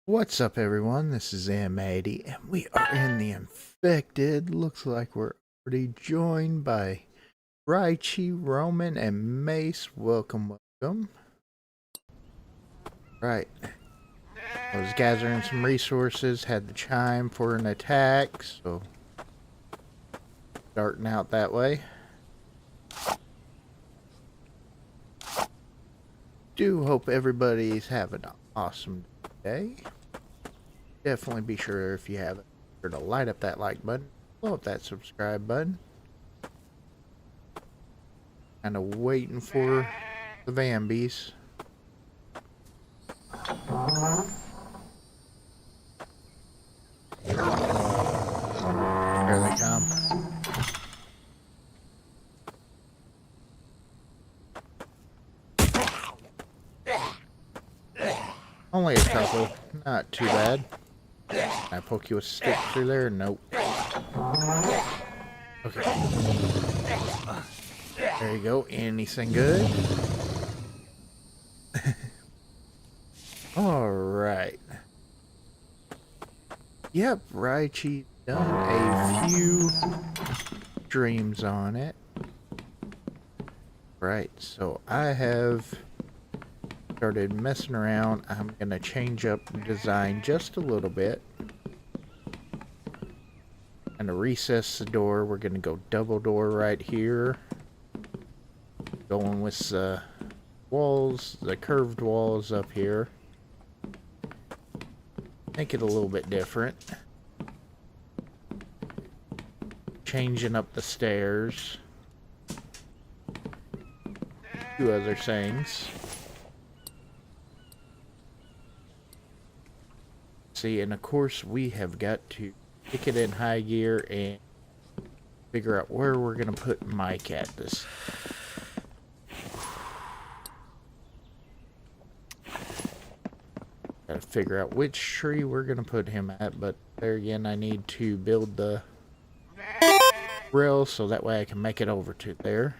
What's up, everyone? This is M80, and we are in the Infected. Looks like we're already joined by Raichi, Roman, and Mace. Welcome, welcome. Right. I was gathering some resources, had the chime for an attack, so starting out that way. Do hope everybody's having an awesome day. Definitely be sure, if you haven't, to light up that like button, blow up that subscribe button. Kind of waiting for the Vambies. Here they come. Only a couple, not too bad. Can I poke you with a stick through there? Nope. Okay. There you go. Anything good? Alright. Yep, Raichi's done a few streams on it. Right, so I have started messing around. I'm gonna change up the design just a little bit. Gonna recess the door. We're gonna go double door right here. Going with the walls, the curved walls up here. Make it a little bit different. Changing up the stairs. Two other things. See, and of course we have got to kick it in high gear and figure out where we're gonna put Mike at this. Gotta figure out which tree we're gonna put him at, but there again I need to build the rail so that way I can make it over to there.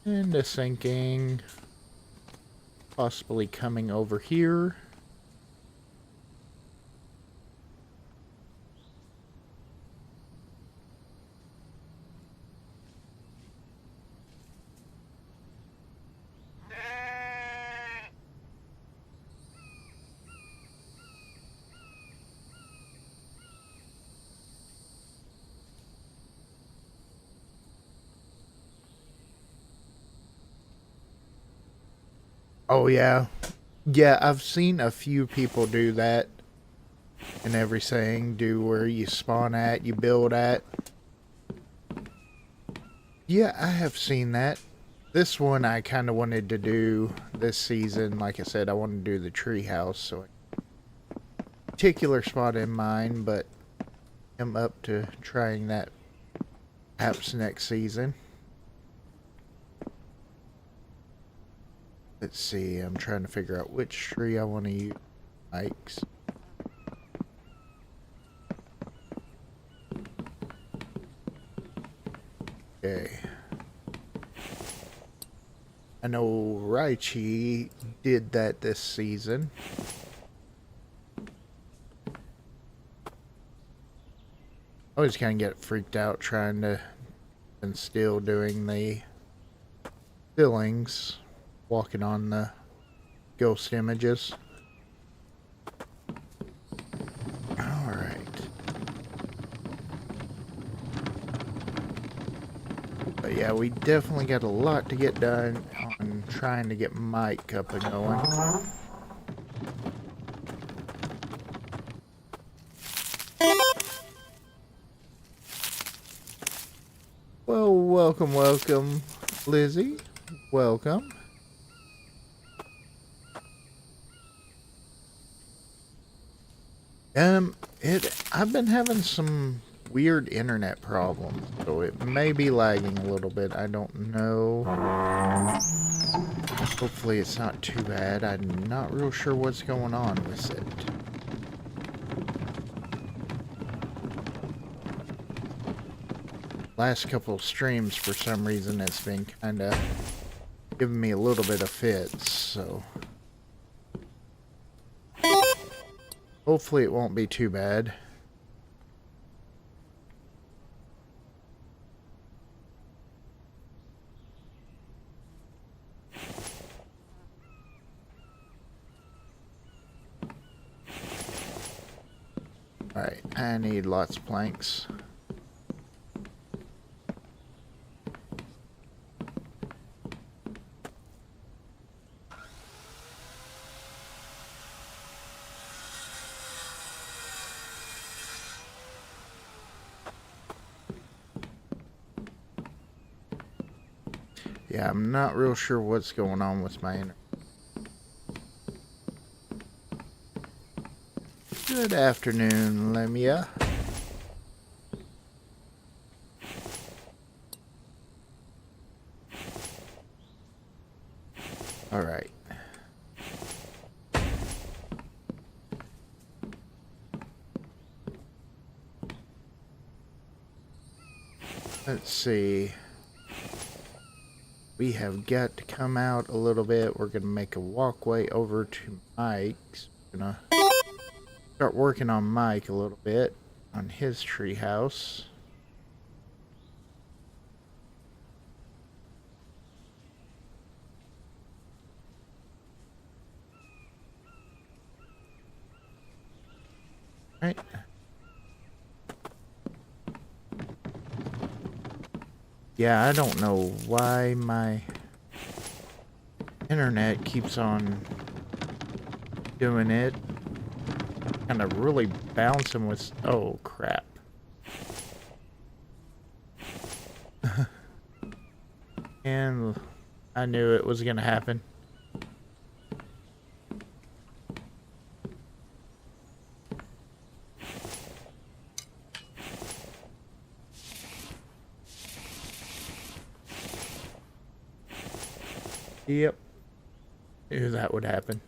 And thinking possibly coming over here. Oh yeah. Yeah, I've seen a few people do that and everything. Do where you spawn at, you build at. Yeah, I have seen that. This one I kind of wanted to do this season. Like I said, I wanted to do the treehouse, so particular spot in mind, but I'm up to trying that perhaps next season. Let's see, I'm trying to figure out which tree I want to use. Mike's. Okay. I know Raichi did that this season. I always kind of get freaked out trying to and still doing the fillings, walking on the ghost images. Alright. But yeah, we definitely got a lot to get done on trying to get Mike up and going. Well, welcome, welcome, Lizzie. Welcome. I've been having some weird internet problems, so it may be lagging a little bit. I don't know. Hopefully it's not too bad. I'm not real sure what's going on with it. Last couple of streams, for some reason, it's been kind of giving me a little bit of fits, so hopefully it won't be too bad. Alright, I need lots of planks. Yeah, I'm not real sure what's going on with my internet. Good afternoon, Lemia. Alright. Let's see. We have got to come out a little bit. We're going to make a walkway over to Mike's. We're going to start working on Mike a little bit on his treehouse. Right. Yeah, I don't know why my internet keeps on doing it. Kind of really bouncing with... Oh, crap. And I knew it was going to happen. Yep. Knew that would happen.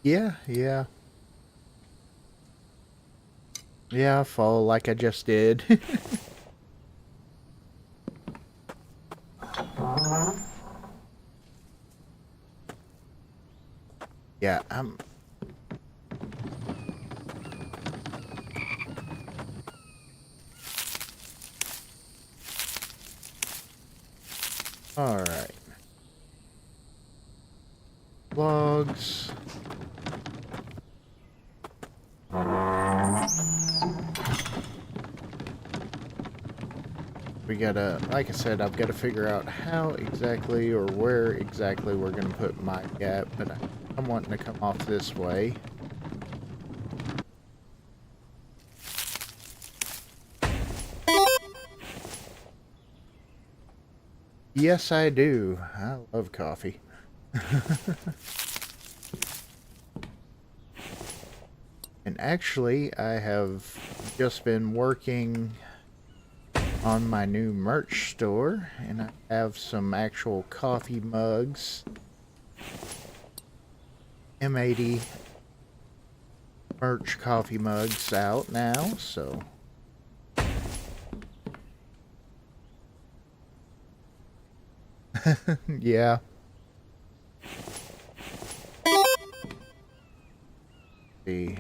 Yeah. Yeah, fall like I just did. Yeah, I'm... Alright. Logs. We gotta, like I said, I've got to figure out how exactly or where exactly we're gonna put my gap, but I'm wanting to come off this way. Yes, I do. I love coffee. And actually, I have just been working on my new merch store, and I have some actual coffee mugs. M80 merch coffee mugs out now, so... Yeah. See.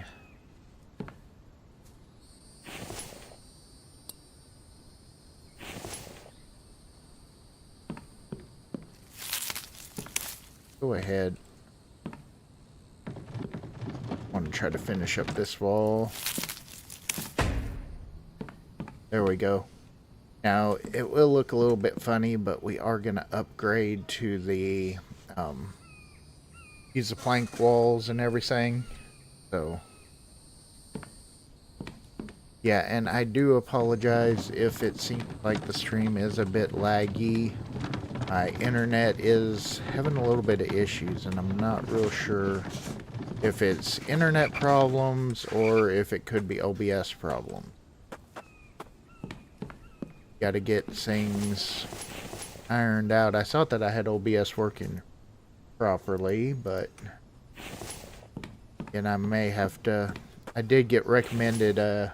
Go ahead. I want to try to finish up this wall. There we go. Now, it will look a little bit funny, but we are going to upgrade to the, use the plank walls and everything. So, yeah, and I do apologize if it seems like the stream is a bit laggy. My internet is having a little bit of issues, and I'm not real sure if it's internet problems or if it could be OBS problems. Got to get things ironed out. I thought that I had OBS working properly, but and I may have to. I did get recommended a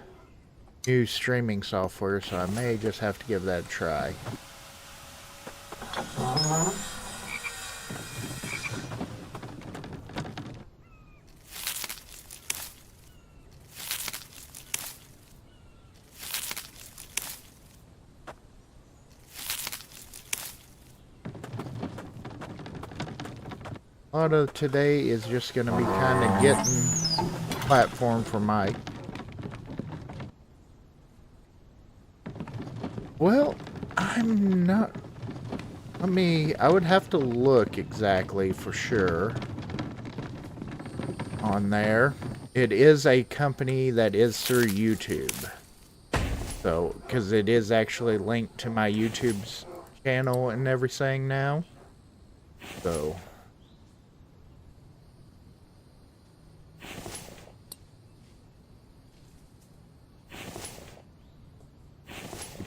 new streaming software, so I may just have to give that a try. A lot of today is just going to be kind of getting platform for Mike. Well, I'm not... I would have to look exactly for sure on there. It is a company that is through YouTube. So, because it is actually linked to my YouTube's channel and everything now. So...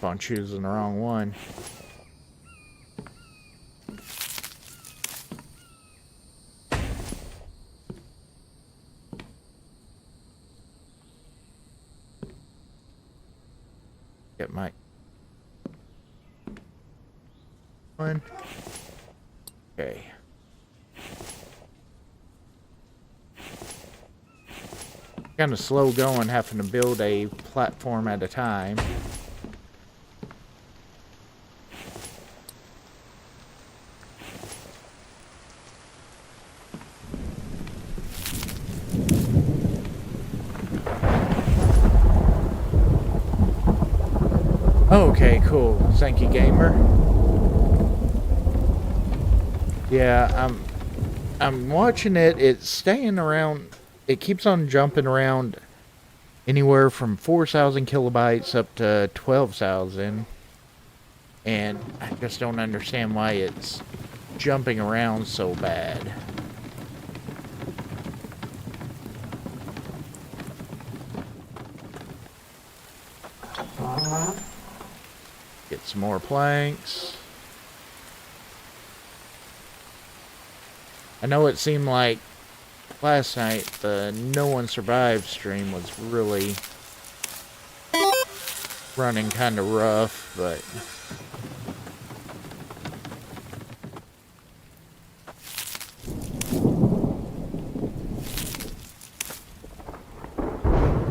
keep on choosing the wrong one. Get my one. Okay. Kind of slow going, having to build a platform at a time. Okay, cool. Thank you, gamer. Yeah, I'm watching it. It's staying around. It keeps on jumping around anywhere from 4,000 kilobytes up to 12,000. And I just don't understand why it's jumping around so bad. Get some more planks. I know it seemed like last night the No One Survived stream was really running kind of rough, but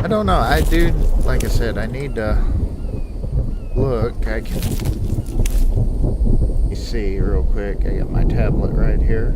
I don't know. I do, like I said, I need to look. I can, let me see real quick. I got my tablet right here.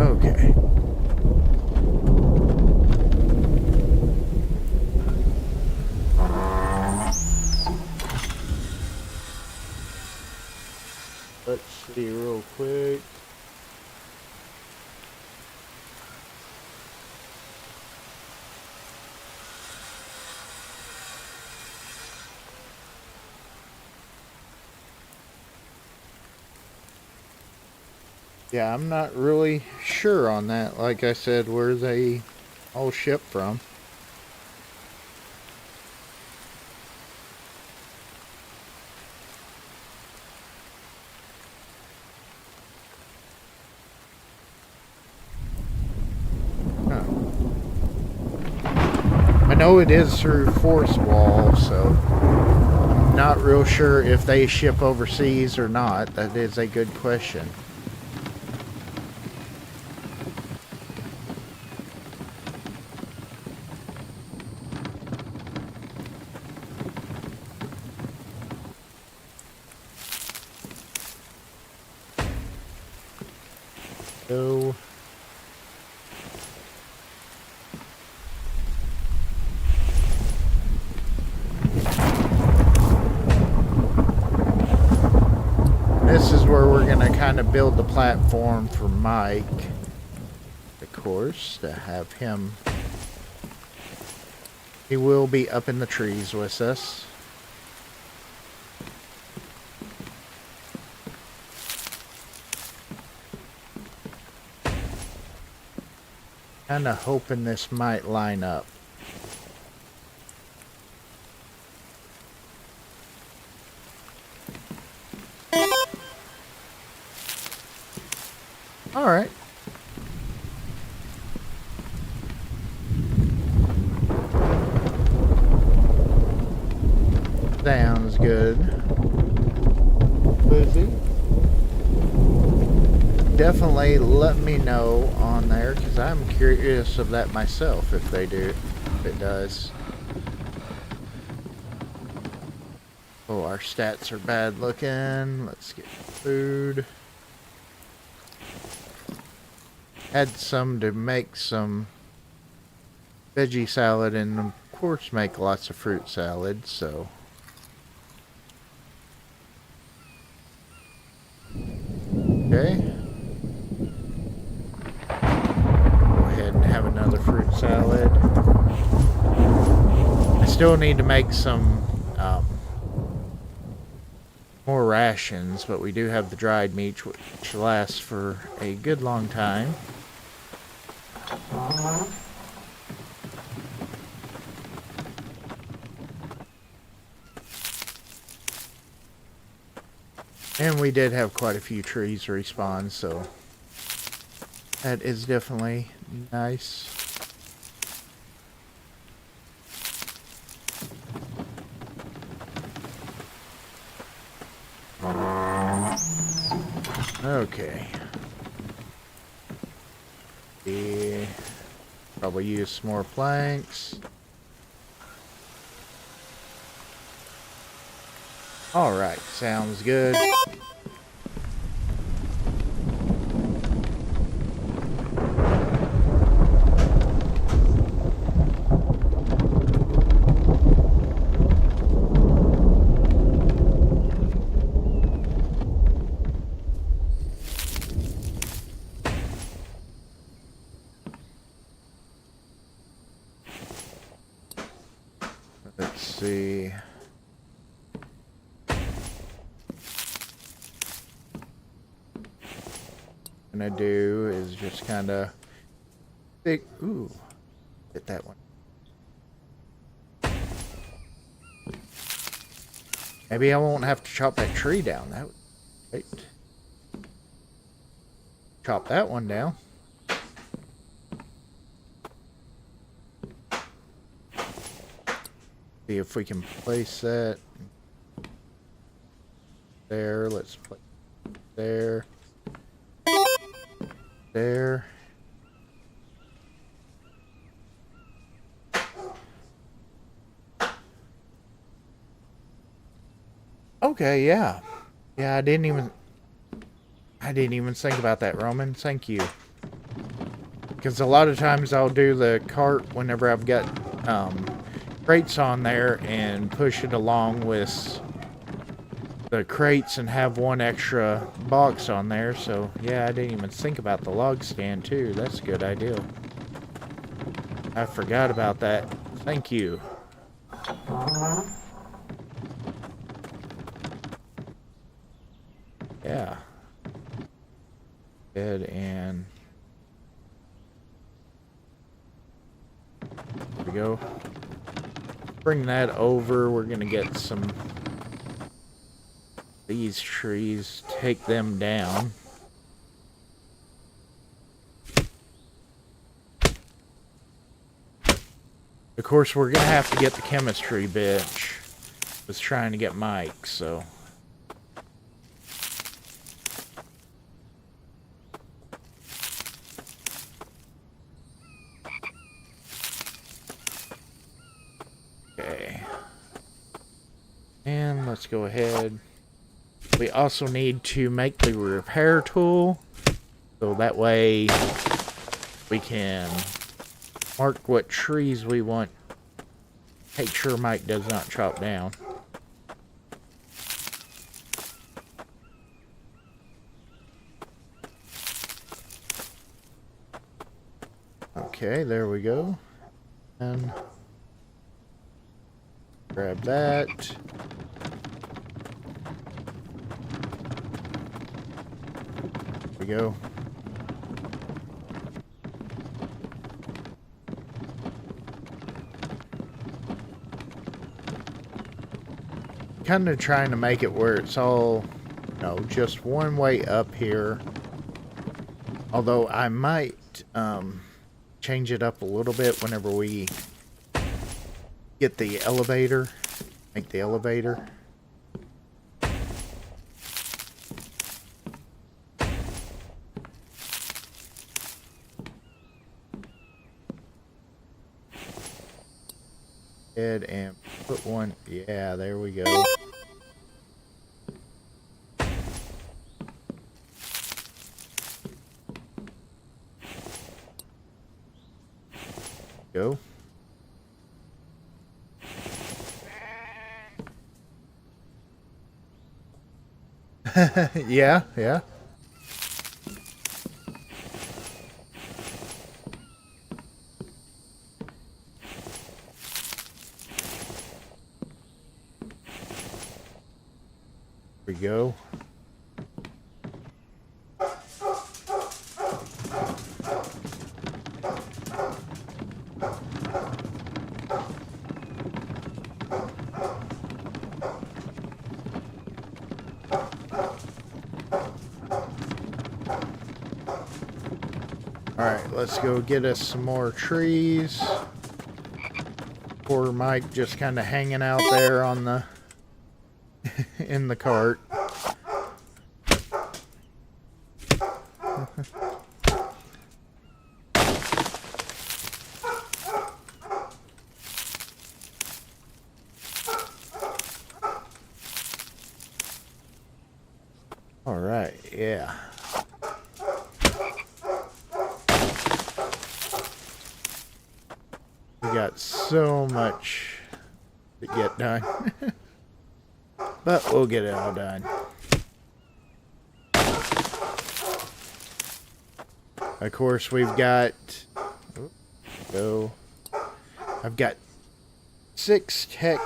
Okay. Let's see real quick. Yeah, I'm not really sure on that. Like I said, where they all ship from. Huh. I know it is through Force Wall, so I'm not real sure if they ship overseas or not. That is a good question. So This is where we're gonna kind of build the platform for Mike, of course, to have him. He will be up in the trees with us. Kind of hoping this might line up. All right. Sounds good. Busy. Definitely let me know on there, because I'm curious of that myself, if they do, if it does. Oh, our stats are bad looking. Let's get food. Had some to make some veggie salad, and of course make lots of fruit salad, so. Okay. Go ahead and have another fruit salad. I still need to make some more rations, but we do have the dried meat, which lasts for a good long time. And we did have quite a few trees respawn, so that is definitely nice. Okay. Probably use some more planks. Alright, sounds good. Let's see. Gonna do is just kind of think. Ooh, hit that one. Maybe I won't have to chop that tree down. That would be great. Chop that one down. See if we can place that there. Let's place it there. There. Okay, yeah. Yeah, I didn't even think about that, Roman. Thank you. Because a lot of times I'll do the cart whenever I've got crates on there and push it along with the crates and have one extra box on there. So yeah, I didn't even think about the log stand too. That's a good idea. I forgot about that. Thank you. Yeah. Good. And there we go. Bring that over. We're gonna get some these trees, take them down. Of course, we're gonna have to get the chemistry bench. Was trying to get Mike, so. Okay. And let's go ahead. We also need to make the repair tool, so that way we can mark what trees we want. Make sure Mike does not chop down. Okay, there we go. And grab that. There we go. Kind of trying to make it where it's all, you know, just one way up here. Although I might change it up a little bit whenever we get the elevator. Make the elevator. Head and put one. Yeah, there we go. Go. Yeah, yeah. There we go. Alright, let's go get us some more trees. Poor Mike just kind of hanging out there on the in the cart. Alright, yeah. We got so much to get done. But we'll get it all done. Of course, we've got... I've got 6 tech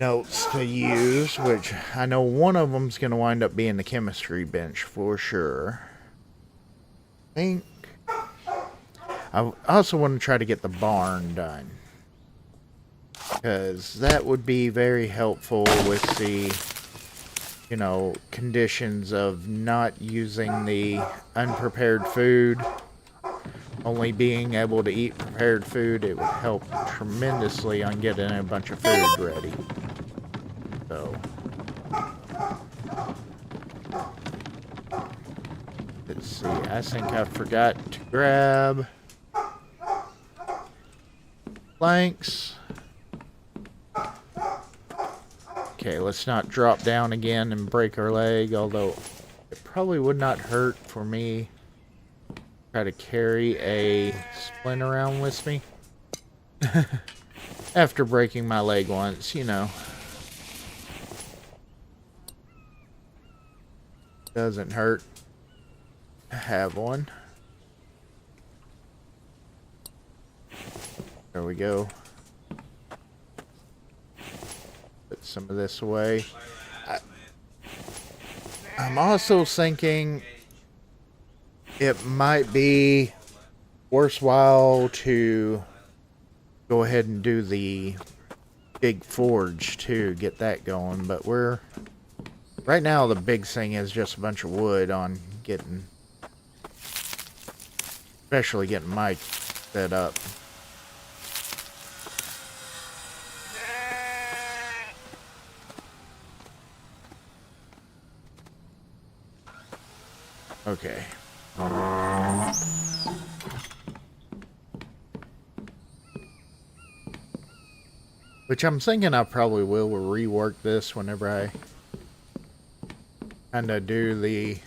notes to use, which I know one of them's going to wind up being the chemistry bench for sure. I think... I also want to try to get the barn done, because that would be very helpful with the, you know, conditions of not using the unprepared food, only being able to eat prepared food. It would help tremendously on getting a bunch of food ready. So, let's see, I think I forgot to grab planks. Okay, let's not drop down again and break our leg, although it probably would not hurt for me to try to carry a splint around with me. After breaking my leg once, you know. Doesn't hurt to have one. There we go. Put some of this away. I'm also thinking it might be worthwhile to go ahead and do the big forge too, get that going. But right now the big thing is just a bunch of wood on getting, especially getting Mike set up. Okay. Which I'm thinking I probably will rework this whenever I kind of do the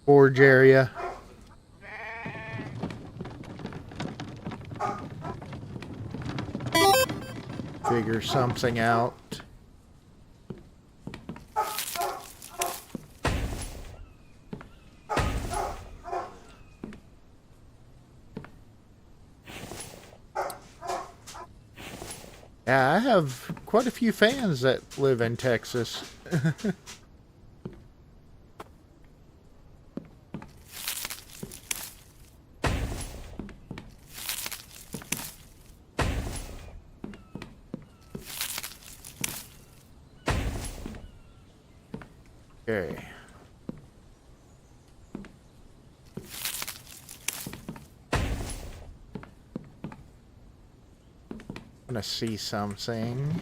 forge area. Figure something out. Yeah, I have quite a few fans that live in Texas. Okay. I'm gonna see something.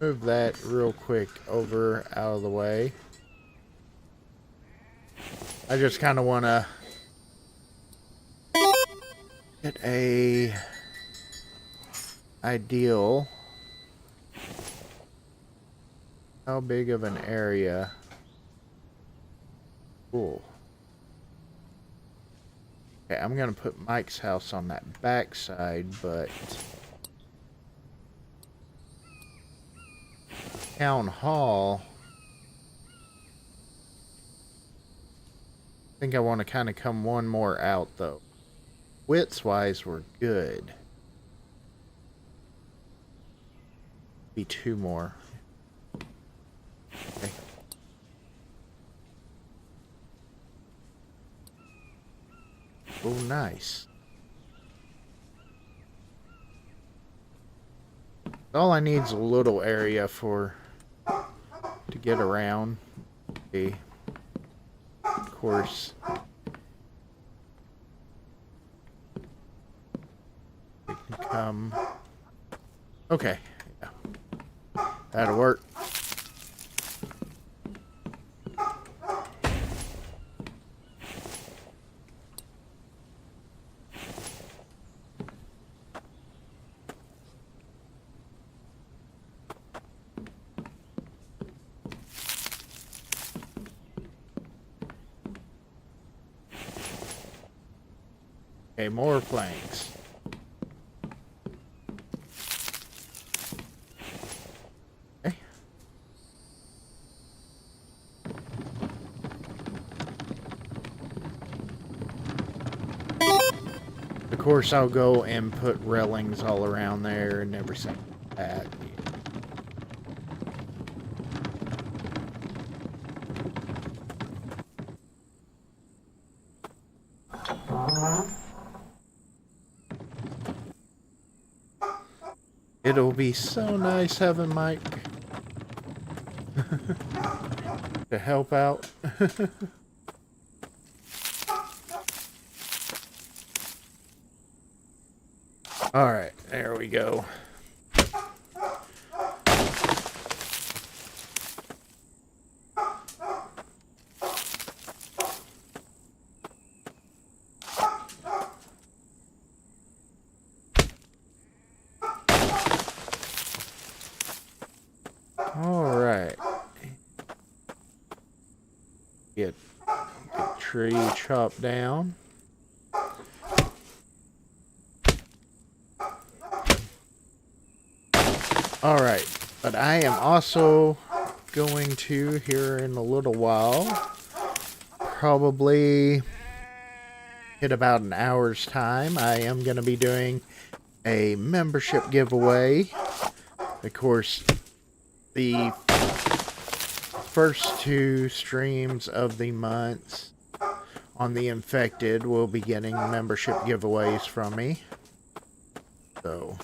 Move that real quick over out of the way. I just kind of want to get a ideal. How big of an area? Cool. Okay, I'm gonna put Mike's house on that back side, but Town Hall, I think I want to kind of come one more out though. Widths-wise, we're good. Be two more. Okay. Oh, nice. All I need is a little area to get around. Okay. Of course. We can come. Okay. Yeah. That'll work. Okay, more planks. Okay. Of course, I'll go and put railings all around there and everything like that. It'll be so nice having Mike to help out. Alright, there we go. Alright. Get tree chopped down. Alright, but I am also going to, here in a little while, probably in about an hour's time, I am going to be doing a membership giveaway. Of course, the first two streams of the month on the Infected will be getting membership giveaways from me. So,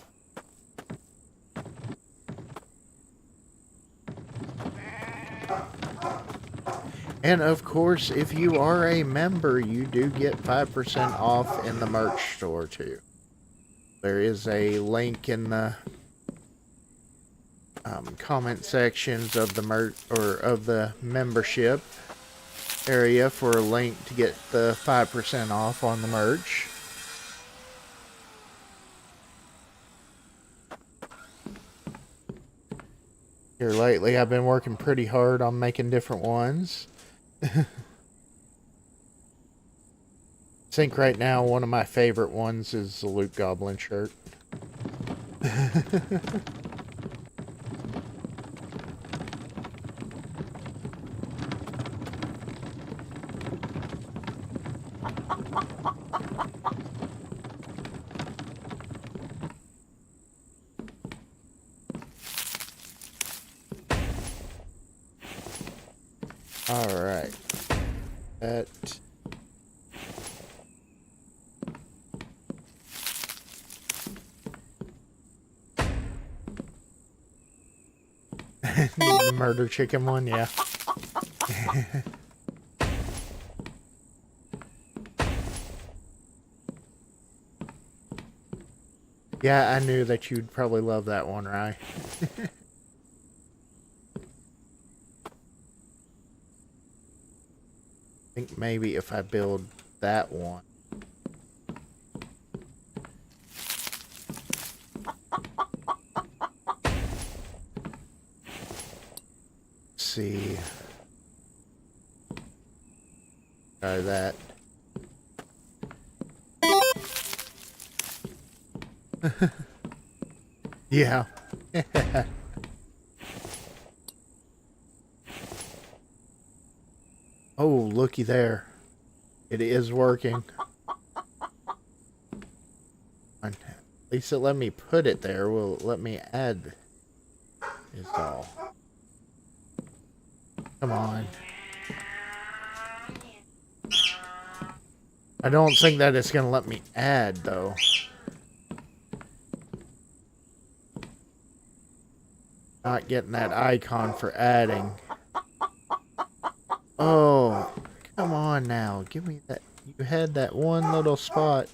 and of course, if you are a member, you do get 5% off in the merch store too. There is a link in the comment sections of the merch or of the membership area for a link to get the 5% off on the merch. Here lately, I've been working pretty hard on making different ones. I think right now one of my favorite ones is the Luke Goblin shirt. The murder chicken one, yeah. Yeah, I knew that you'd probably love that one, right? I think maybe if I build that one. Let's see. Try that. Yeah. Oh, looky there. It is working. At least it let me put it there. Will it let me add is all. Come on. I don't think that it's going to let me add, though. Not getting that icon for adding. Oh, come on now. Give me that. You had that one little spot.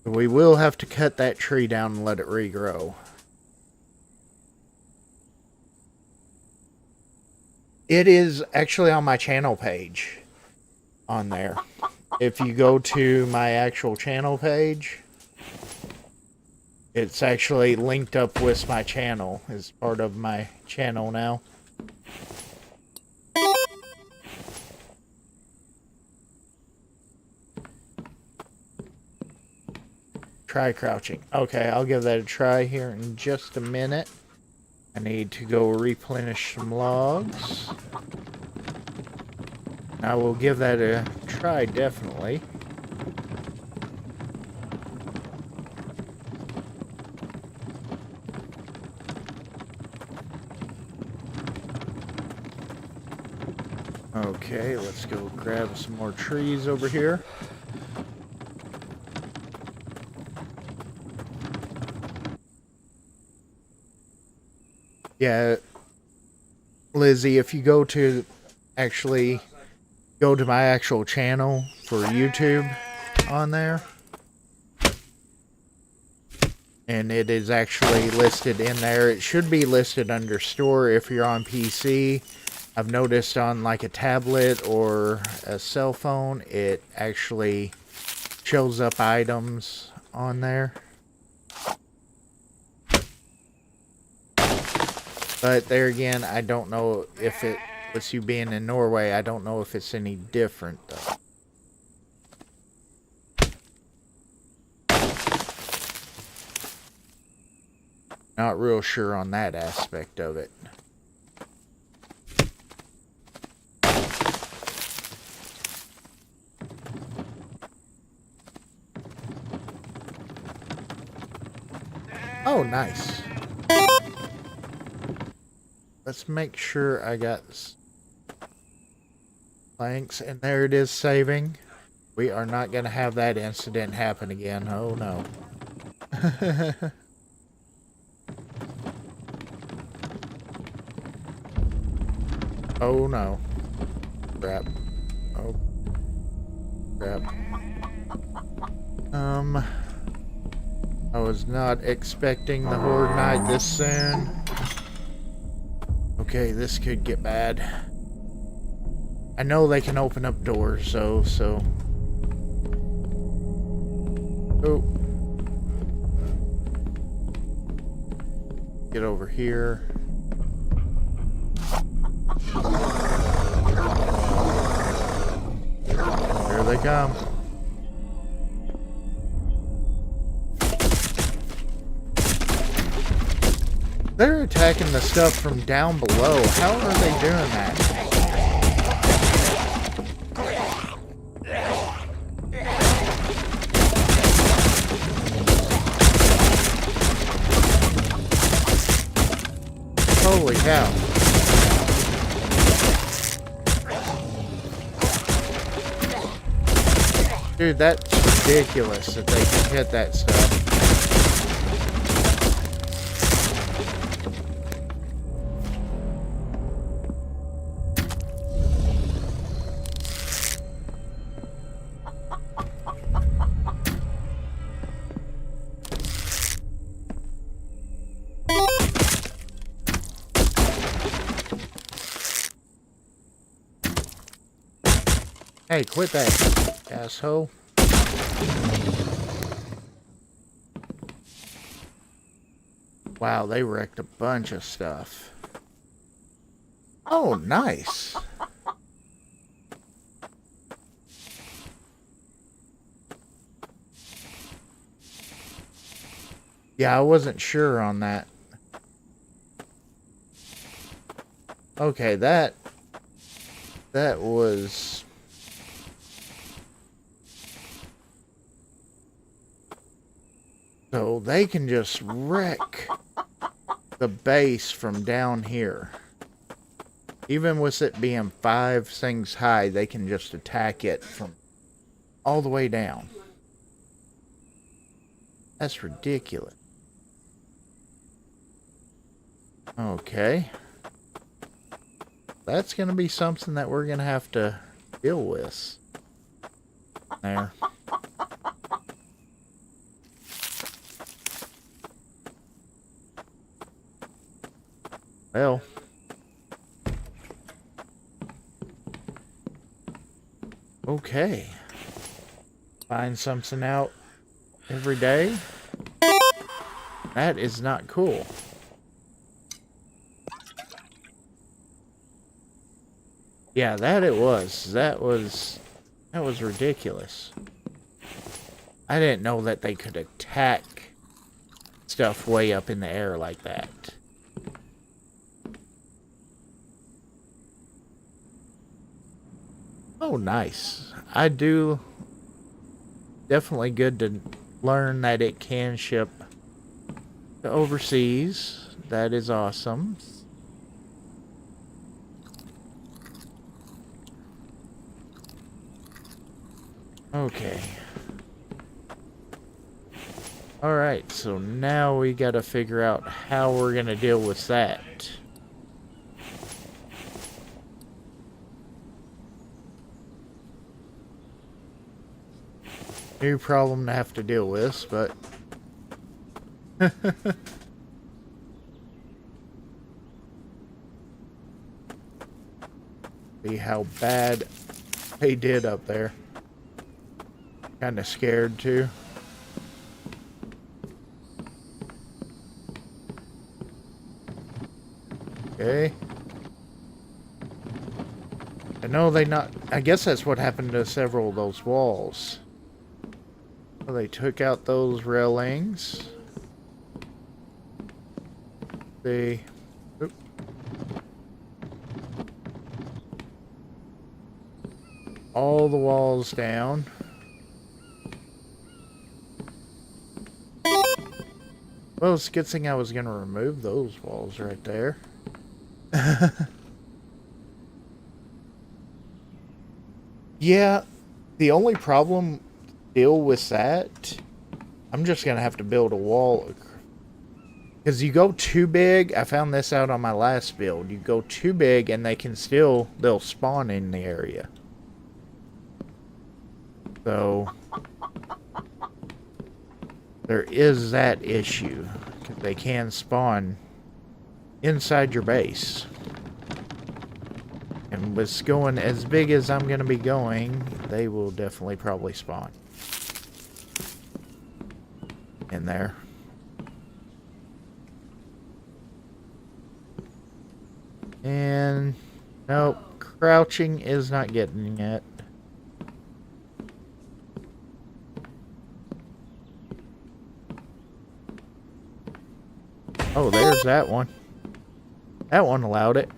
We will have to cut that tree down and let it regrow. It is actually on my channel page. On there. If you go to my actual channel page, it's actually linked up with my channel as part of my channel now. Try crouching. Okay, I'll give that a try here in just a minute. I need to go replenish some logs. I will give that a try, definitely. Okay, let's go grab some more trees over here. Yeah, Lizzie, if you go to go to my actual channel for YouTube on there, and it is actually listed in there. It should be listed under store if you're on PC. I've noticed on like a tablet or a cell phone, it actually shows up items on there. But there again, I don't know if it, with you being in Norway, I don't know if it's any different though. Not real sure on that aspect of it. Oh, nice. Let's make sure I got this planks, and there it is saving. We are not going to have that incident happen again. Oh no. Oh no. Crap. Oh. Crap. I was not expecting the Horde night this soon. Okay, this could get bad. I know they can open up doors, so. Oh. Get over here. Here they come. They're attacking the stuff from down below. How are they doing that? Holy cow. Dude, that ridiculous that they can hit that stuff. Hey, quit that, asshole. Wow, they wrecked a bunch of stuff. Oh, nice. Yeah, I wasn't sure on that. Okay, that was... So they can just wreck the base from down here. Even with it being 5 things high, they can just attack it from all the way down. That's ridiculous. Okay. That's going to be something that we're going to have to deal with. There. Well. Okay. Find something out every day. That is not cool. Yeah, that it was. That was ridiculous. I didn't know that they could attack stuff way up in the air like that. Oh, nice. I do. Definitely good to learn that it can ship to overseas. That is awesome. Okay. Alright, so now we gotta figure out how we're gonna deal with that. New problem to have to deal with, but... See how bad they did up there. Kinda scared too. Okay. I guess that's what happened to several of those walls. Well, they took out those railings. They... Oop. All the walls down. Well, it's a good thing I was going to remove those walls right there. Yeah, the only problem deal with that, I'm just going to have to build a wall. Because you go too big, I found this out on my last build. You go too big and they'll spawn in the area. So, there is that issue. Because they can spawn inside your base. And with going as big as I'm going to be going, they will definitely probably spawn in there. And nope, crouching is not getting it. Oh, there's that one. That one allowed it.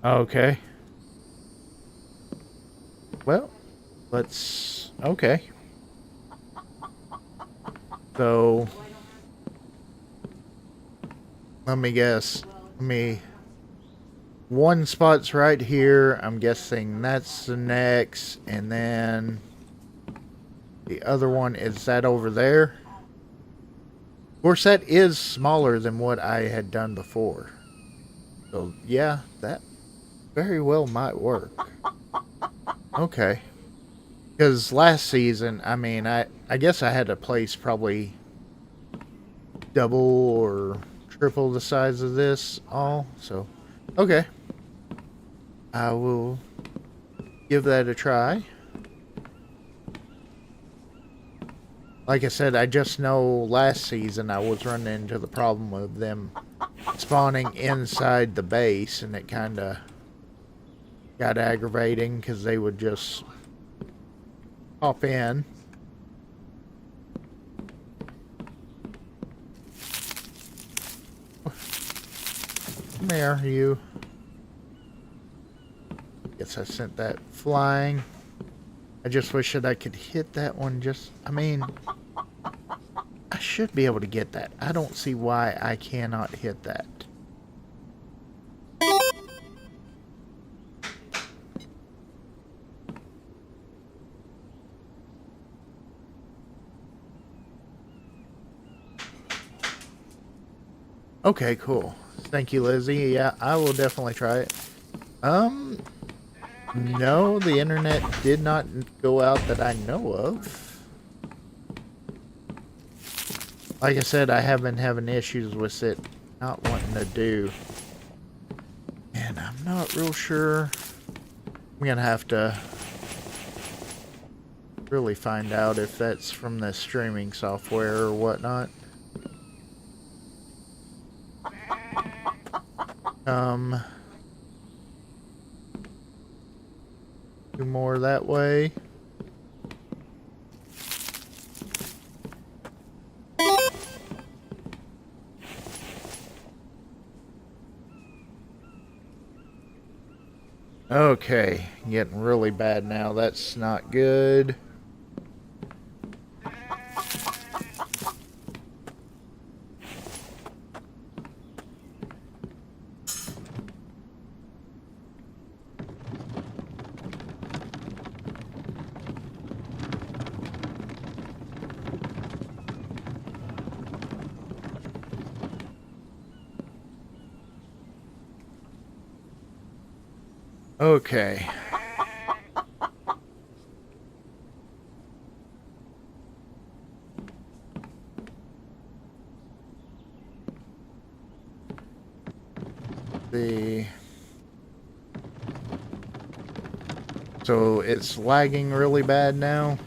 Okay. Well, let's... Okay. So... Let me guess. one spot's right here. I'm guessing that's the next. And then the other one is that over there. Of course, that is smaller than what I had done before. So, yeah, that very well might work. Okay. Because last season, I mean, I guess I had a place probably double or triple the size of this all. So, okay. I will give that a try. Like I said, I just know last season I was running into the problem of them spawning inside the base, and it kind of got aggravating because they would just hop in. Come here, you. Guess I sent that flying. I just wish that I could hit that one just... I mean, I should be able to get that. I don't see why I cannot hit that. Okay, cool. Thank you, Lizzie. Yeah, I will definitely try it. No, the internet did not go out that I know of. Like I said, I have been having issues with it not wanting to do. And I'm not real sure. I'm gonna have to really find out if that's from the streaming software or whatnot. Do more that way. Okay, getting really bad now. That's not good. Okay. So it's lagging really bad now.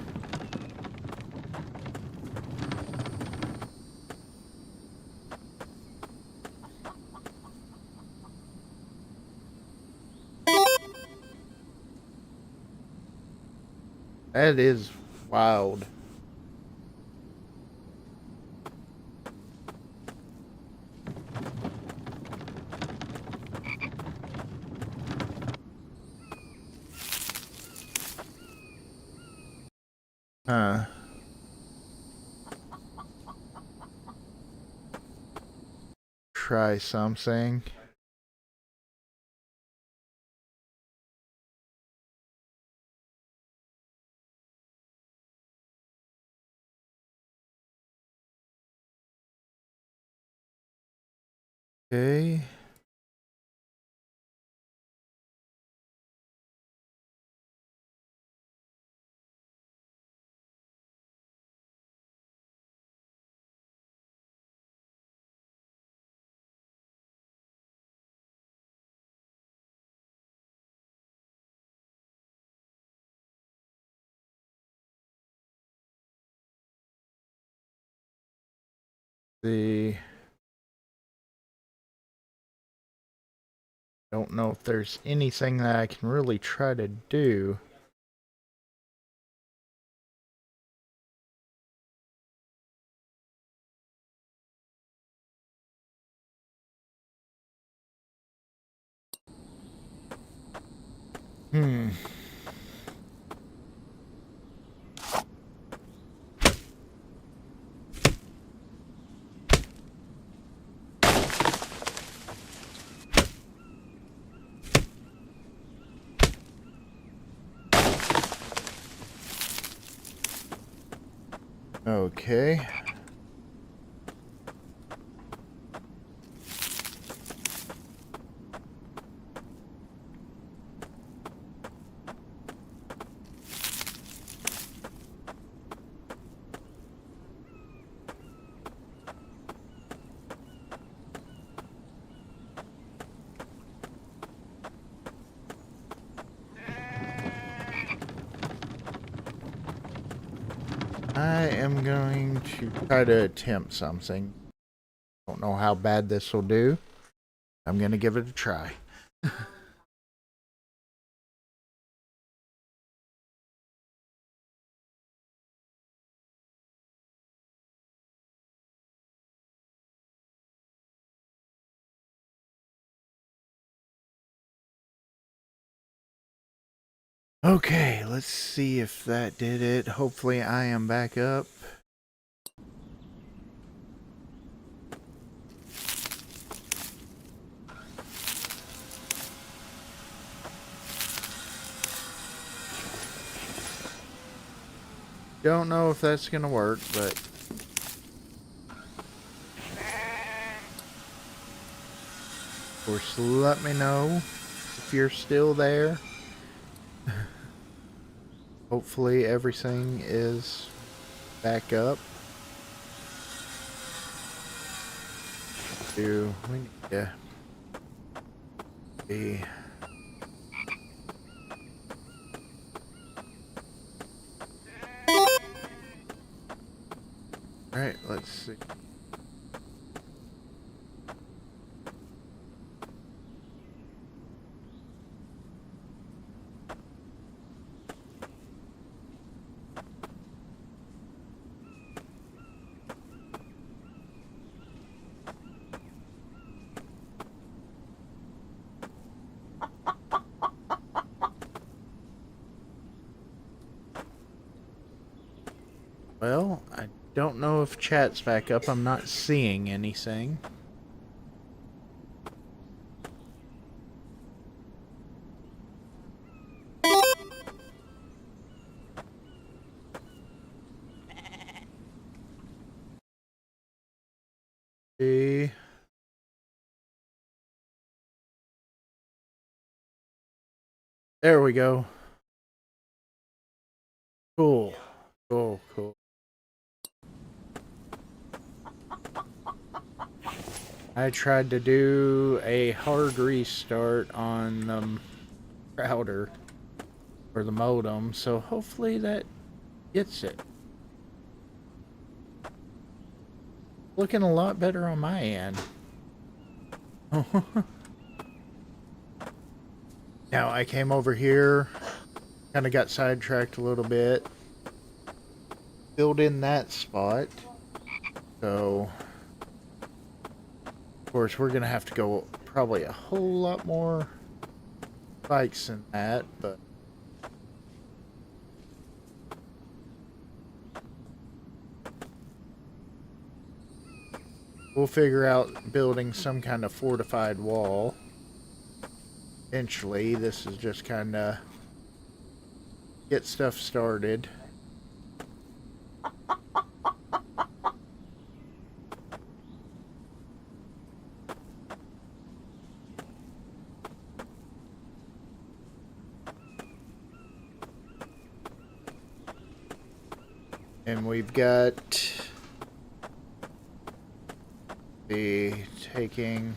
That is wild. Huh. Try something. Okay. The Don't know if there's anything that I can really try to do. Hmm. Okay. I am going to try to attempt something. Don't know how bad this will do. I'm going to give it a try. Okay, let's see if that did it. Hopefully I am back up. Don't know if that's gonna work, but of course, let me know if you're still there. Hopefully everything is back up. We need to be... Alright, let's see. Well, I don't know if chat's back up. I'm not seeing anything. See. There we go. Cool. Cool, cool. I tried to do a hard restart on the router or the modem, so hopefully that gets it. Looking a lot better on my end. Now I came over here, kind of got sidetracked a little bit, filled in that spot, so of course we're gonna have to go probably a whole lot more bikes than that, but we'll figure out building some kind of fortified wall. Eventually, this is just kind of get stuff started. And we've got the taking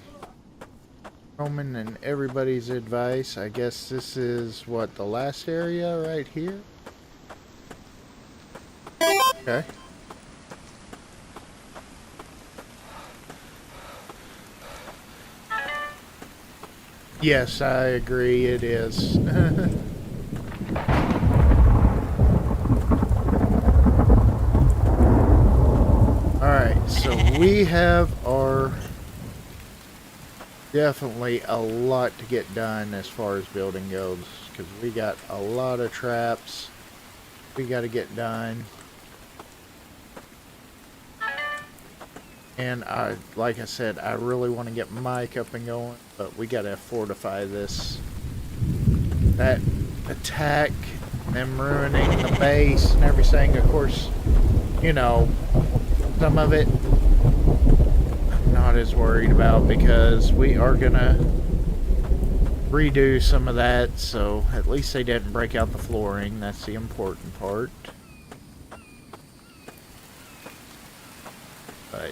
Roman and everybody's advice. I guess this is what, the last area right here? Okay. Yes, I agree, it is. Alright, so we have our... definitely a lot to get done as far as building goes, because we got a lot of traps we got to get done. And like I said, I really want to get Mike up and going, but we got to fortify this. That attack, them ruining the base and everything, of course, you know, Some of it I'm not as worried about because we are gonna redo some of that, so at least they didn't break out the flooring. That's the important part. But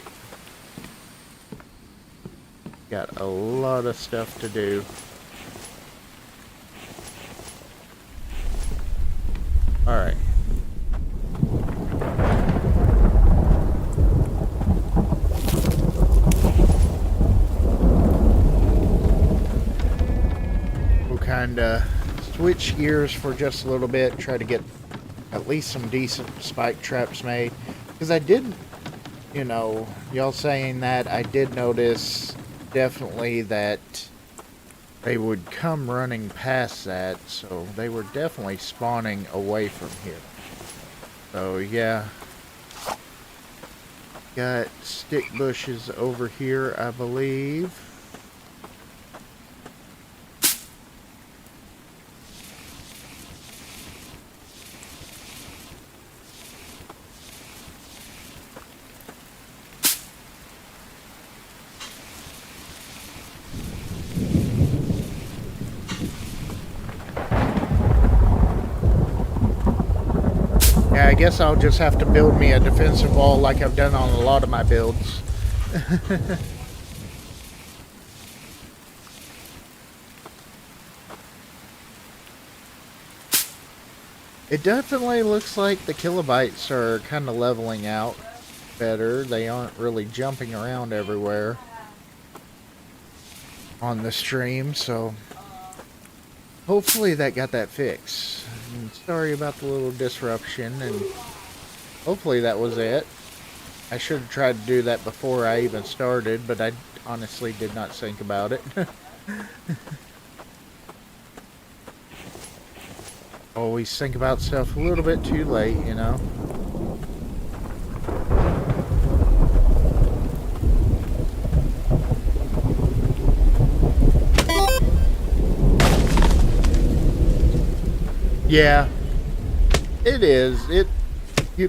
got a lot of stuff to do. Alright. We'll kind of switch gears for just a little bit, try to get at least some decent spike traps made. Because I did, you know, y'all saying that, I did notice definitely that they would come running past that, so they were definitely spawning away from here. So yeah, got stick bushes over here, I believe. Yeah, I guess I'll just have to build me a defensive wall like I've done on a lot of my builds. It definitely looks like the kilobytes are kind of leveling out better. They aren't really jumping around everywhere on the stream, so hopefully that got that fixed. And sorry about the little disruption, and hopefully that was it. I should have tried to do that before I even started, but I honestly did not think about it. Always think about stuff a little bit too late, you know? Yeah, it is.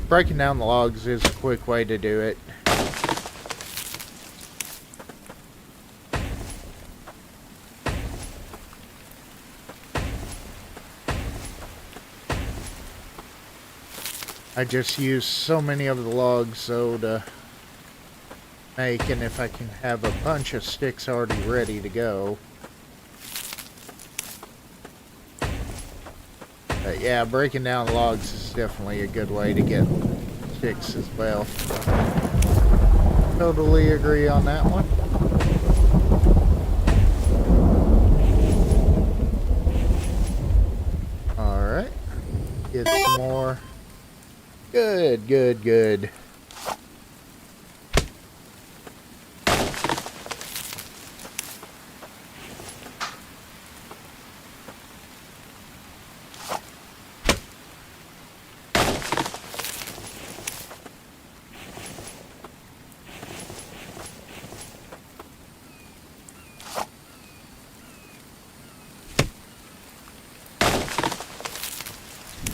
Breaking down the logs is a quick way to do it. I just use so many of the logs so to make, and if I can have a bunch of sticks already ready to go. But yeah, breaking down logs is definitely a good way to get sticks as well. Totally agree on that one. Alright. Get some more. Good, good, good.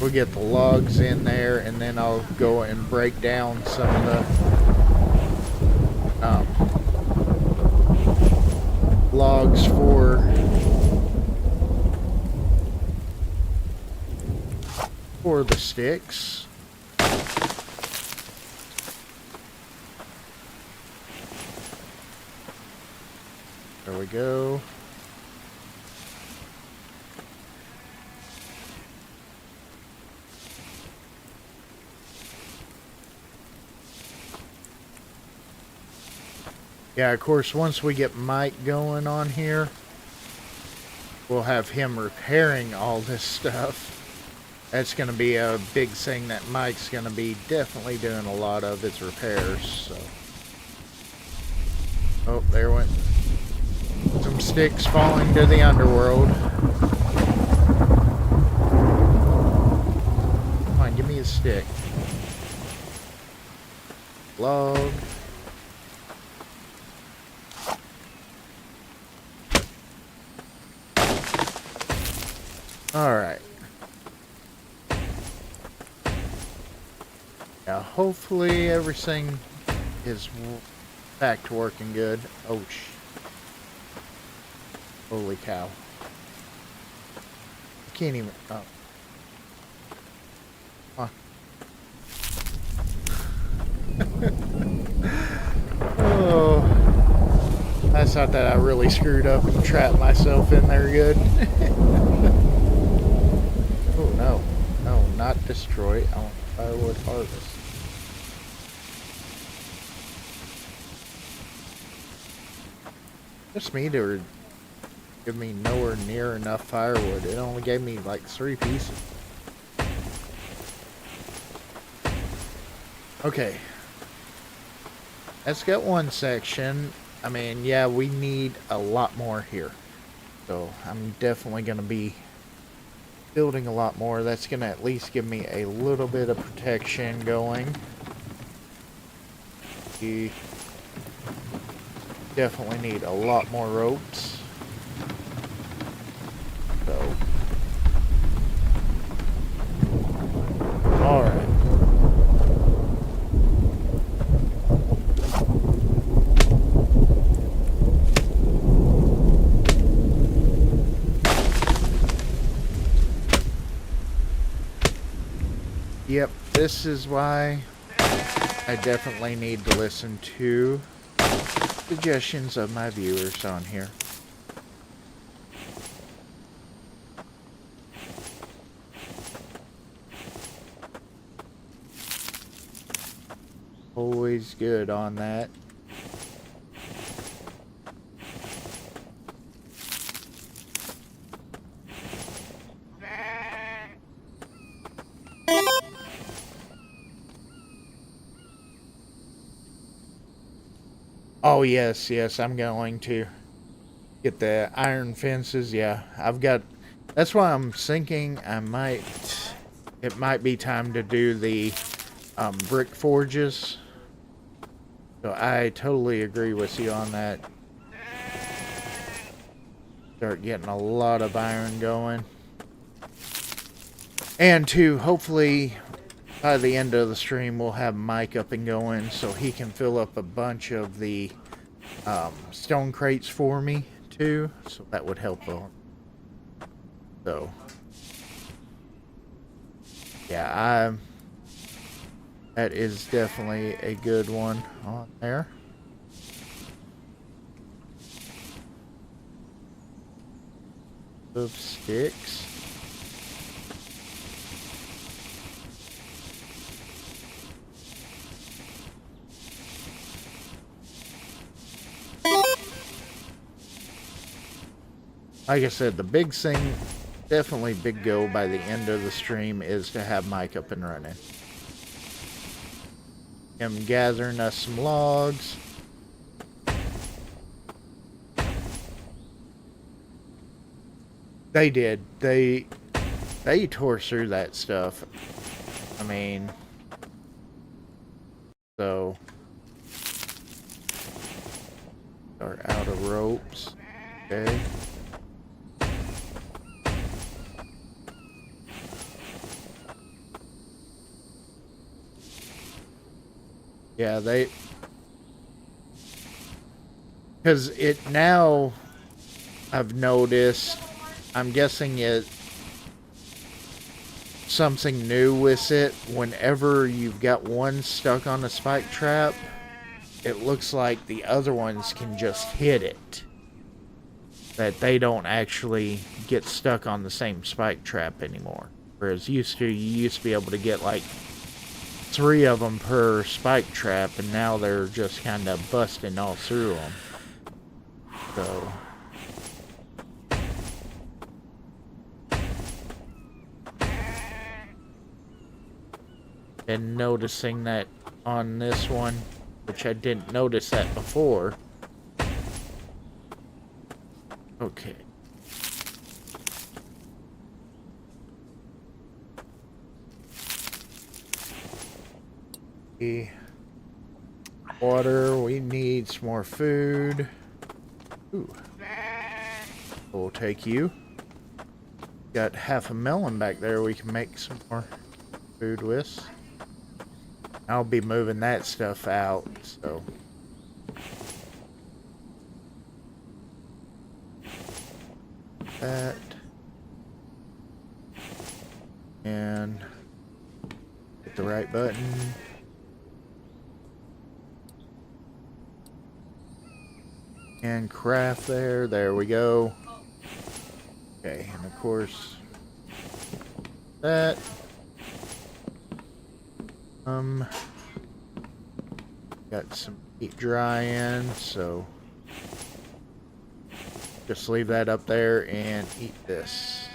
We'll get the logs in there, and then I'll go and break down some of the logs for the sticks. There we go. Yeah, of course, once we get Mike going on here, we'll have him repairing all this stuff. That's going to be a big thing that Mike's going to be definitely doing a lot of, is repairs. So. Oh, there went some sticks falling to the underworld. Come on, give me a stick. Log. Alright. Now hopefully everything is back to working good. Oh, holy cow. I can't even... Oh. Huh. Oh. I thought that I really screwed up and trapped myself in there good. Oh, no. No, not destroy. I want firewood harvest. Just me to give me nowhere near enough firewood. It only gave me like 3 pieces. Okay. Let's get one section. I mean, yeah, we need a lot more here. So I'm definitely going to be building a lot more. That's going to at least give me a little bit of protection going. We definitely need a lot more ropes. So, all right. Yep, this is why I definitely need to listen to suggestions of my viewers on here. Always good on that. Oh, yes, yes, I'm going to get the iron fences. Yeah, I've got... That's why I'm thinking it might be time to do the brick forges. So I totally agree with you on that. Start getting a lot of iron going. And to hopefully... by the end of the stream, we'll have Mike up and going so he can fill up a bunch of the stone crates for me, too. So that would help a lot. So, yeah, that is definitely a good one on there. Of sticks. Like I said, the big thing, definitely big goal by the end of the stream is to have Mike up and running. Him gathering us some logs. They did. They tore through that stuff. I mean, so are out of ropes. Okay. Yeah, because it now, I've noticed, I'm guessing something new with it. Whenever you've got one stuck on a spike trap, it looks like the other ones can just hit it. That they don't actually get stuck on the same spike trap anymore. Whereas you used to be able to get like 3 of them per spike trap, and now they're just kind of busting all through them. So, and noticing that on this one, which I didn't notice that before. Okay. Water, we need some more food. Ooh. We'll take you. Got half a melon back there we can make some more food with. I'll be moving that stuff out, so. That. And hit the right button. And craft there. There we go. Okay, and of course that. Got some heat drying, so just leave that up there and eat this.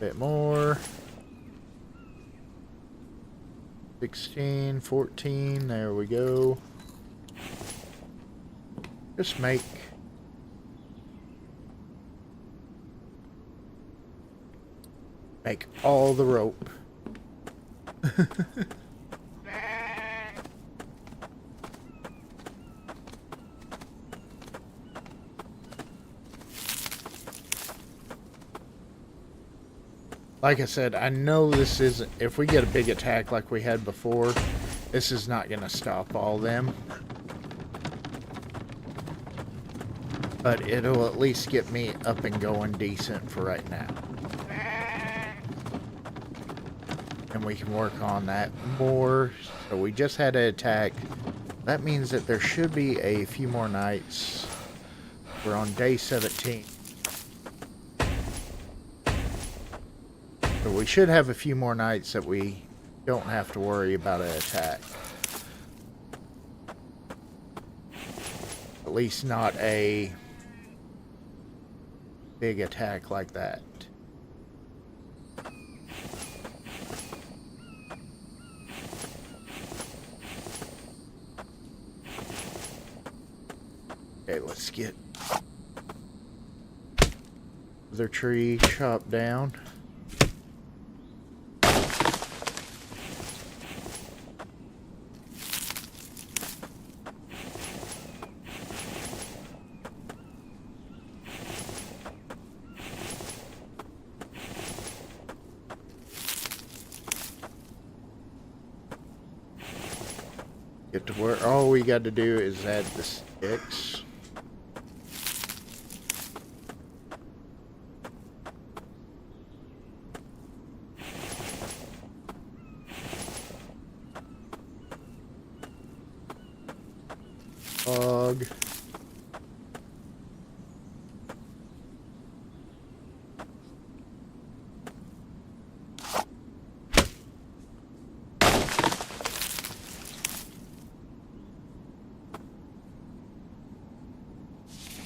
Bit more. 16, 14, there we go. Just make all the rope. Like I said, I know this isn't, if we get a big attack like we had before, this is not going to stop all them. But it'll at least get me up and going decent for right now. And we can work on that more. So we just had an attack. That means that there should be a few more nights. We're on day 17. So we should have a few more nights that we don't have to worry about an attack. At least not a big attack like that. Okay, let's get the tree chopped down. Get to where all we got to do is add the sticks. Log.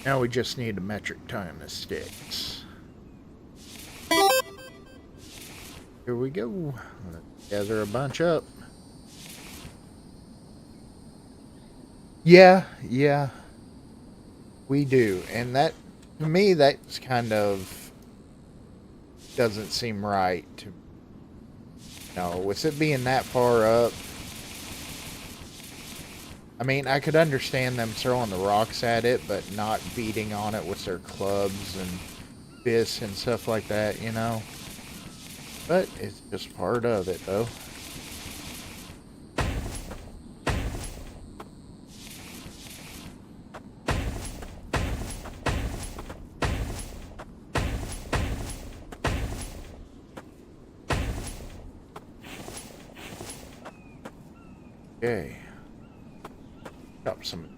Now we just need a metric ton of sticks. Here we go. Let's gather a bunch up. Yeah, we do. And that, to me, that's kind of doesn't seem right. With it being that far up. I mean, I could understand them throwing the rocks at it, but not beating on it with their clubs and fists and stuff like that, you know? But it's just part of it, though. Okay. Chop some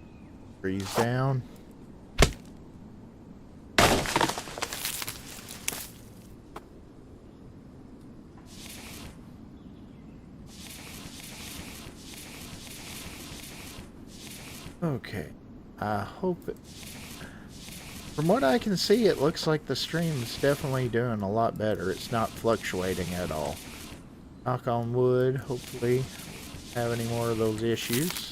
trees down. Okay. I hope it... From what I can see, it looks like the stream's definitely doing a lot better. It's not fluctuating at all. Knock on wood, hopefully. Have any more of those issues.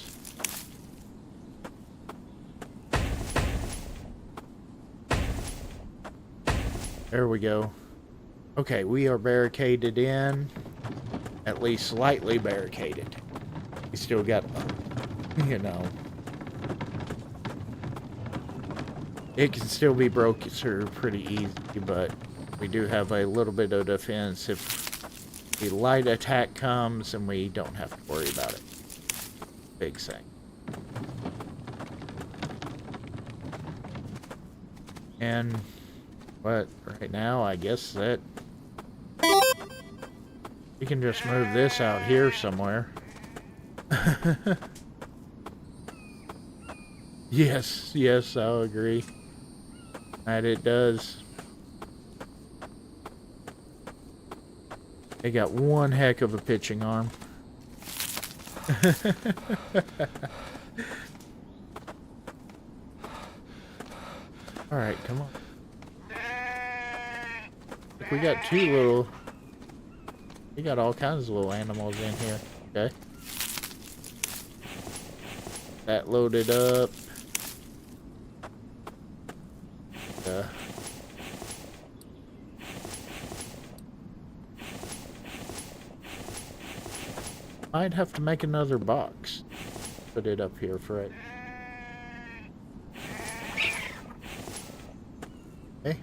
There we go. Okay, we are barricaded in. At least slightly barricaded. We still got, you know... It can still be broken through pretty easy, but We do have a little bit of defense if the light attack comes, and we don't have to worry about it. Big thing. And but right now, I guess that we can just move this out here somewhere. Yes, I'll agree. That it does. They got one heck of a pitching arm. Alright, come on. Look, we got two little... We got all kinds of little animals in here. Okay. That loaded up. Might have to make another box. Put it up here for it. Okay.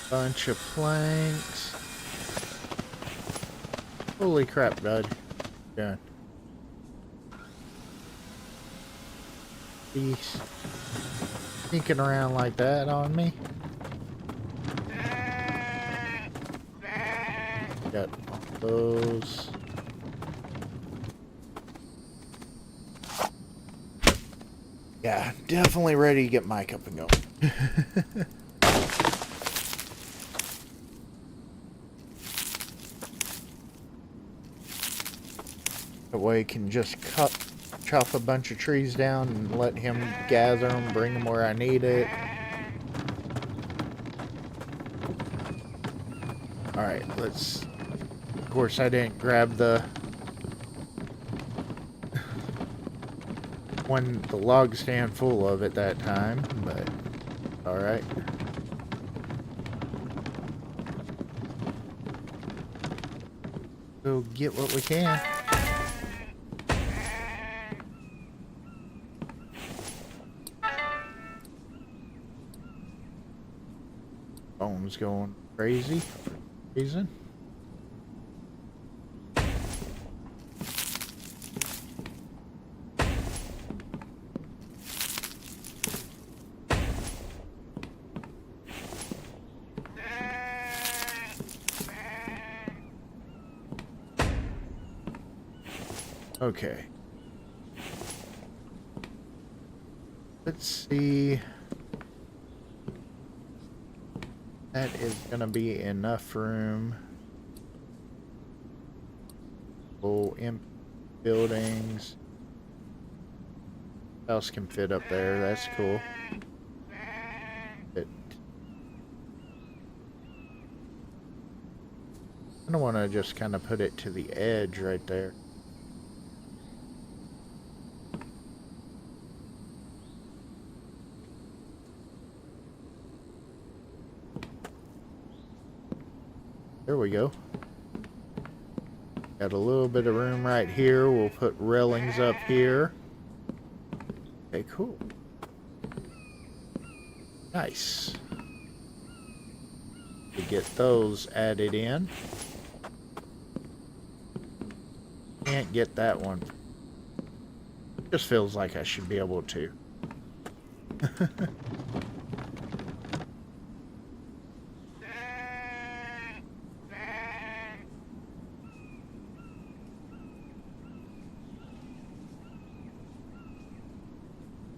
Bunch of planks. Holy crap, bud. Yeah. He's sneaking around like that on me. Got all those. Yeah, definitely ready to get Mike up and going. That way I can just chop a bunch of trees down and let him gather them, bring them where I need it. Alright, let's... Of course, I didn't grab the... the log stand full of at that time, but... Alright. We'll get what we can. Phone's going crazy for no reason. Okay. Let's see. That is gonna be enough room. Oh, empty buildings. House can fit up there. That's cool. But I don't want to just kind of put it to the edge right there. There we go. Got a little bit of room right here. We'll put railings up here. Okay, cool. Nice. To get those added in. Can't get that one. Just feels like I should be able to.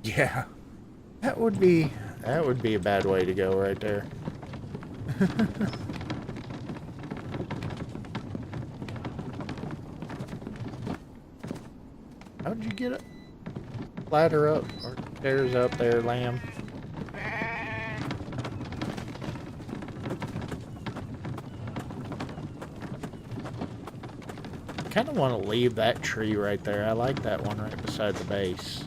Yeah, that would be a bad way to go right there. How'd you get it? Ladder up or stairs up there, lamb? I kind of want to leave that tree right there. I like that one right beside the base.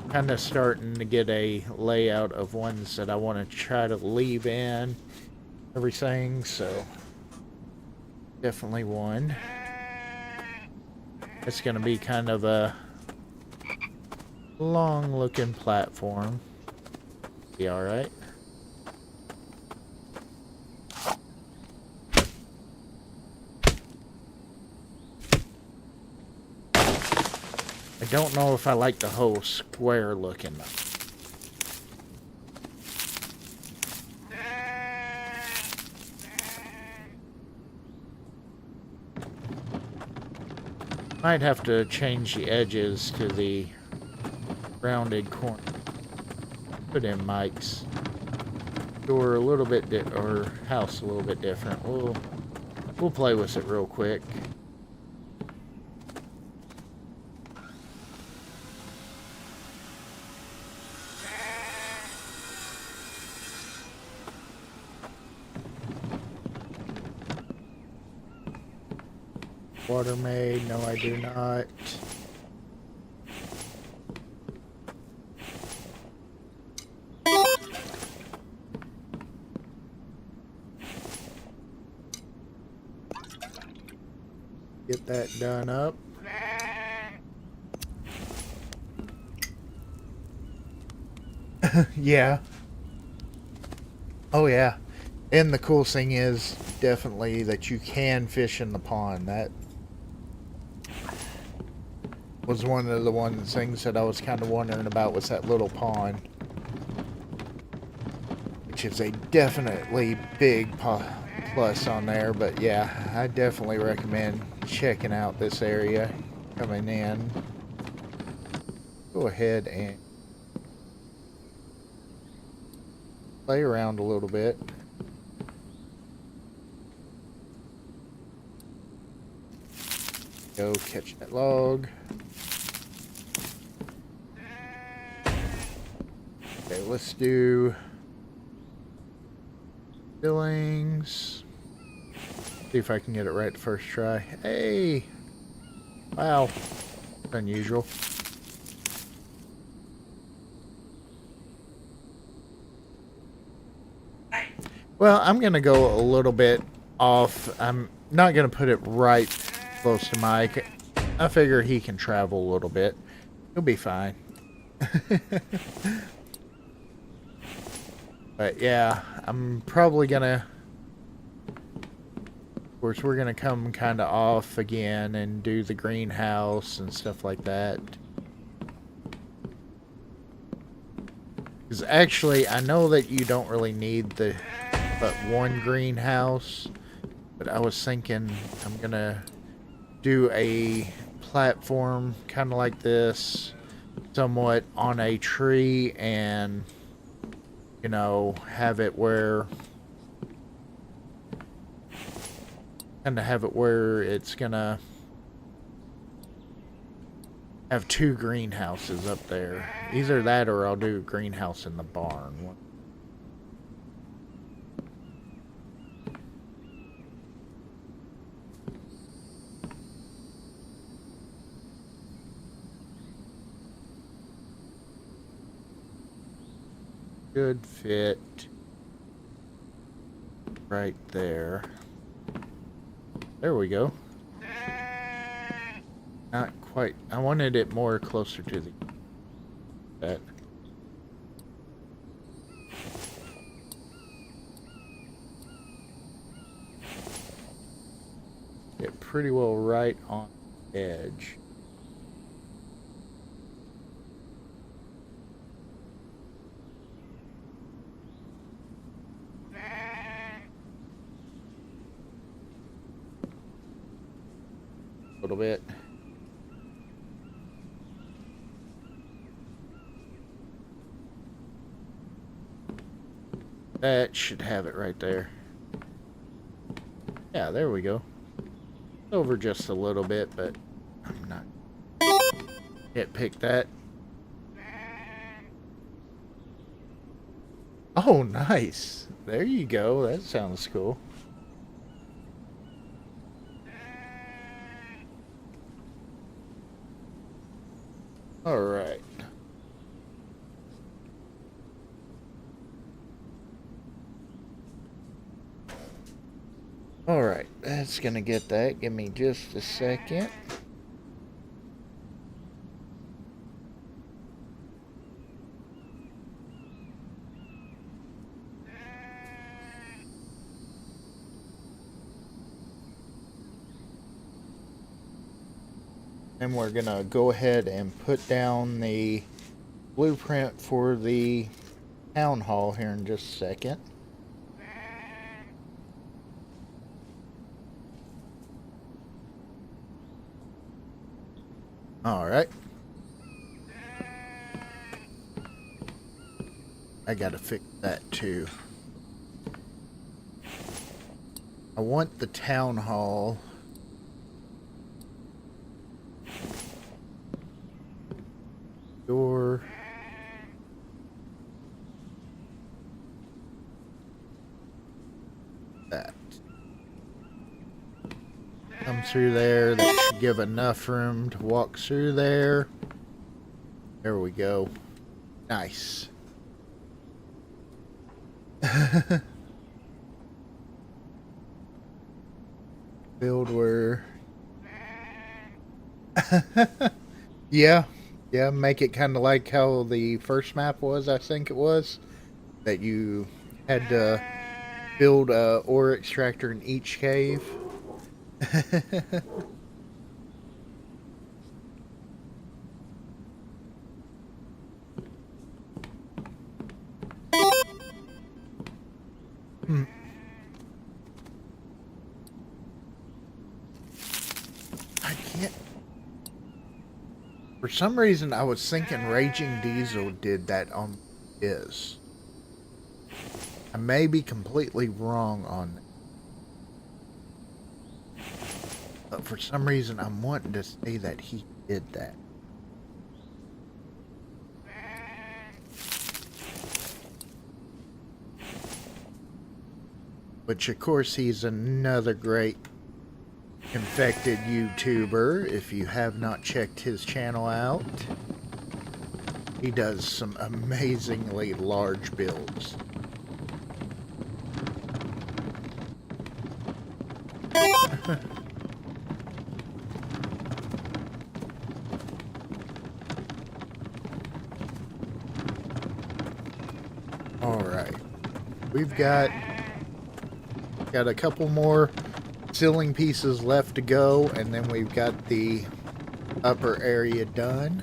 Kind of starting to get a layout of ones that I want to try to leave in everything, so definitely one. It's going to be kind of a long looking platform. Be alright. I don't know if I like the whole square looking. Might have to change the edges to the rounded corner. Put in Mike's door a little bit, or house a little bit different. We'll play with it real quick. Water maid, no I do not. Get that done up. Yeah. Oh yeah. And the cool thing is definitely that you can fish in the pond. That was one of the things that I was kind of wondering about, was that little pond, which is a definitely big plus on there. But yeah, I definitely recommend checking out this area coming in. Go ahead and play around a little bit. Go catch that log. Okay, let's do Billings. See if I can get it right the first try. Hey! Wow. Unusual. Well, I'm going to go a little bit off. I'm not going to put it right close to Mike. I figure he can travel a little bit. He'll be fine. But yeah, I'm probably gonna, of course, we're gonna come kind of off again and do the greenhouse and stuff like that. Because actually, I know that you don't really need but one greenhouse, but I was thinking I'm gonna do a platform kind of like this, somewhat on a tree, and you know, have it where it's gonna have two greenhouses up there. Either that or I'll do a greenhouse in the barn. Good fit right there. There we go. Not quite. I wanted it more closer to that. Get pretty well right on the edge. A little bit. That should have it right there. Yeah, there we go. Over just a little bit, but I'm not. Pick that. Oh, nice. There you go. That sounds cool. All right. All right. That's going to get that. Give me just a second. And we're gonna go ahead and put down the blueprint for the town hall here in just a second. Alright. I gotta fix that too. I want the town hall door. That come through there. That should give enough room to walk through there. There we go. Nice. Build where yeah, make it kind of like how the first map was, I think it was, that you had to build a ore extractor in each cave. I can't. For some reason, I was thinking Raging Diesel did that on his. I may be completely wrong on that. But for some reason, I'm wanting to say that he did that. Which, of course, he's another great infected YouTuber. If you have not checked his channel out, he does some amazingly large builds. Alright. We've got a couple more ceiling pieces left to go, and then we've got the upper area done.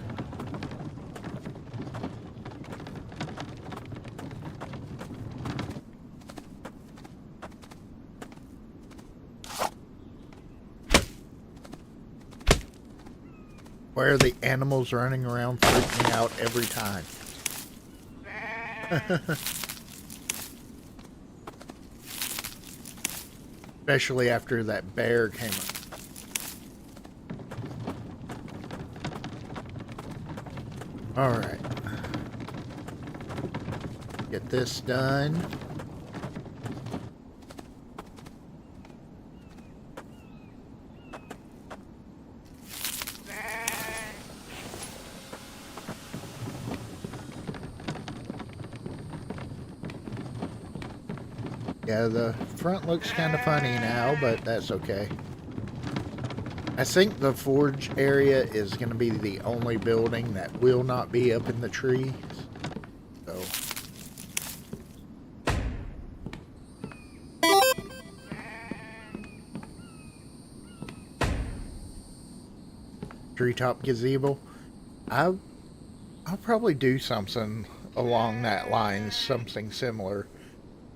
Why are the animals running around freaking out every time? Especially after that bear came up. Alright. Get this done. Yeah, the front looks kind of funny now, but that's okay. I think the forge area is going to be the only building that will not be up in the trees. So. Treetop gazebo. I'll probably do something along that line, something similar.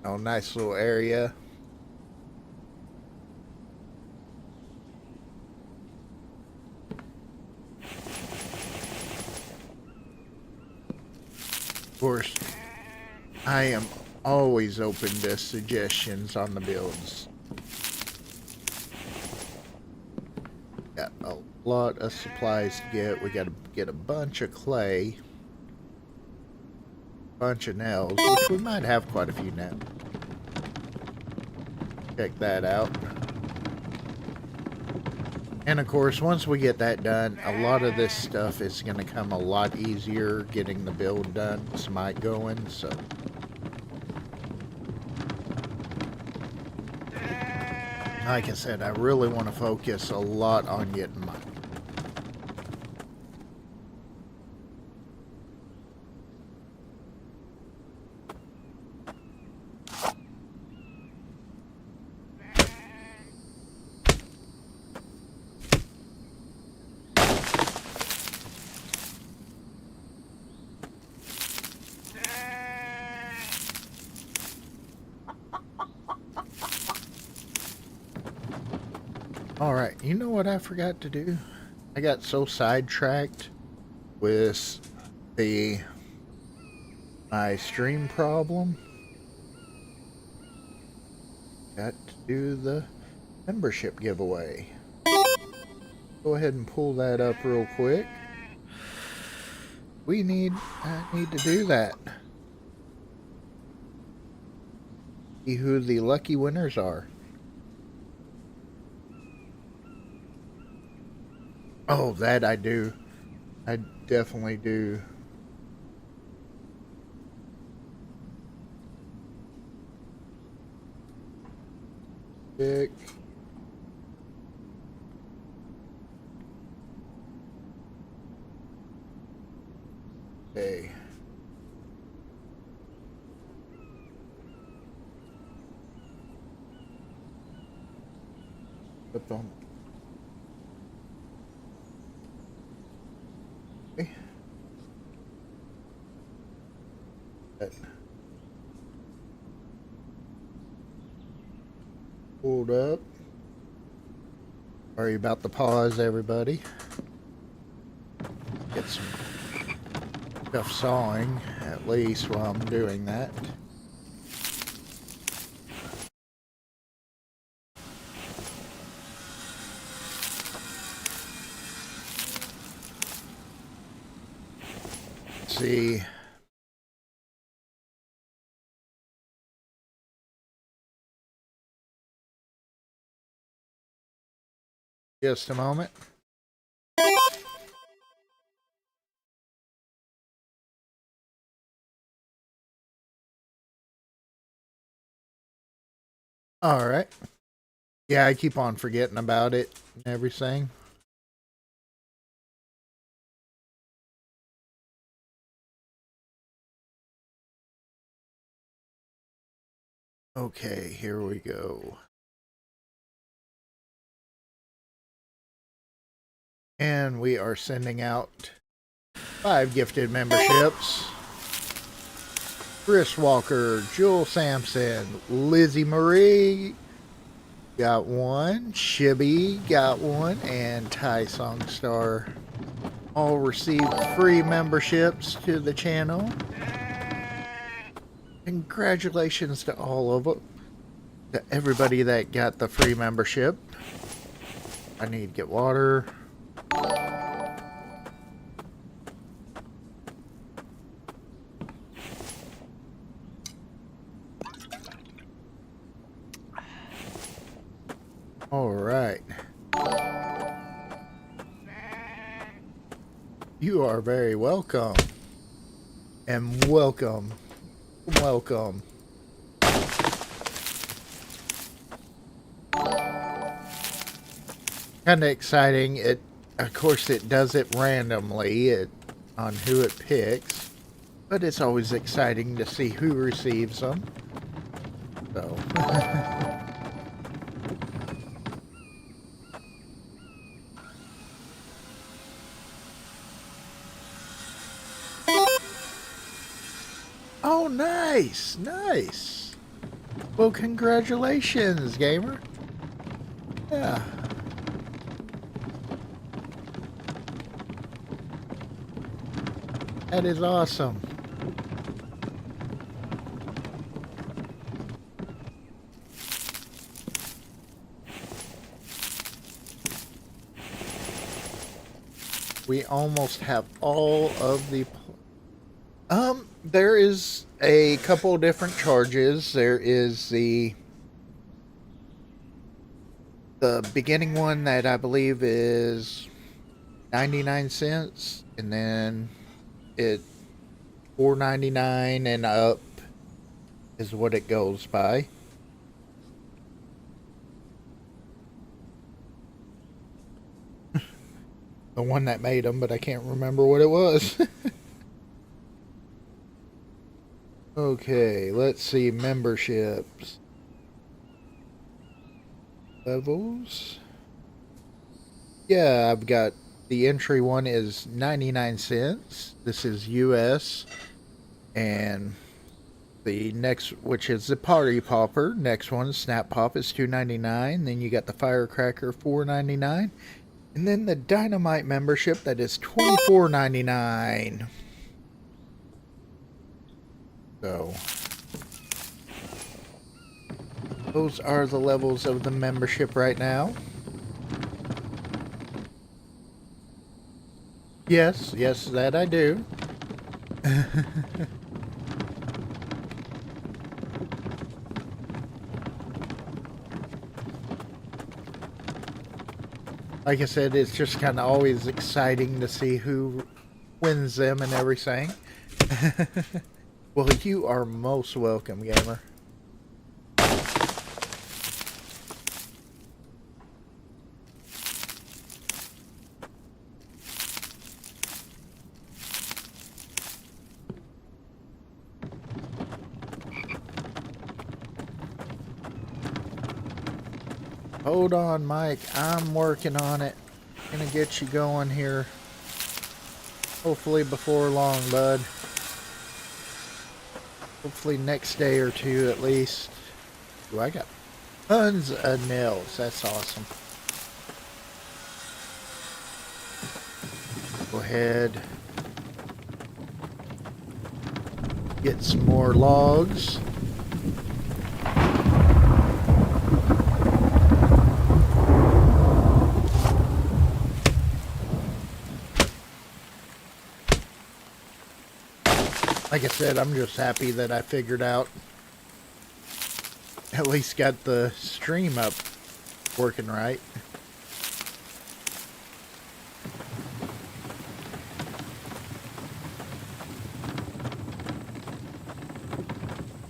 Oh, nice little area. Of course, I am always open to suggestions on the builds. Got a lot of supplies to get. We got to get a bunch of clay. Bunch of nails, which we might have quite a few now. Check that out. And of course, once we get that done, a lot of this stuff is going to come a lot easier getting the build done, smite going, so. Like I said, I really want to focus a lot on getting my you know what I forgot to do? I got so sidetracked with my stream problem. Got to do the membership giveaway. Go ahead and pull that up real quick. I need to do that. See who the lucky winners are. Oh, that I do. I definitely do. Pick. Okay. Up on. Okay. That. Pulled up. Sorry about the pause, everybody. Get some stuff sawing, at least, while I'm doing that. Let's see. Just a moment. All right. Yeah, I keep on forgetting about it and everything. Okay, here we go. And we are sending out 5 gifted memberships. Chris Walker, Jewel Sampson, Lizzie Marie got one, Shibby got one, and Ty Songstar all received free memberships to the channel. Congratulations to all of them, to everybody that got the free membership. I need to get water. All right. You are very welcome. And welcome. Welcome. Kind of exciting. Of course, it does it randomly on who it picks, but it's always exciting to see who receives them. So. Oh, nice, nice. Well, congratulations, gamer. Yeah. That is awesome. We almost have all of the... there is a couple different charges. There is the beginning one that I believe is 99 cents, and then it $4.99 and up is what it goes by. The one that made them, but I can't remember what it was. Okay, let's see, memberships. Levels. Yeah, I've got the entry one is 99 cents. This is US. And The next, which is the Party Popper. Next one, Snap Pop, is $2.99. Then you got the Firecracker, $4.99. And then the Dynamite membership, that is $24.99. So, those are the levels of the membership right now. Yes, that I do. Like I said, it's just kind of always exciting to see who wins them and everything. Well, you are most welcome, gamer. Hold on, Mike. I'm working on it. Gonna get you going here. Hopefully before long, bud. Hopefully next day or two at least. Ooh, I got tons of nails. That's awesome. Go ahead. Get some more logs. Like I said, I'm just happy that I figured out, at least got the stream up working right.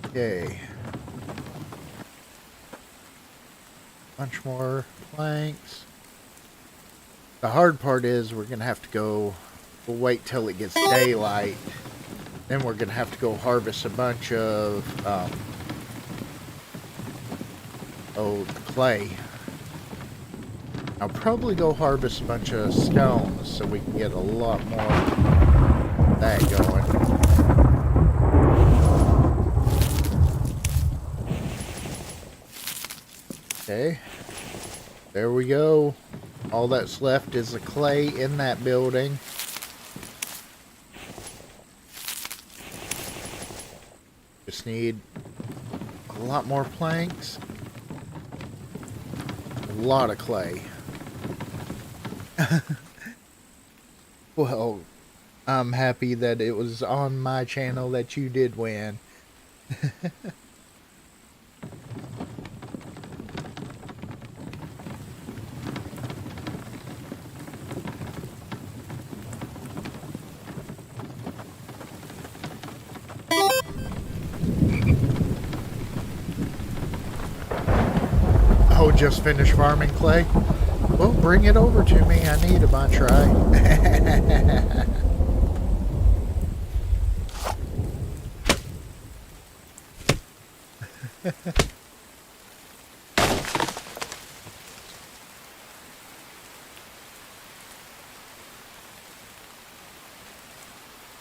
Okay. Bunch more planks. The hard part is we're gonna have to go, we'll wait till it gets daylight. Then we're gonna have to go harvest a bunch of clay. I'll probably go harvest a bunch of stones so we can get a lot more of that going. Okay, there we go. All that's left is the clay in that building. Just need a lot more planks, a lot of clay. Well, I'm happy that it was on my channel that you did win. Oh, just finished farming clay? Well, bring it over to me. I need a bunch, right?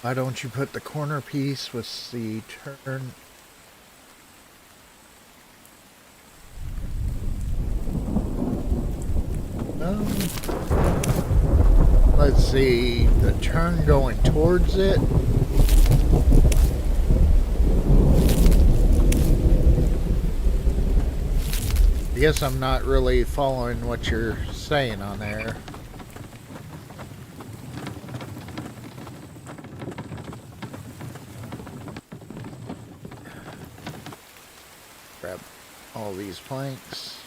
Why don't you put the corner piece with the turn? Let's see, the turn going towards it. I guess I'm not really following what you're saying on there. Grab all these planks.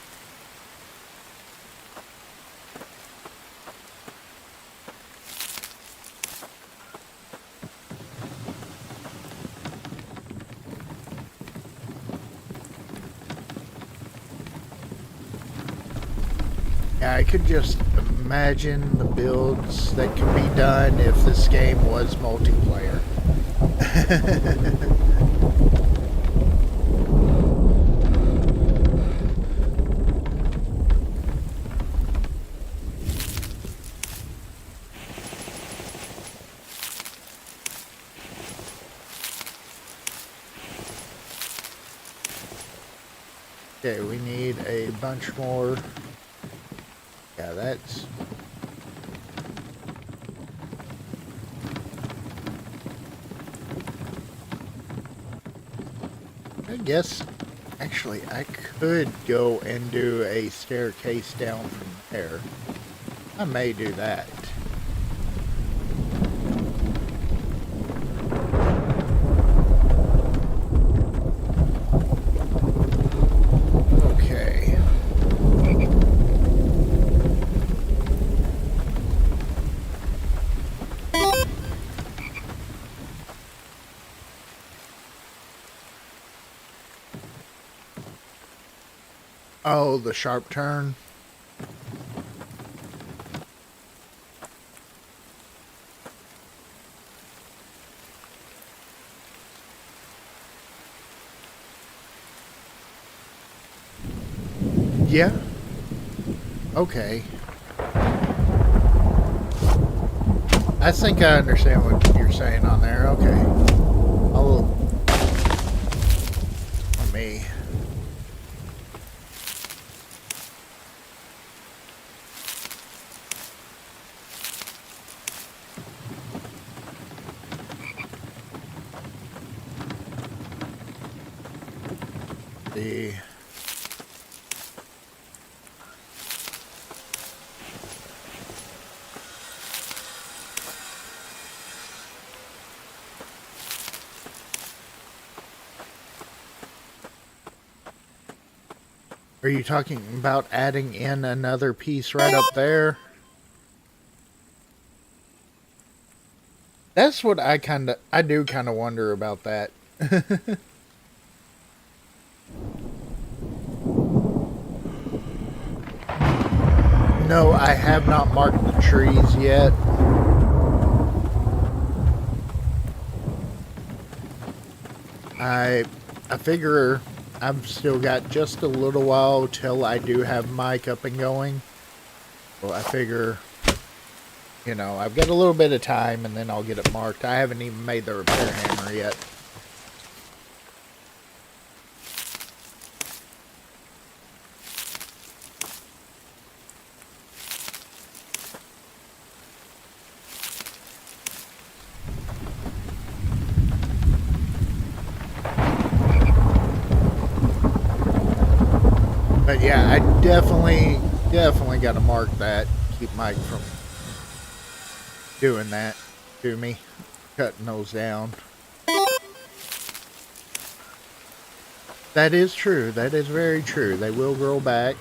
I could just imagine the builds that could be done if this game was multiplayer. Okay, we need a bunch more. Yeah, that's... I guess, actually, I could go and do a staircase down from there. I may do that. Okay. Oh, the sharp turn. Yeah. Okay. I think I understand what you're saying on there. Okay. Let me... see. Are you talking about adding in another piece right up there? That's what I do kind of wonder about that. No, I have not marked the trees yet. I figure I've still got just a little while till I do have Mike up and going. Well, I figure, you know, I've got a little bit of time and then I'll get it marked. I haven't even made the repair hammer yet. But yeah, I definitely got to mark that. Keep Mike from doing that to me. Cutting those down. That is true. That is very true. They will grow back.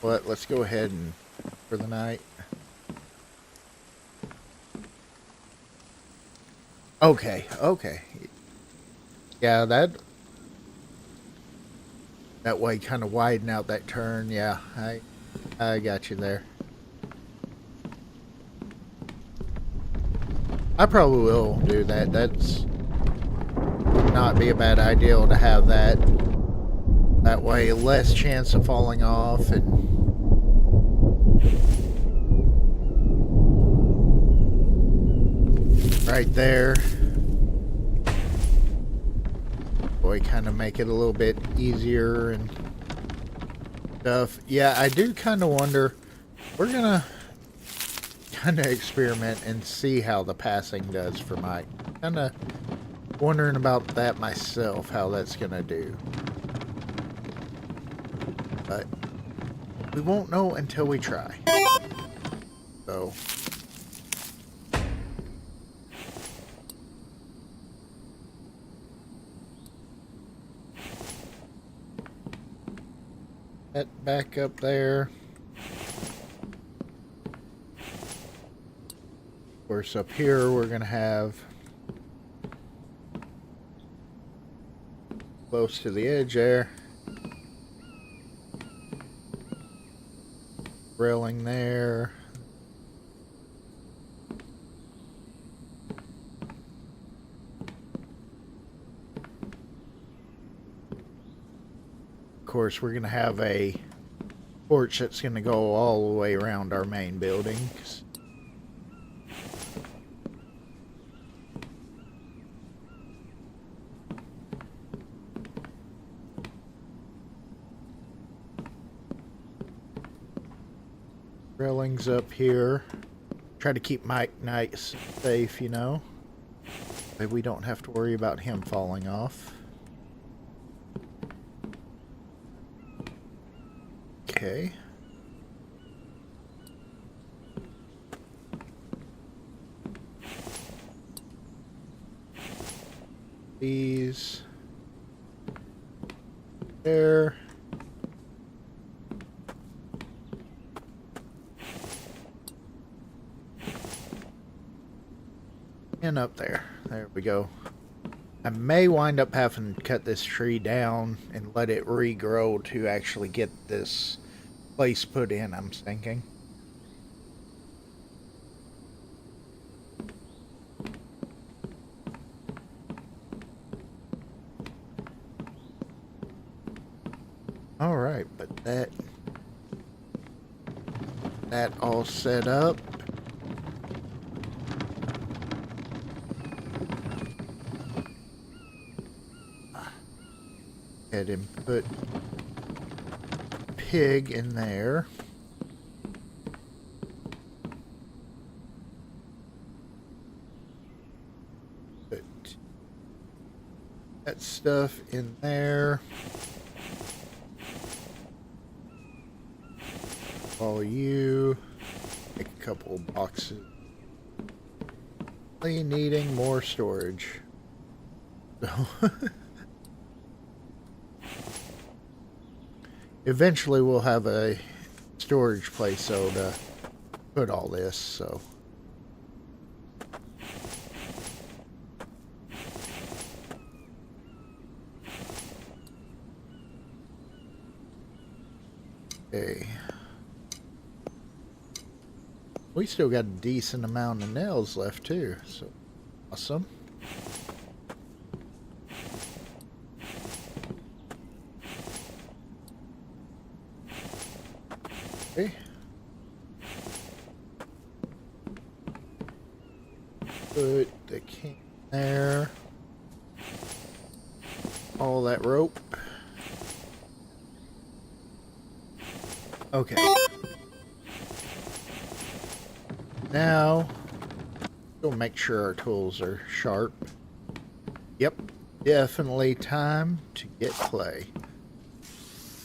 But let's go ahead and for the night. Okay, okay. Yeah, that way kind of widen out that turn. Yeah, I got you there. I probably will do that. That's would not be a bad idea to have that. That way, less chance of falling off and right there. Boy, kind of make it a little bit easier and stuff. Yeah, I do kind of wonder. We're gonna kind of experiment and see how the passing does for Mike. Kind of wondering about that myself, how that's gonna do. But we won't know until we try. So. That back up there. Of course, up here we're going to have close to the edge there. Railing there. Of course, we're going to have a porch that's going to go all the way around our main buildings. Railings up here. Try to keep Mike nice, safe, you know. Maybe we don't have to worry about him falling off. Okay. These. There. And up there. There we go. I may wind up having to cut this tree down and let it regrow to actually get this place put in, I'm thinking. Alright, but that all set up. Ahead and put pig in there. Put that stuff in there. All you. Make a couple boxes. Needing more storage. So eventually we'll have a storage place so to put all this, so. Okay. We still got a decent amount of nails left too, so awesome. Okay. Put the king there. All that rope. Okay. Now, we'll make sure our tools are sharp. Yep, definitely time to get clay.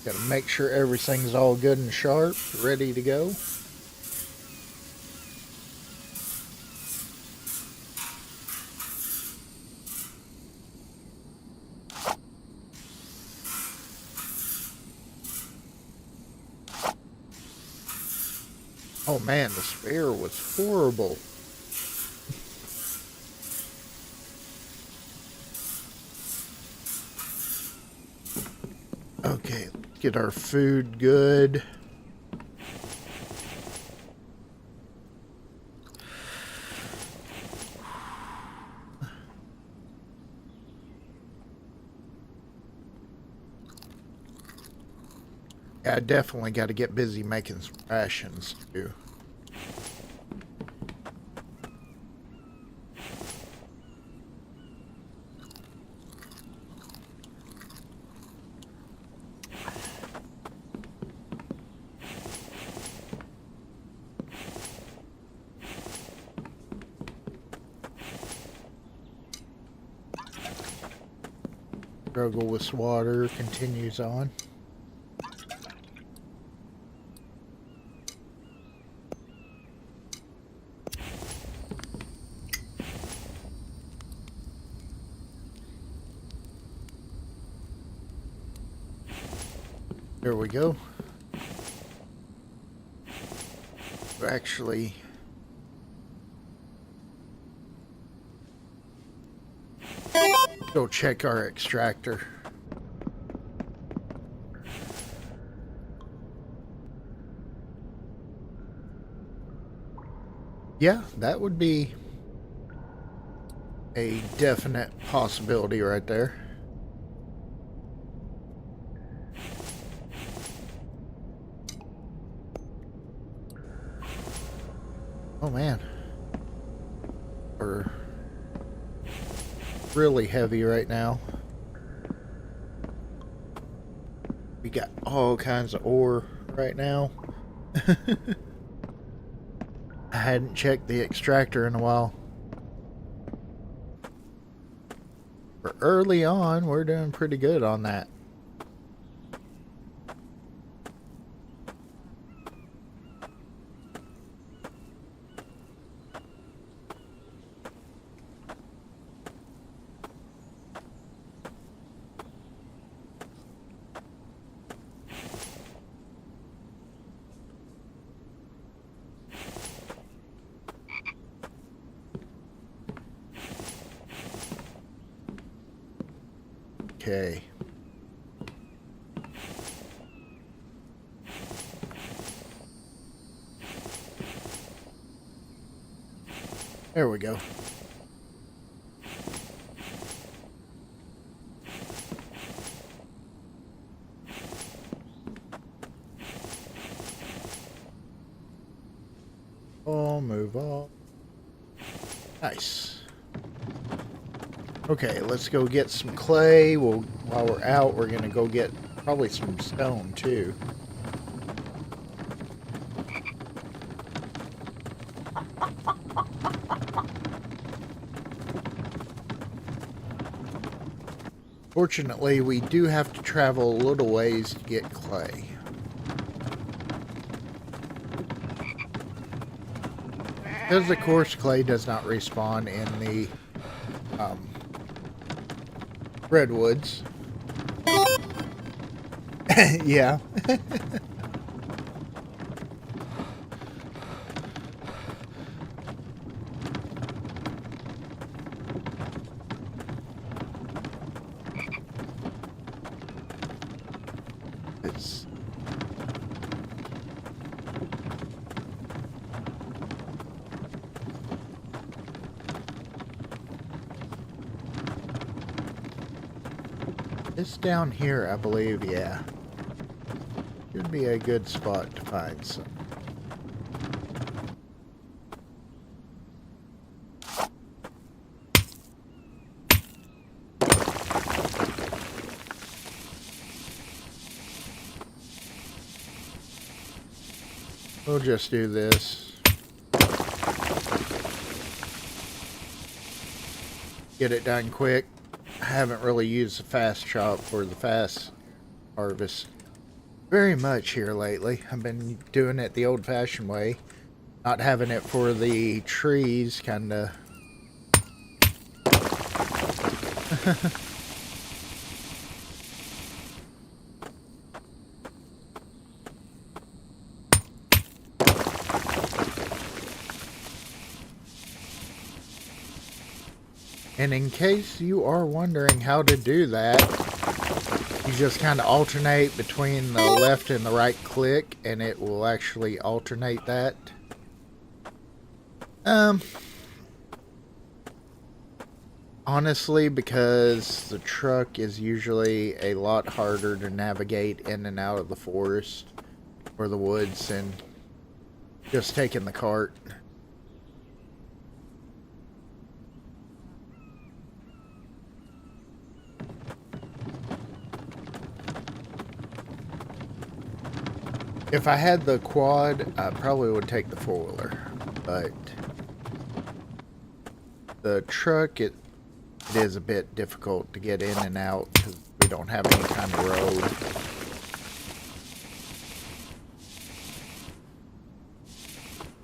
Gotta make sure everything's all good and sharp, ready to go. Oh man, the spare was horrible. Okay, let's get our food good. I definitely got to get busy making some rations too. Struggle with water continues on. There we go. We're actually go check our extractor. Yeah, that would be a definite possibility right there. Oh man, we're really heavy right now. We got all kinds of ore right now. hadn't checked the extractor in a while. For early on, we're doing pretty good on that. Okay. There we go. Oh, move on. Nice. Okay, let's go get some clay. While we're out, we're gonna go get probably some stone too. Fortunately, we do have to travel a little ways to get clay. Because of course clay does not respawn in the redwoods. Yeah. It's down here, I believe, yeah. Should be a good spot to find some. We'll just do this. Get it done quick. I haven't really used the fast chop for the fast harvest very much here lately. I've been doing it the old-fashioned way. Not having it for the trees, kinda. And in case you are wondering how to do that, you just kind of alternate between the left and the right click, and it will actually alternate that. Honestly, because the truck is usually a lot harder to navigate in and out of the forest or the woods than just taking the cart. If I had the quad, I probably would take the four-wheeler, but the truck, it is a bit difficult to get in and out because we don't have any kind of road.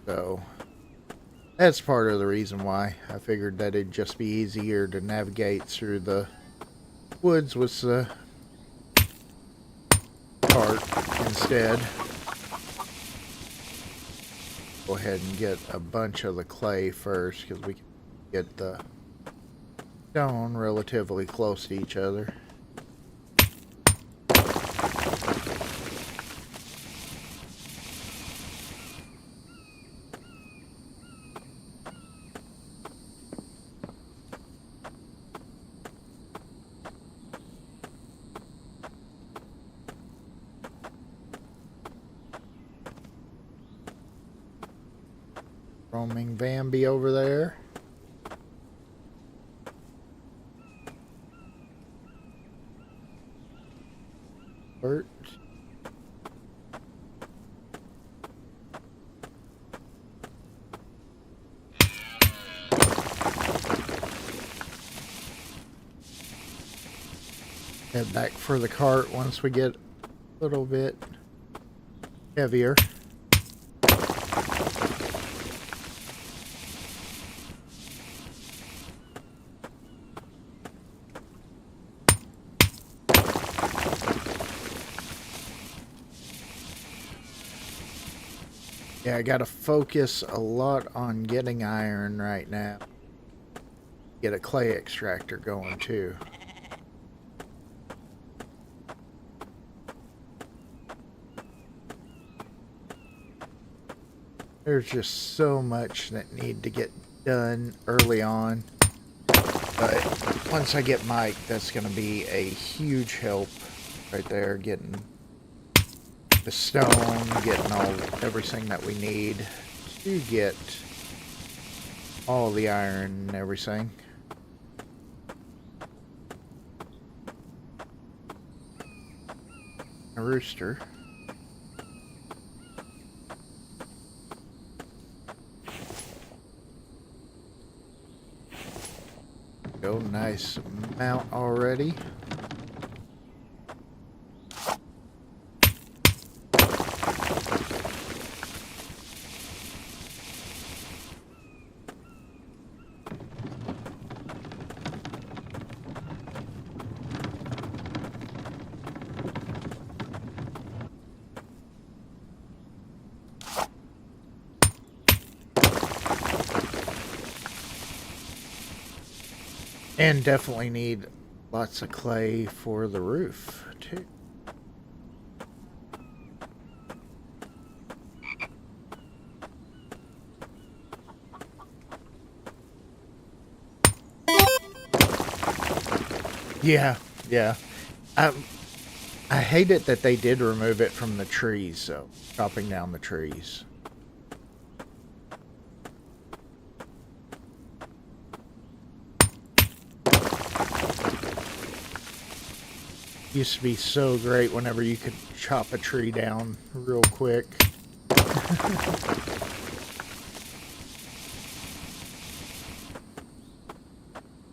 So that's part of the reason why I figured that it'd just be easier to navigate through the woods with the cart instead. Go ahead and get a bunch of the clay first because we can get the stone relatively close to each other. Roaming Vambies over there. Bert. Head back for the cart once we get a little bit heavier. Yeah, I gotta focus a lot on getting iron right now. Get a clay extractor going too. There's just so much that need to get done early on. But once I get Mike, that's going to be a huge help right there. Getting the stone, getting everything that we need to get all the iron and everything. A rooster. Go, nice mount already. And definitely need lots of clay for the roof, too. Yeah, yeah. I hate it that they did remove it from the trees, so chopping down the trees. Used to be so great whenever you could chop a tree down real quick.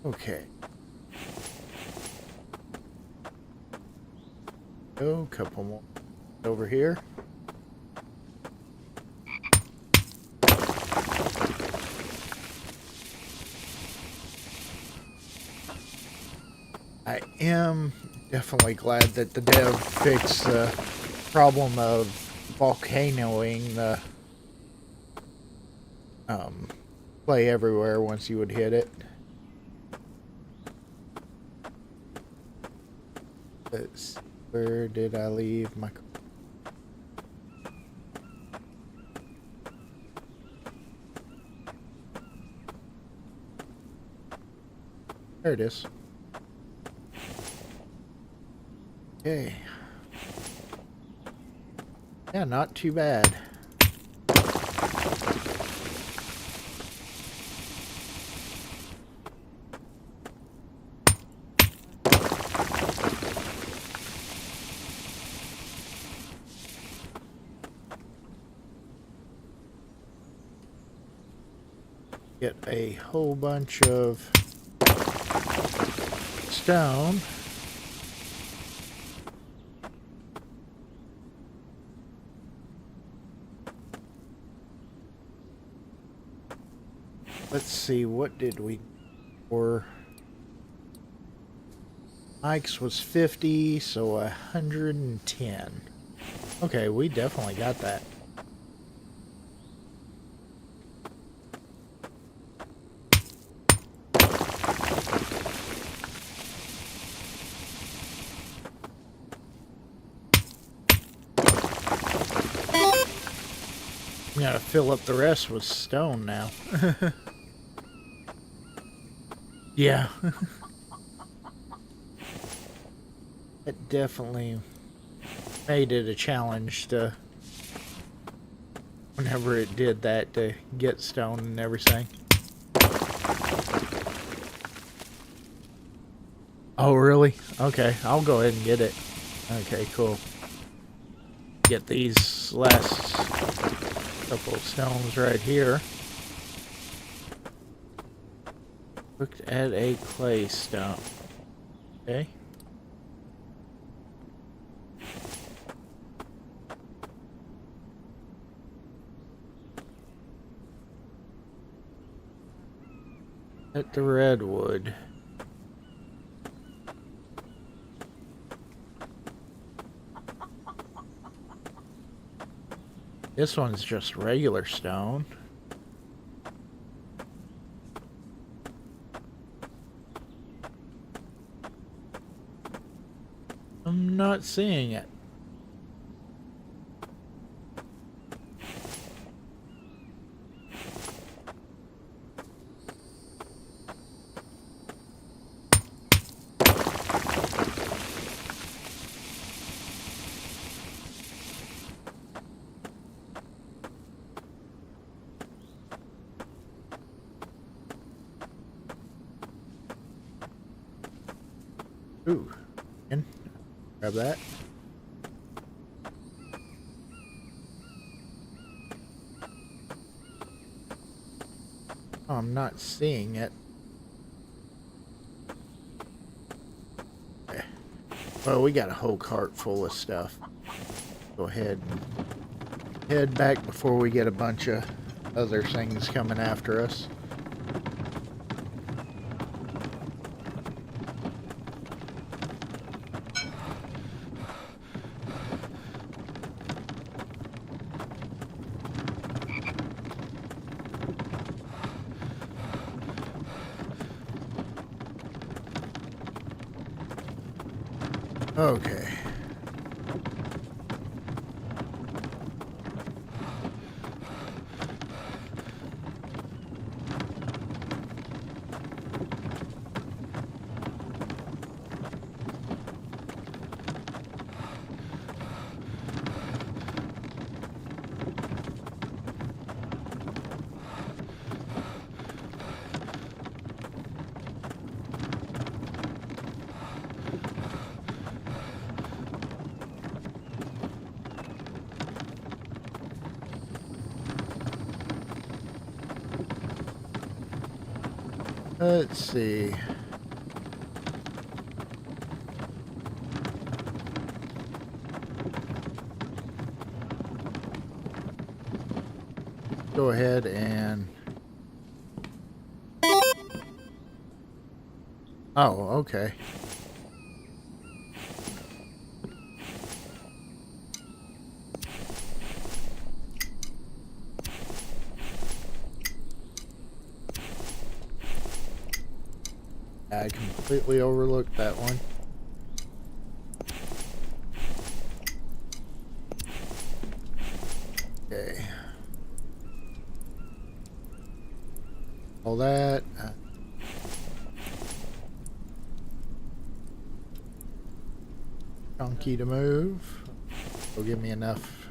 Okay. Oh, couple more over here. I am definitely glad that the dev fixed the problem of volcanoing the clay everywhere once you would hit it. Let's see, where did I leave my... There it is. Okay. Yeah, not too bad. Get a whole bunch of stone. Let's see, what did we for? Mike's was 50, so 110. Okay, we definitely got that. I'm gonna fill up the rest with stone now. Yeah. It definitely made it a challenge to, whenever it did that, to get stone and everything. Oh, really? Okay, I'll go ahead and get it. Okay, cool. Get these last couple of stones right here. Looked at a clay stone. Okay. At the redwood. This one's just regular stone. I'm not seeing it. Ooh, and grab that. Oh, I'm not seeing it. Okay. Well, we got a whole cart full of stuff. Go ahead and head back before we get a bunch of other things coming after us. Okay. Let's see. Go ahead and... Oh, okay. I completely overlooked that one. Okay. All that. Chunky to move. Will give me enough.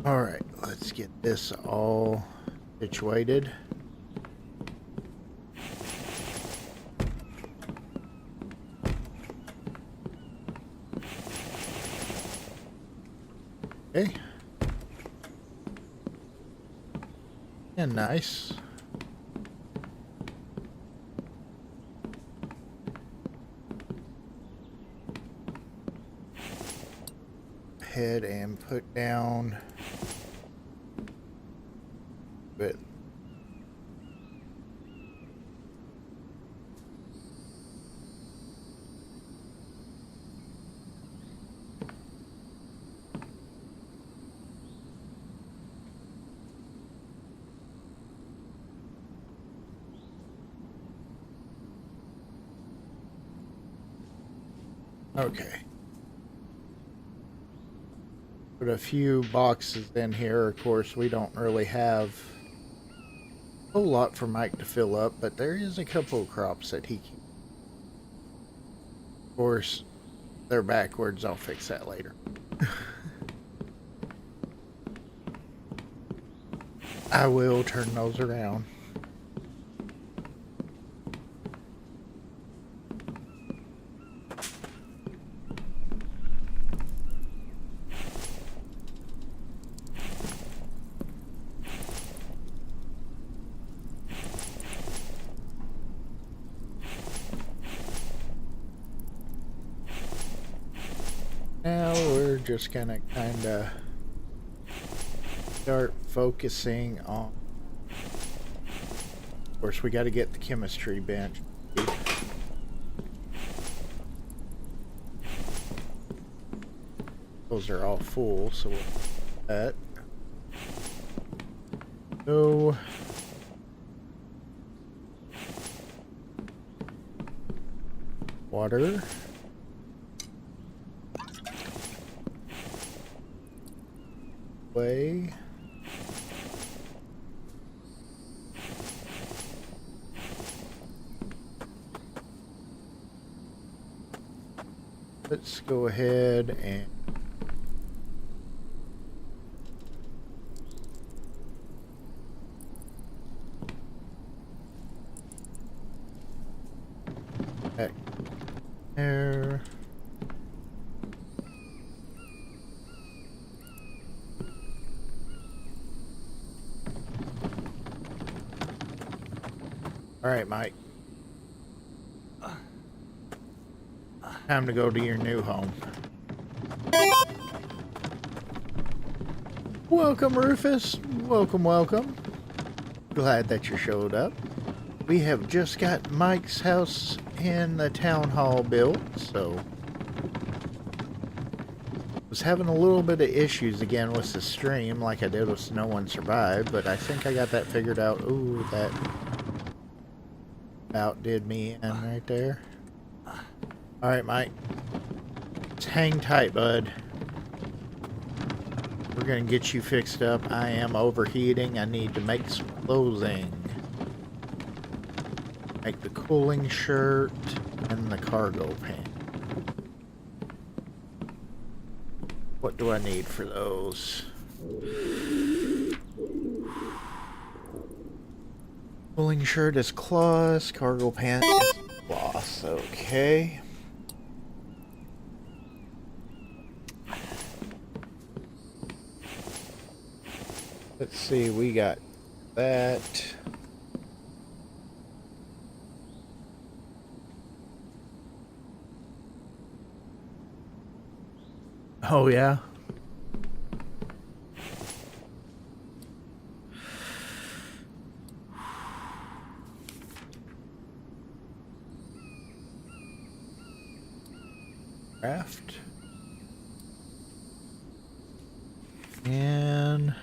All right, let's get this all situated. Okay. And nice. Head and put down but okay. Put a few boxes in here. Of course, we don't really have a whole lot for Mike to fill up, but there is a couple of crops that he keeps. Of course, they're backwards. I'll fix that later. I will turn those around. Now we're just gonna kinda start focusing on. Of course, we got to get the chemistry bench. Those are all full, so we'll do that. So water. Way. Let's go ahead and back there. All right, Mike. Time to go to your new home. Welcome, Rufus. Welcome, welcome. Glad that you showed up. We have just got Mike's house in the town hall built, so was having a little bit of issues again with the stream like I did with No One Survived, but I think I got that figured out. Ooh, that outdid me in right there. Alright, Mike. Just hang tight, bud. We're gonna get you fixed up. I am overheating. I need to make some clothing. Make the cooling shirt and the cargo pant. What do I need for those? Cooling shirt is cloth, cargo pant is cloth. Okay. Let's see, we got that. Oh, yeah. Craft. And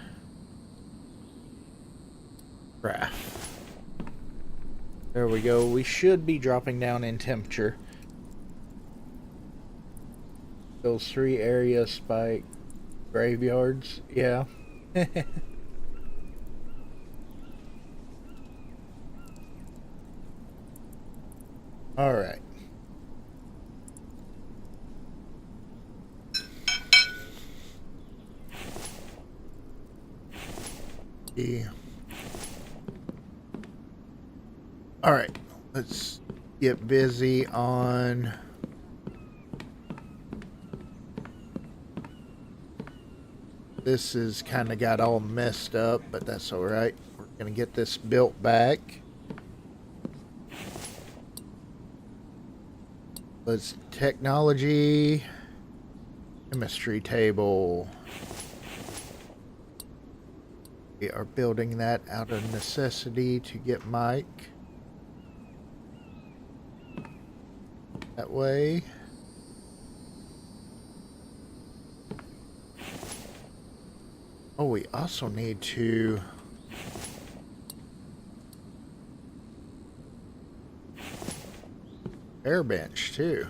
craft. There we go. We should be dropping down in temperature. Those 3 area spike graveyards. Yeah. All right. Yeah. All right. Let's get busy on this. Is kind of got all messed up, but that's all right. We're gonna get this built back. Let's technology chemistry table. We are building that out of necessity to get Mike that way. Oh, we also need to air bench too.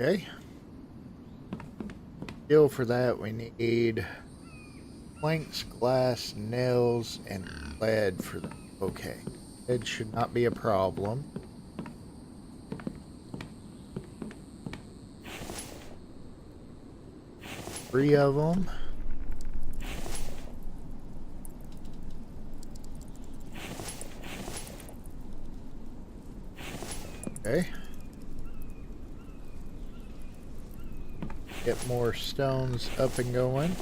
Okay. Still for that we need planks, glass, nails, and lead for that. Okay. Lead should not be a problem. 3 of them. Okay. Get more stones up and going.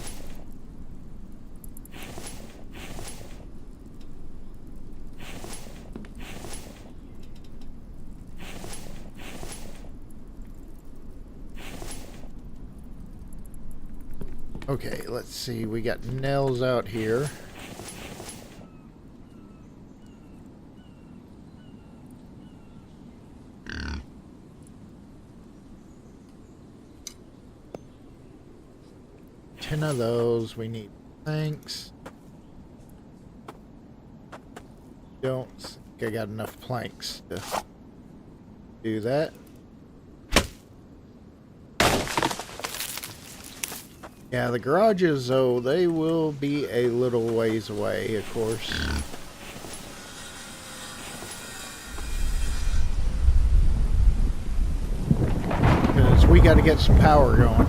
Okay, let's see. We got nails out here. Ten of those. We need planks. Don't think I got enough planks to do that. Yeah, the garages, though, they will be a little ways away, of course. Because we got to get some power going.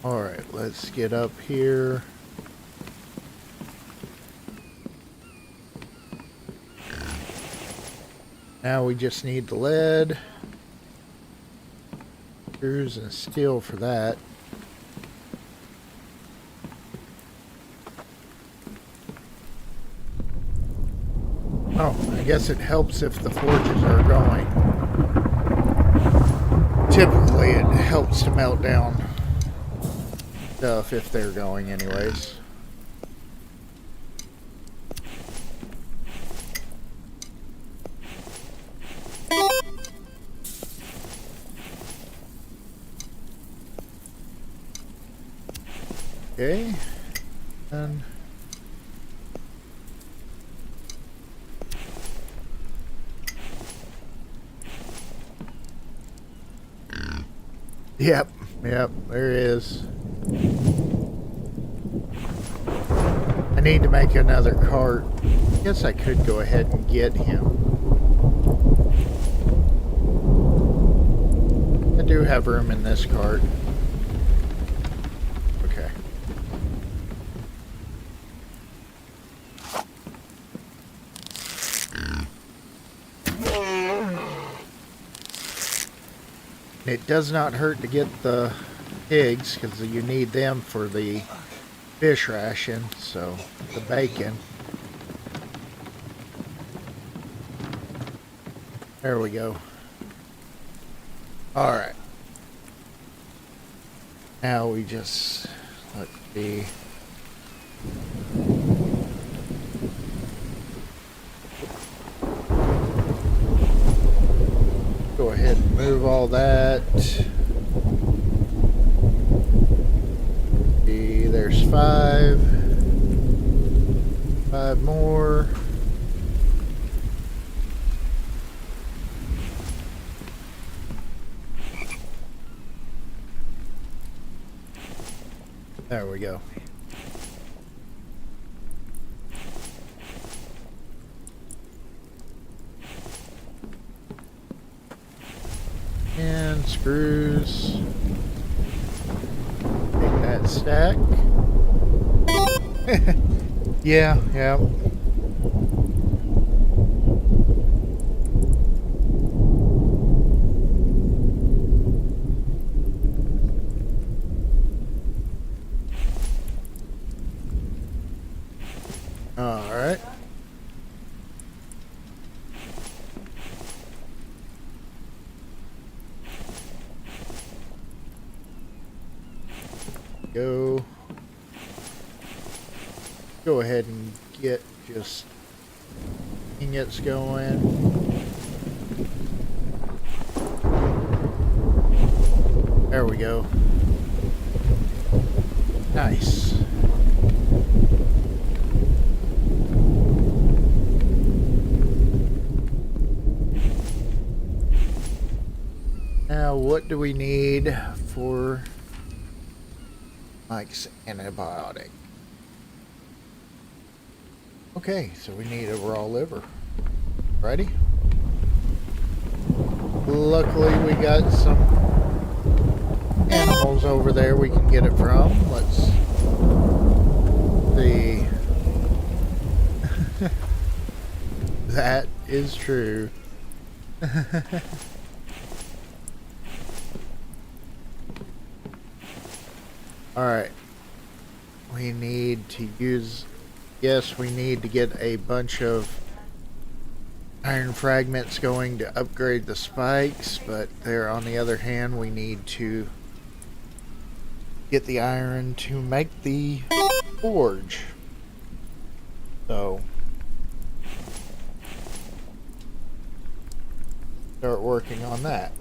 Alright, let's get up here. Now we just need the lead, screws, and steel for that. Oh, I guess it helps if the forges are going. Typically, it helps to melt down stuff if they're going anyways. Okay, and yep, there it is. I need to make another cart. I guess I could go ahead and get him. I do have room in this cart. Okay. It does not hurt to get the pigs because you need them for the fish ration, so the bacon. There we go. Alright. Now we just, let's see. Go ahead and move all that. See, there's 5. 5 more. There we go. And screws. Take that stack. Yeah. Alright. Go ahead and get just ingots going. There we go. Nice. Now, what do we need for Mike's antibiotic? Okay, so we need a raw liver. Ready? Luckily, we got some animals over there we can get it from. Let's see. That is true. Alright. We need to use... Yes, we need to get a bunch of Iron fragments going to upgrade the spikes, but there, on the other hand, we need to get the iron to make the forge. So start working on that.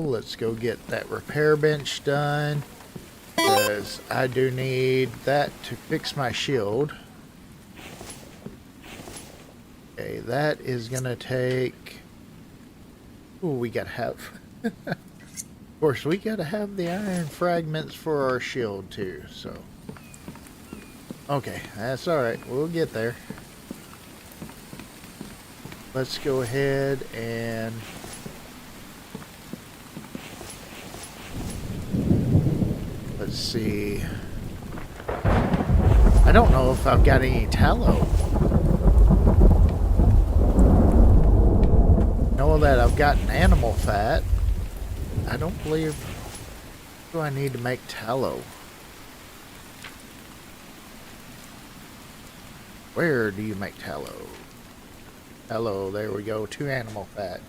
Let's go get that repair bench done, because I do need that to fix my shield. Okay, that is gonna take... Ooh, we gotta have... Of course, we gotta have the iron fragments for our shield too, so... Okay, that's alright, we'll get there. Let's go ahead and... Let's see. I don't know if I've got any tallow. Know that I've got an animal fat. I don't believe... What do I need to make tallow? Where do you make tallow? Tallow, there we go. 2 animal fat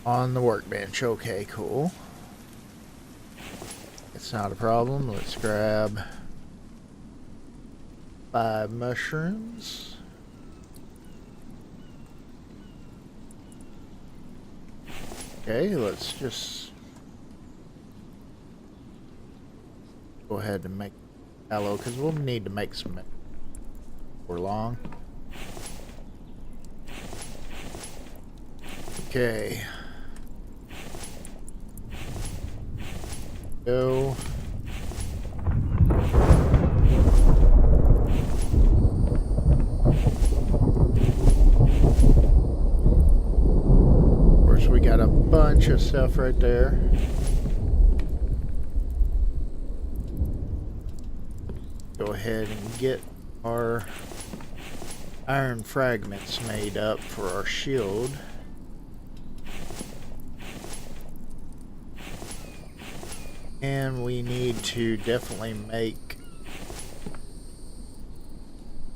on the workbench. Okay, cool. It's not a problem. Let's grab 5 mushrooms. Okay, let's just go ahead and make tallow, because we'll need to make some for long. Okay. Go. Of course, we got a bunch of stuff right there. Go ahead and get our iron fragments made up for our shield. And we need to definitely make,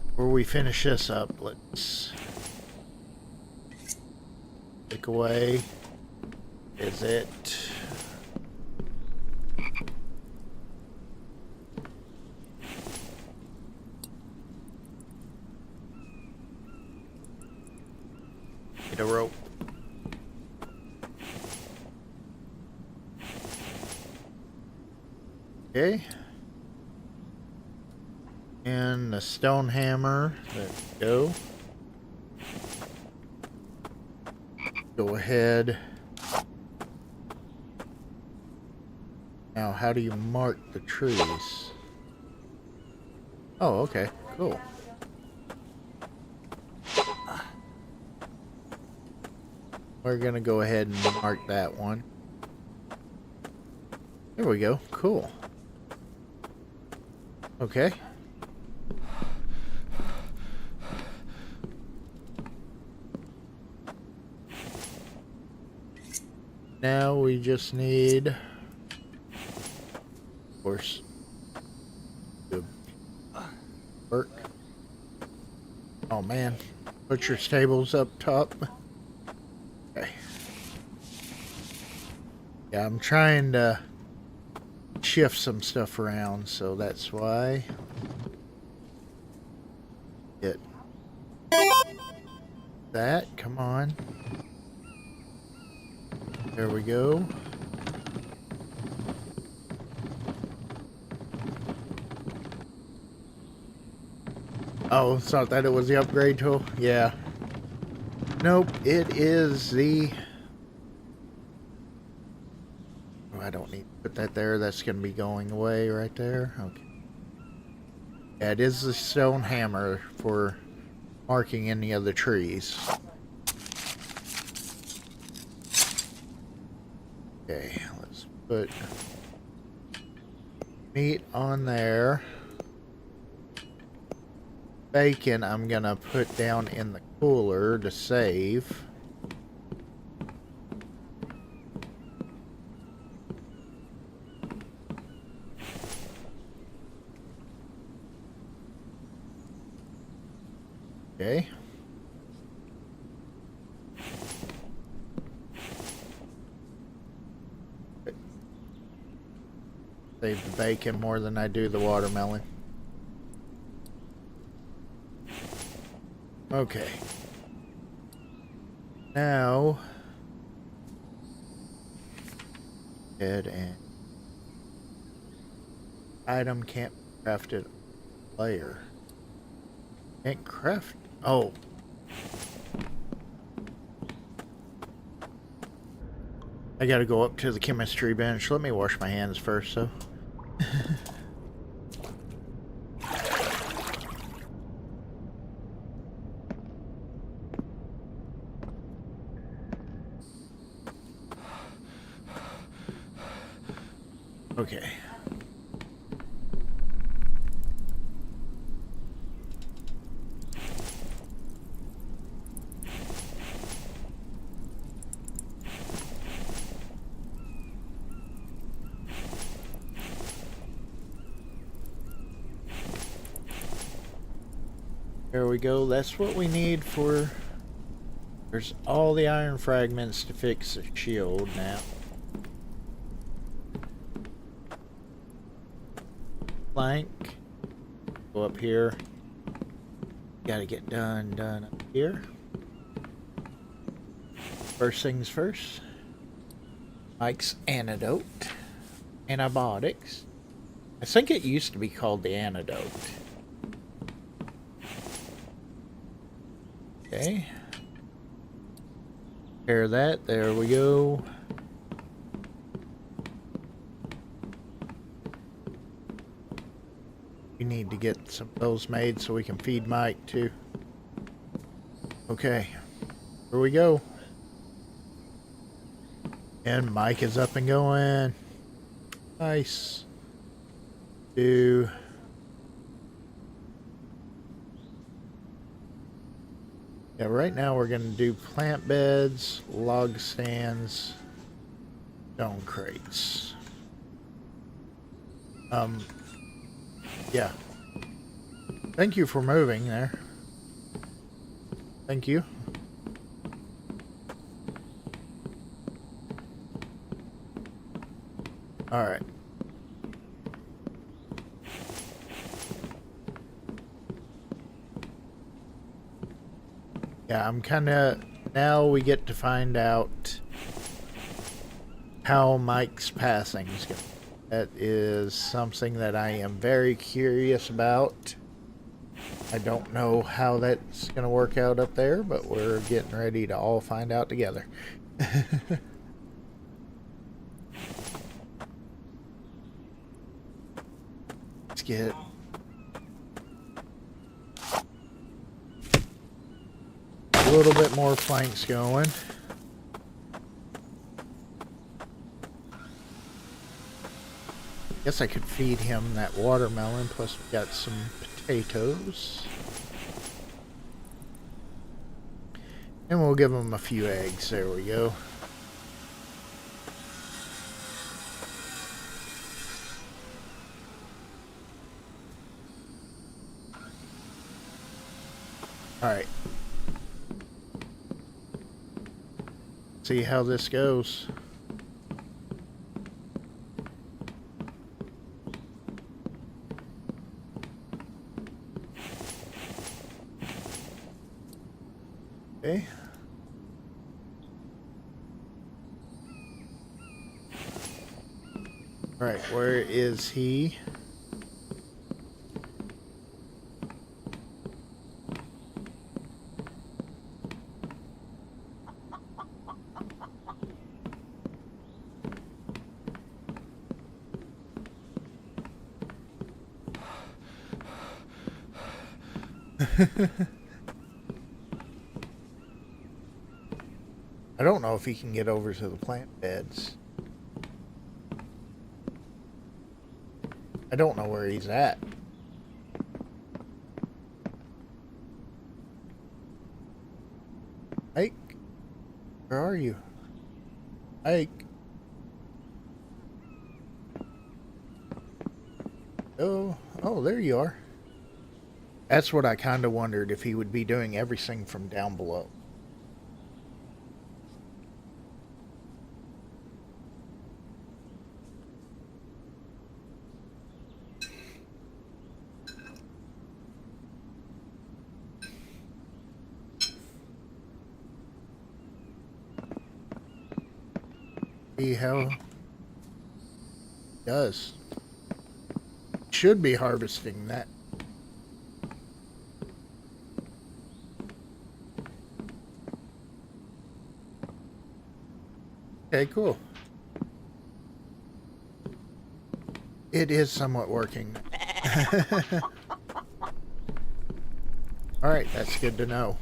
before we finish this up, let's take away, is it? Get a rope. Okay. And the stone hammer. There we go. Go ahead. Now, how do you mark the trees? Oh, okay. Cool. We're gonna go ahead and mark that one. There we go. Cool. Okay. Now we just need, of course, to work. Oh man, butcher's table's up top. Okay. Yeah, I'm trying to shift some stuff around, so that's why. Get that, come on. There we go. Oh, thought that it was the upgrade tool? Yeah. Nope, it is the... Oh, I don't need to put that there. That's going to be going away right there. Okay. Yeah, it is the stone hammer for marking any of the trees. Okay, let's put meat on there. bacon I'm gonna put down in the cooler to save. Okay. Save the bacon more than I do the watermelon. Okay. Now, head and item can't be crafted layer. Can't craft. Oh. I gotta go up to the chemistry bench. Let me wash my hands first, though. Okay. There we go. That's what we need for... There's all the iron fragments to fix the shield now. Plank. Go up here. Gotta get done up here. First things first. Mike's antidote. Antibiotics. I think it used to be called the antidote. Okay. Repair that. There we go. We need to get some of those made so we can feed Mike too. Okay. Here we go. And Mike is up and going. Nice. Do... Yeah, right now we're going to do plant beds, log stands, stone crates. Yeah. Thank you for moving there. Thank you. All right. Yeah, I'm kind of... Now we get to find out how Mike's passing is going. That is something that I am very curious about. I don't know how that's going to work out up there, but we're getting ready to all find out together. Let's get... a little bit more flanks going. Guess I could feed him that watermelon, plus we got some potatoes. And we'll give him a few eggs. There we go. Alright. See how this goes. Okay. Right, where is he? I don't know if he can get over to the plant beds. I don't know where he's at. Where are you? Ike. Oh, there you are. That's what I kind of wondered, if he would be doing everything from down below. See how it does. Should be harvesting that. Okay, cool. It is somewhat working. Alright, that's good to know.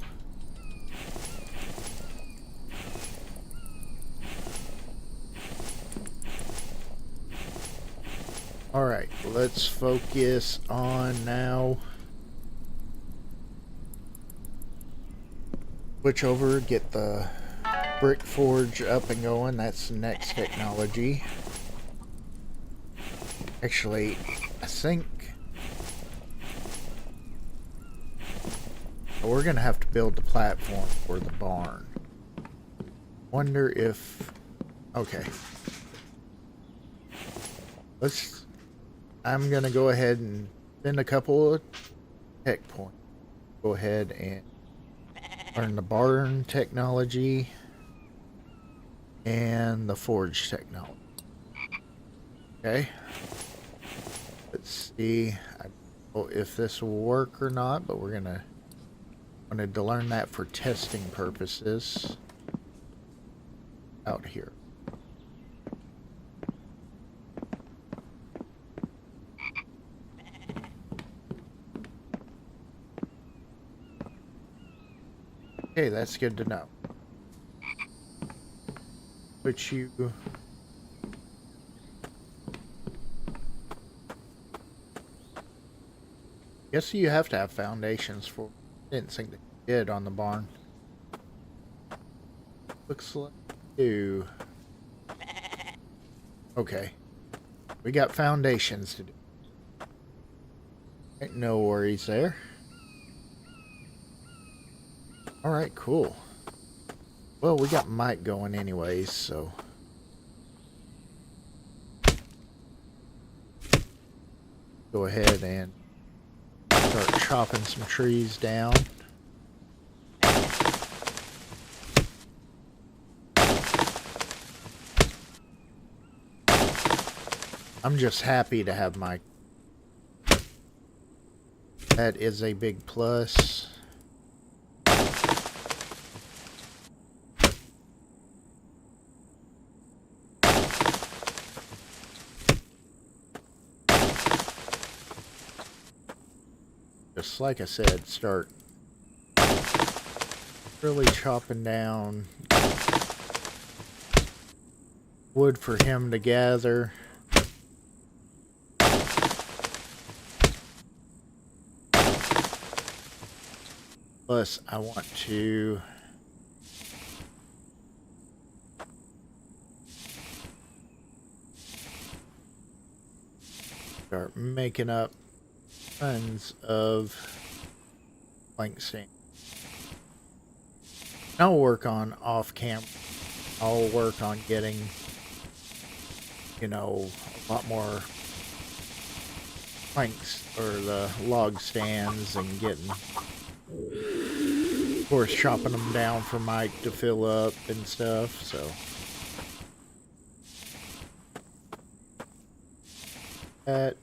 Alright, let's focus on now. Switch over, get the brick forge up and going. That's the next technology. Actually, I think we're gonna have to build the platform for the barn. Wonder if... Okay. I'm gonna go ahead and spend a couple of tech points. Go ahead and learn the barn technology and the forge technology. Okay. Let's see. I don't know if this will work or not, but wanted to learn that for testing purposes out here. Okay, that's good to know. But you... Guess you have to have foundations for... I didn't think they did on the barn. Looks like you do. Okay. We got foundations to do. Ain't no worries there. Alright, cool. Well, we got Mike going anyways, so... Go ahead and start chopping some trees down. I'm just happy to have Mike. That is a big plus. Just like I said, start really chopping down wood for him to gather. Plus, I want to start making up tons of plank sand. I'll work on off-camp. I'll work on getting, you know, a lot more planks or the log stands and getting, of course, chopping them down for Mike to fill up and stuff, so. That.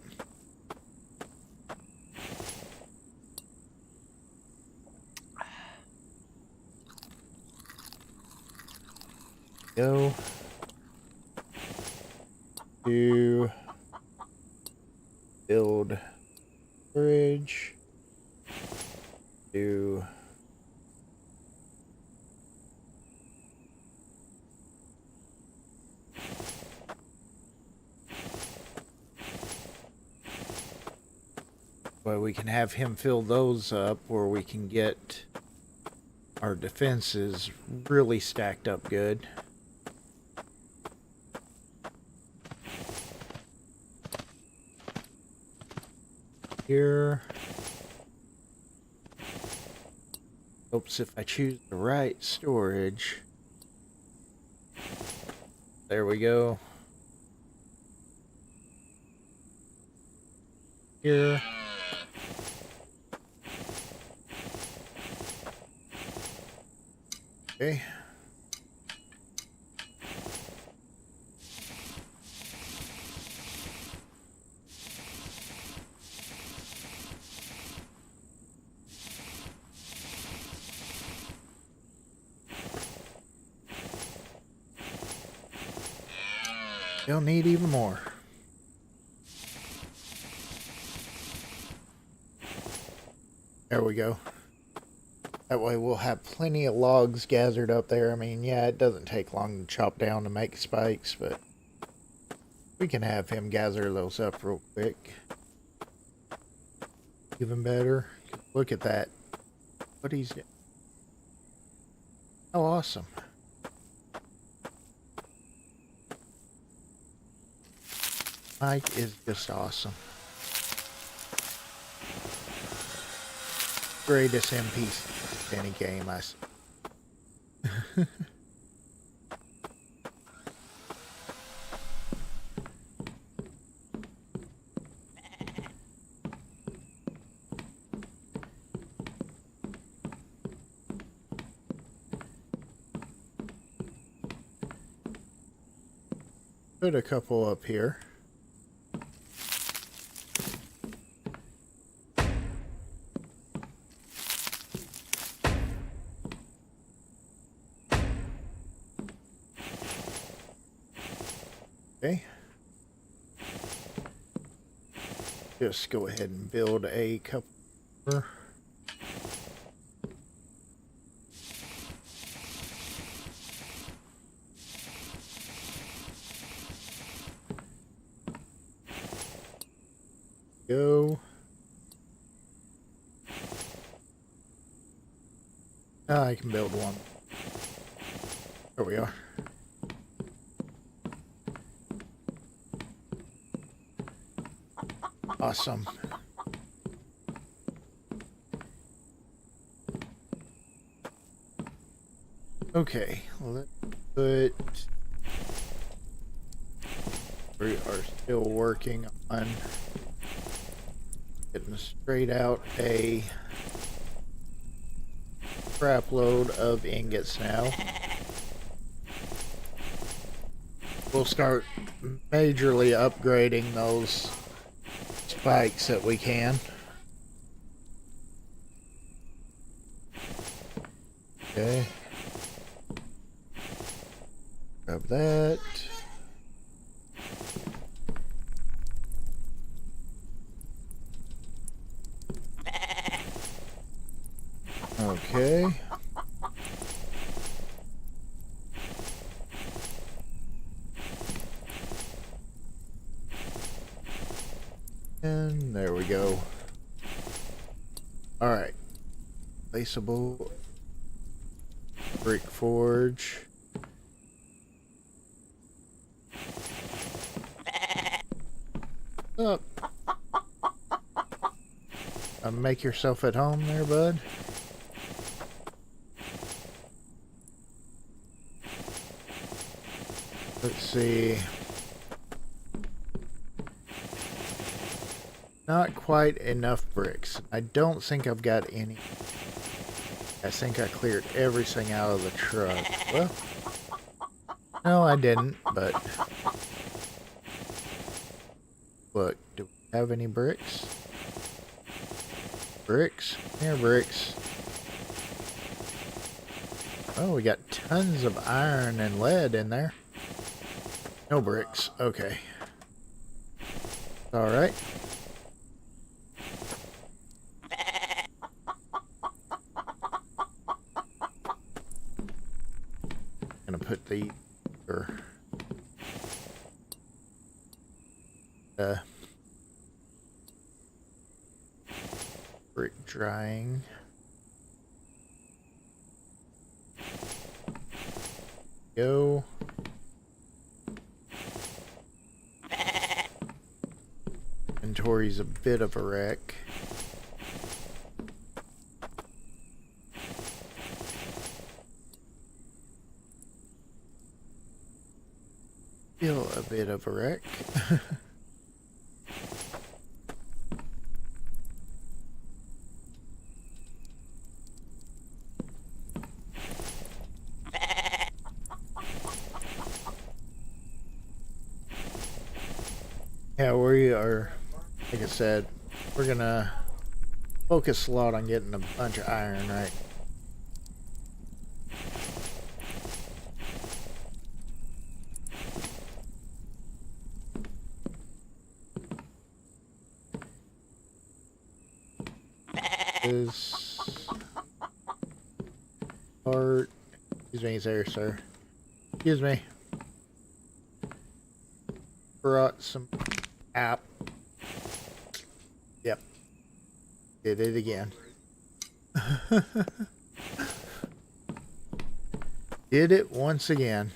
Go to build bridge to well, we can have him fill those up, or we can get our defense is really stacked up good. Here. Oops, if I choose the right storage. There we go. Here. Okay. They'll need even more. There we go. That way we'll have plenty of logs gathered up there. I mean, yeah, it doesn't take long to chop down to make spikes, but we can have him gather those up real quick. Even better. Look at that. What he's doing. Oh, awesome. Mike is just awesome. Greatest NPC in any game I see. Put a couple up here. Okay. Just go ahead and build a couple more. Go. I can build one. There we are. Awesome. Okay, let's put... We are still working on getting straight out a crap load of ingots now. We'll start majorly upgrading those spikes that we can. Okay. Grab that. Okay. And there we go. Alright. Placeable brick forge. Up. Make yourself at home there, bud. Let's see. Not quite enough bricks. I don't think I've got any. I think I cleared everything out of the truck. Well, no, I didn't, but... Look, do we have any bricks? Bricks? Here, bricks. Oh, we got tons of iron and lead in there. No bricks. Okay. Alright. Gonna put the... brick drying. Go. Inventory's a bit of a wreck. Still a bit of a wreck. Yeah, we are, like I said, we're gonna focus a lot on getting a bunch of iron, right? Is part, excuse me, there, sir. Excuse me. Brought some app. Yep. Did it again. Did it once again.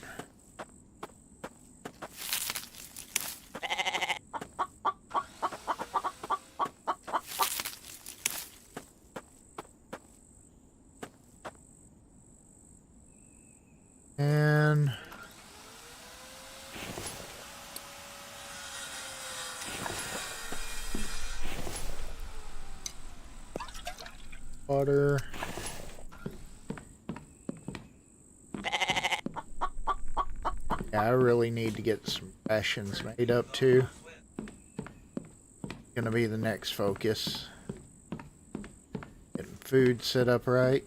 And water. Yeah, I really need to get some rations made up too. Gonna be the next focus. Getting food set up right.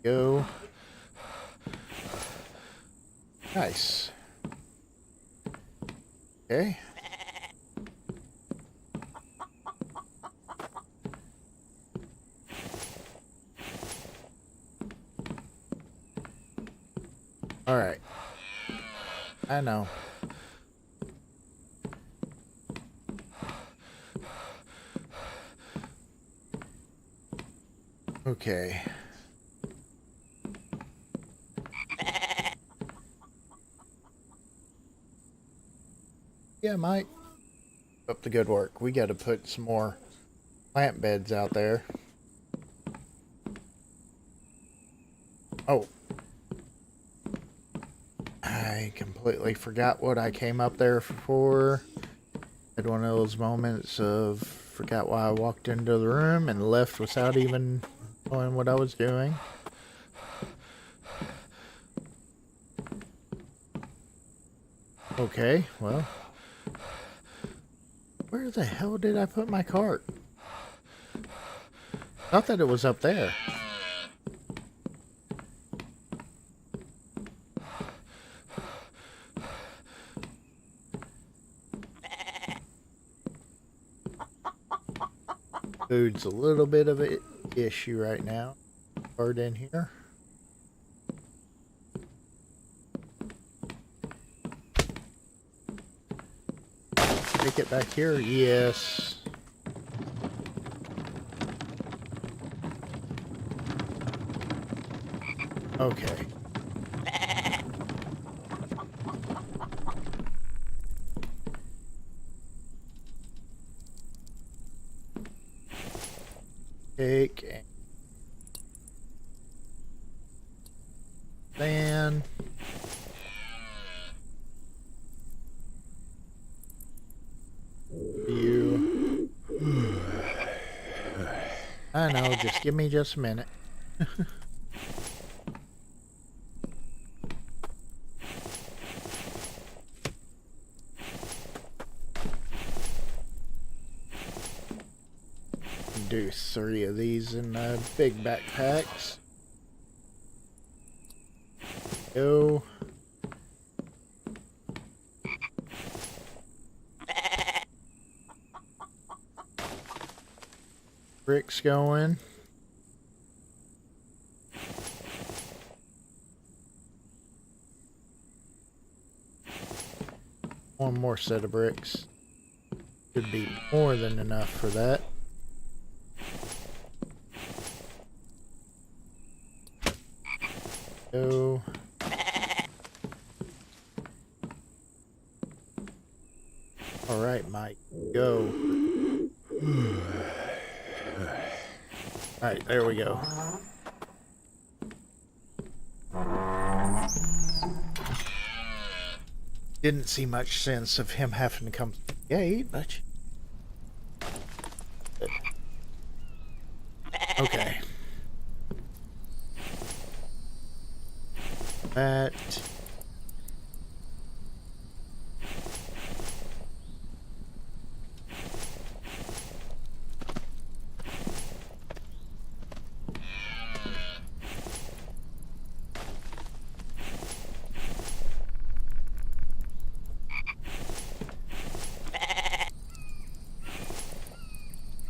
Go. Nice. Okay. All right. I know. Okay. Yeah, Mike. Up to good work. We got to put some more plant beds out there. Oh. I completely forgot what I came up there for. Had one of those moments of forgot why I walked into the room and left without even knowing what I was doing. Okay, well. Where the hell did I put my cart? Thought that it was up there. Food's a little bit of an issue right now. Cart in here. Take it back here? Yes. Okay. Take and fan. You. I know, just give me just a minute. Do 3 of these in big backpacks. Go. Bricks going. One more set of bricks. Should be more than enough for that. Go. All right, Mike. Go. All right, there we go. Didn't see much sense of him having to come to the gate, but... Okay. That...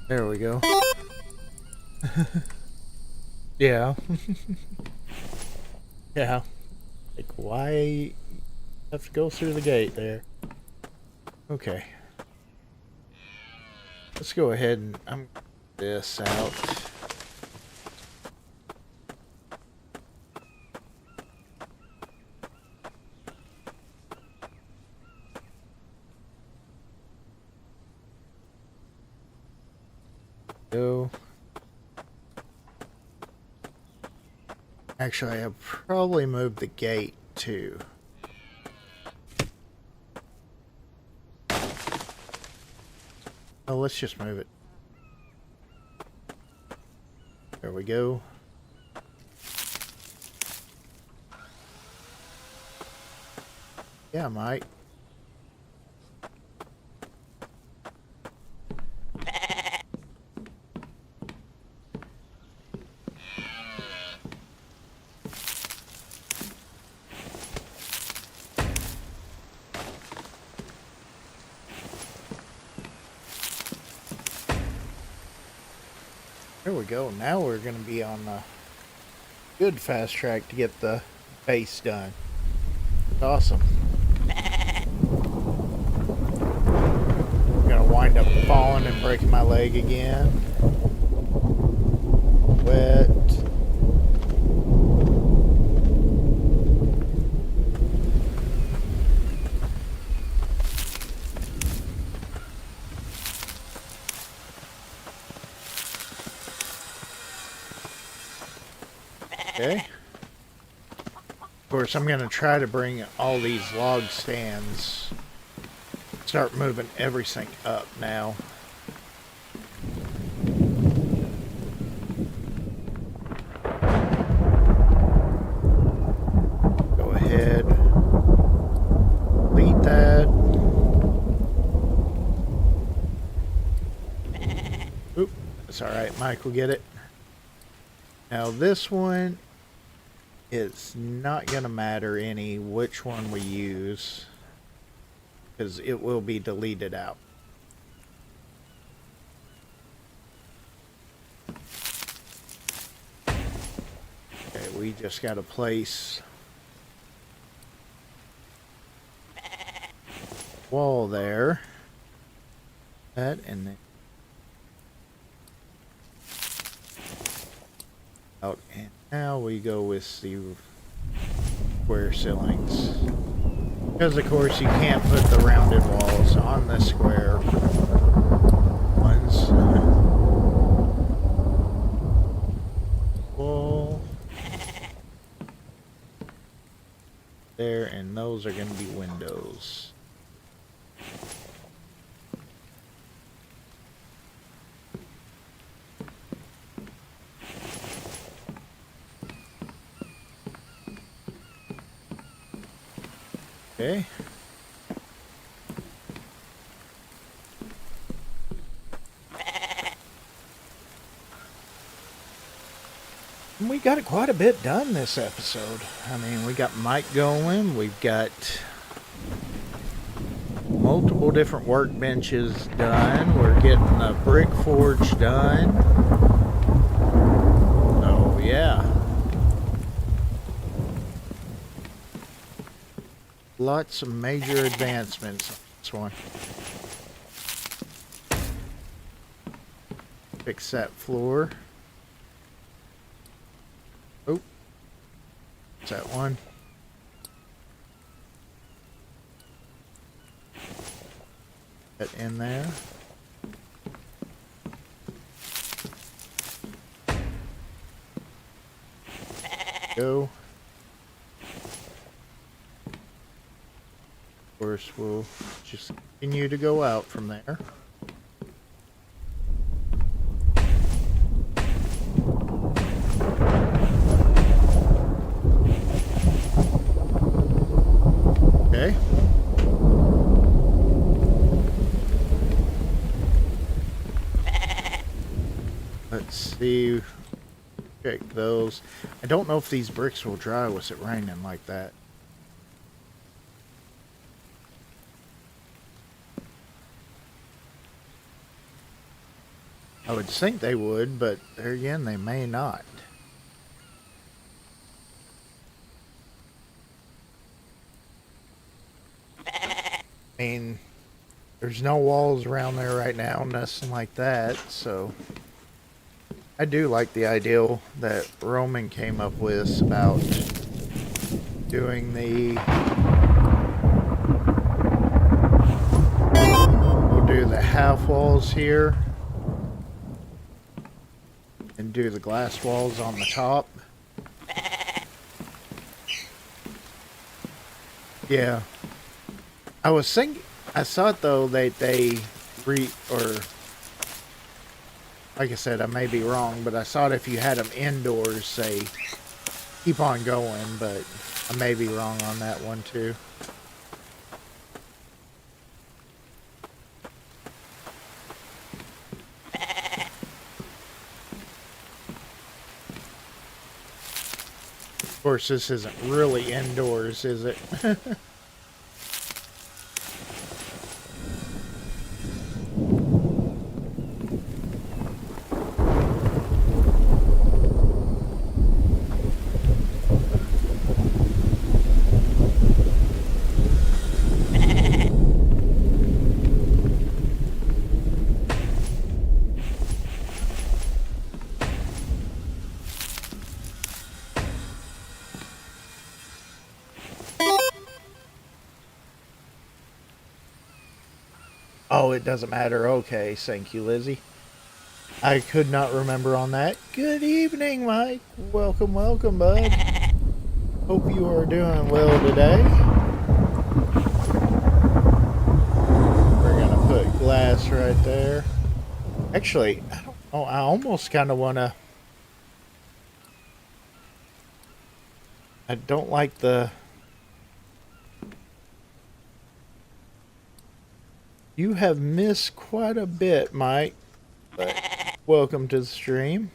There we go. Yeah. Yeah. Like, why have to go through the gate there? Okay. Let's go ahead and I'm this out. Go. Actually, I'll probably move the gate too. Oh, let's just move it. There we go. Yeah, Mike. There we go. Now we're going to be on the good fast track to get the base done. Awesome. I'm going to wind up falling and breaking my leg again. Wet. Okay. Of course, I'm going to try to bring all these log stands, start moving everything up now. Go ahead, delete that. Oop, that's all right. Mike will get it. Now this one, it's not going to matter any which one we use, because it will be deleted out. Okay, we just got to place wall there. That and then out, and now we go with the square ceilings, because of course you can't put the rounded walls on the square ones. Wall there, and those are going to be windows. Okay. We got quite a bit done this episode. I mean, we got Mike going. We've got multiple different workbenches done. We're getting the brick forge done. Oh, yeah. Lots of major advancements on this one. Fix that floor. Oh. that one. That in there. Go. Of course, we'll just continue to go out from there. Okay. Let's see. Check those. I don't know if these bricks will dry with it raining like that. I would think they would, but there again, they may not. I mean, there's no walls around there right now, nothing like that, so I do like the ideal that Roman came up with about doing we'll do the half walls here and do the glass walls on the top. Yeah. I was thinking, I thought though that like I said, I may be wrong, but I thought if you had them indoors, they keep on going, but I may be wrong on that one too. Of course, this isn't really indoors, is it? Oh, it doesn't matter. Okay, thank you, Lizzie. I could not remember on that. Good evening, Mike. Welcome, welcome, bud. Hope you are doing well today. We're gonna put glass right there. Actually, I don't know. I almost kind of want to... I don't like the... You have missed quite a bit, Mike. But welcome to the stream.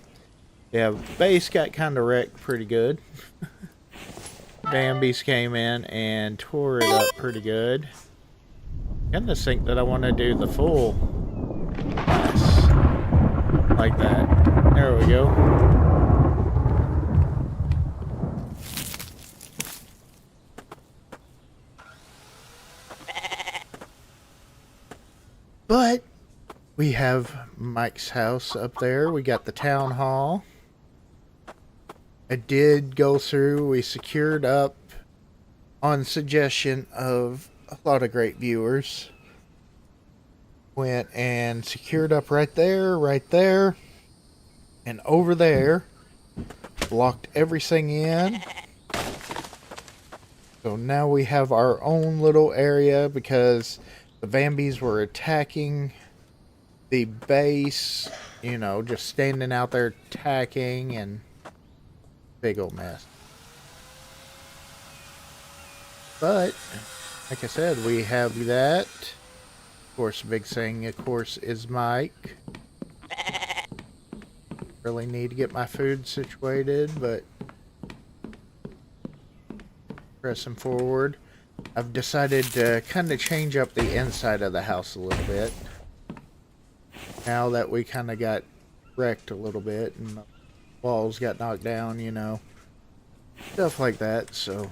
Yeah, base got kind of wrecked pretty good. Vambies came in and tore it up pretty good. I kind of think that I want to do the full glass like that. There we go. But we have Mike's house up there. We got the town hall. I did go through. We secured up on suggestion of a lot of great viewers. Went and secured up right there, and over there. Blocked everything in. So now we have our own little area because the Vambies were attacking the base, you know, just standing out there attacking, and big old mess. But, like I said, we have that. Of course, the big thing, of course, is Mike. Really need to get my food situated, but pressing forward. I've decided to kind of change up the inside of the house a little bit. Now that we kind of got wrecked a little bit and the walls got knocked down, you know. Stuff like that, so.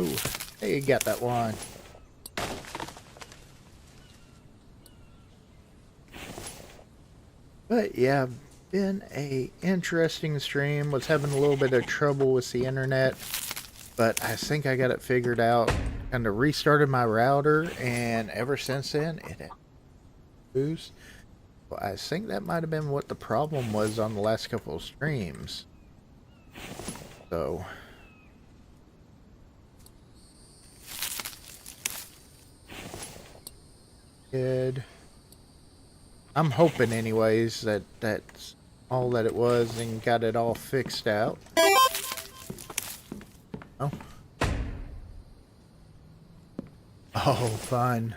Ooh, hey, you got that one. But yeah, been a interesting stream. Was having a little bit of trouble with the internet, but I think I got it figured out. Kind of restarted my router, and ever since then, it had boost. Well, I think that might have been what the problem was on the last couple of streams. So good. I'm hoping anyways that that's all that it was and got it all fixed out. Oh. Oh, fun.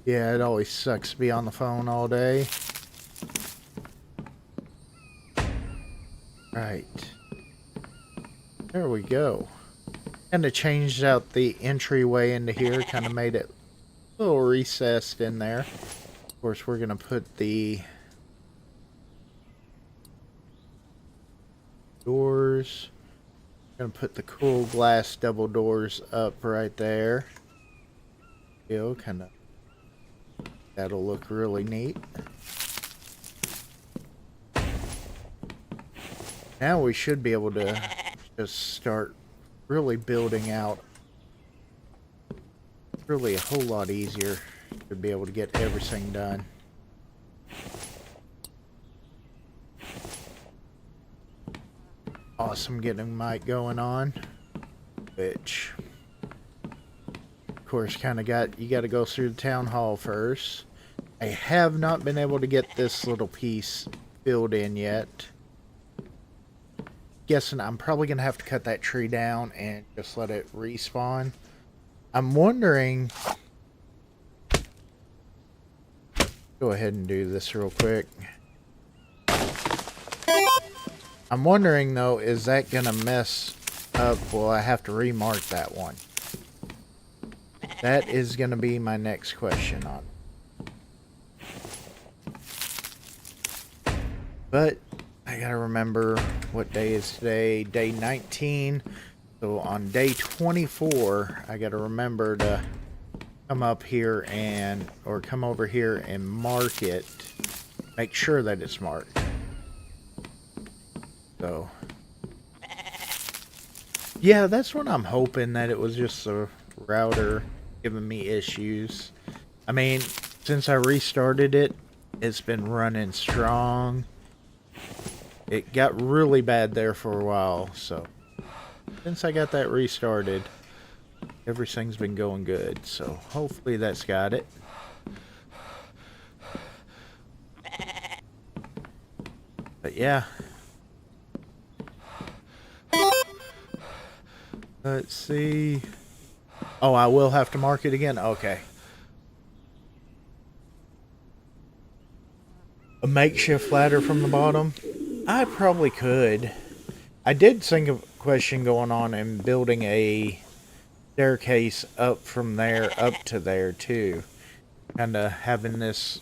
Yeah, it always sucks to be on the phone all day. Right. There we go. Kind of changed out the entryway into here. Kind of made it a little recessed in there. Of course, we're going to put the doors. Going to put the cool glass double doors up right there. Kind of. That'll look really neat. Now we should be able to just start really building out. Really a whole lot easier to be able to get everything done. Awesome getting mic going on. Which, of course, kind of you got to go through the town hall first. I have not been able to get this little piece filled in yet. Guessing I'm probably going to have to cut that tree down and just let it respawn. I'm wondering... Go ahead and do this real quick. I'm wondering, though, is that going to mess up? Well, I have to remark that one. That is going to be my next question on it. But I got to remember what day is today. Day 19. So on day 24, I got to remember to come up here or come over here and mark it. Make sure that it's marked. So, yeah, that's what I'm hoping, that it was just a router giving me issues. I mean, since I restarted it, it's been running strong. It got really bad there for a while, so since I got that restarted, everything's been going good. So hopefully that's got it. But yeah. Let's see. Oh, I will have to mark it again? Okay. A makeshift ladder from the bottom? I probably could. I did think of a question going on and building a staircase up from there up to there too. Kind of having this,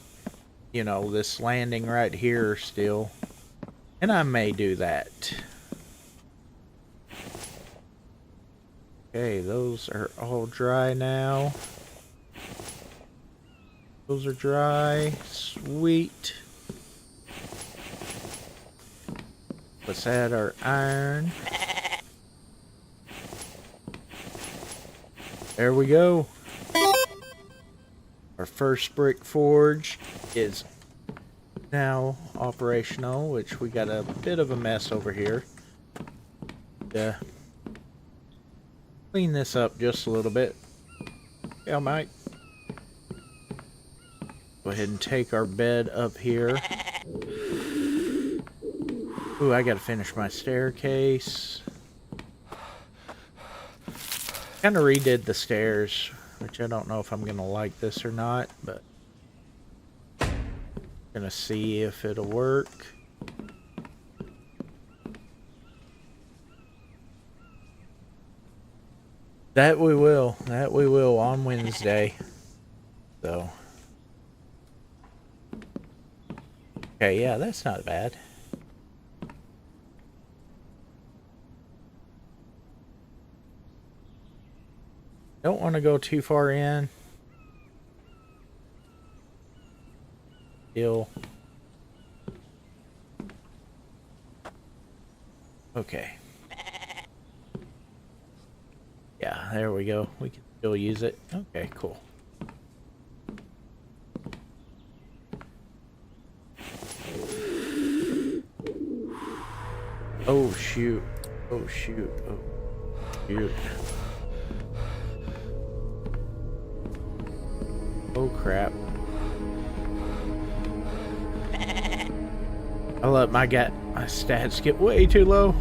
you know, this landing right here still. And I may do that. Okay, those are all dry now. Those are dry. Sweet. Let's add our iron. There we go. Our first brick forge is now operational, which we got a bit of a mess over here. Clean this up just a little bit. Yeah, Mike. Go ahead and take our bed up here. Ooh, I gotta finish my staircase. Kind of redid the stairs, which I don't know if I'm gonna like this or not, but gonna see if it'll work. That we will on Wednesday. So, okay, yeah, that's not bad. Don't want to go too far in. Still. Okay. Yeah, there we go. We can still use it. Okay, cool. Oh shoot. Oh shoot. Oh shoot. Oh crap. I let my stats get way too low.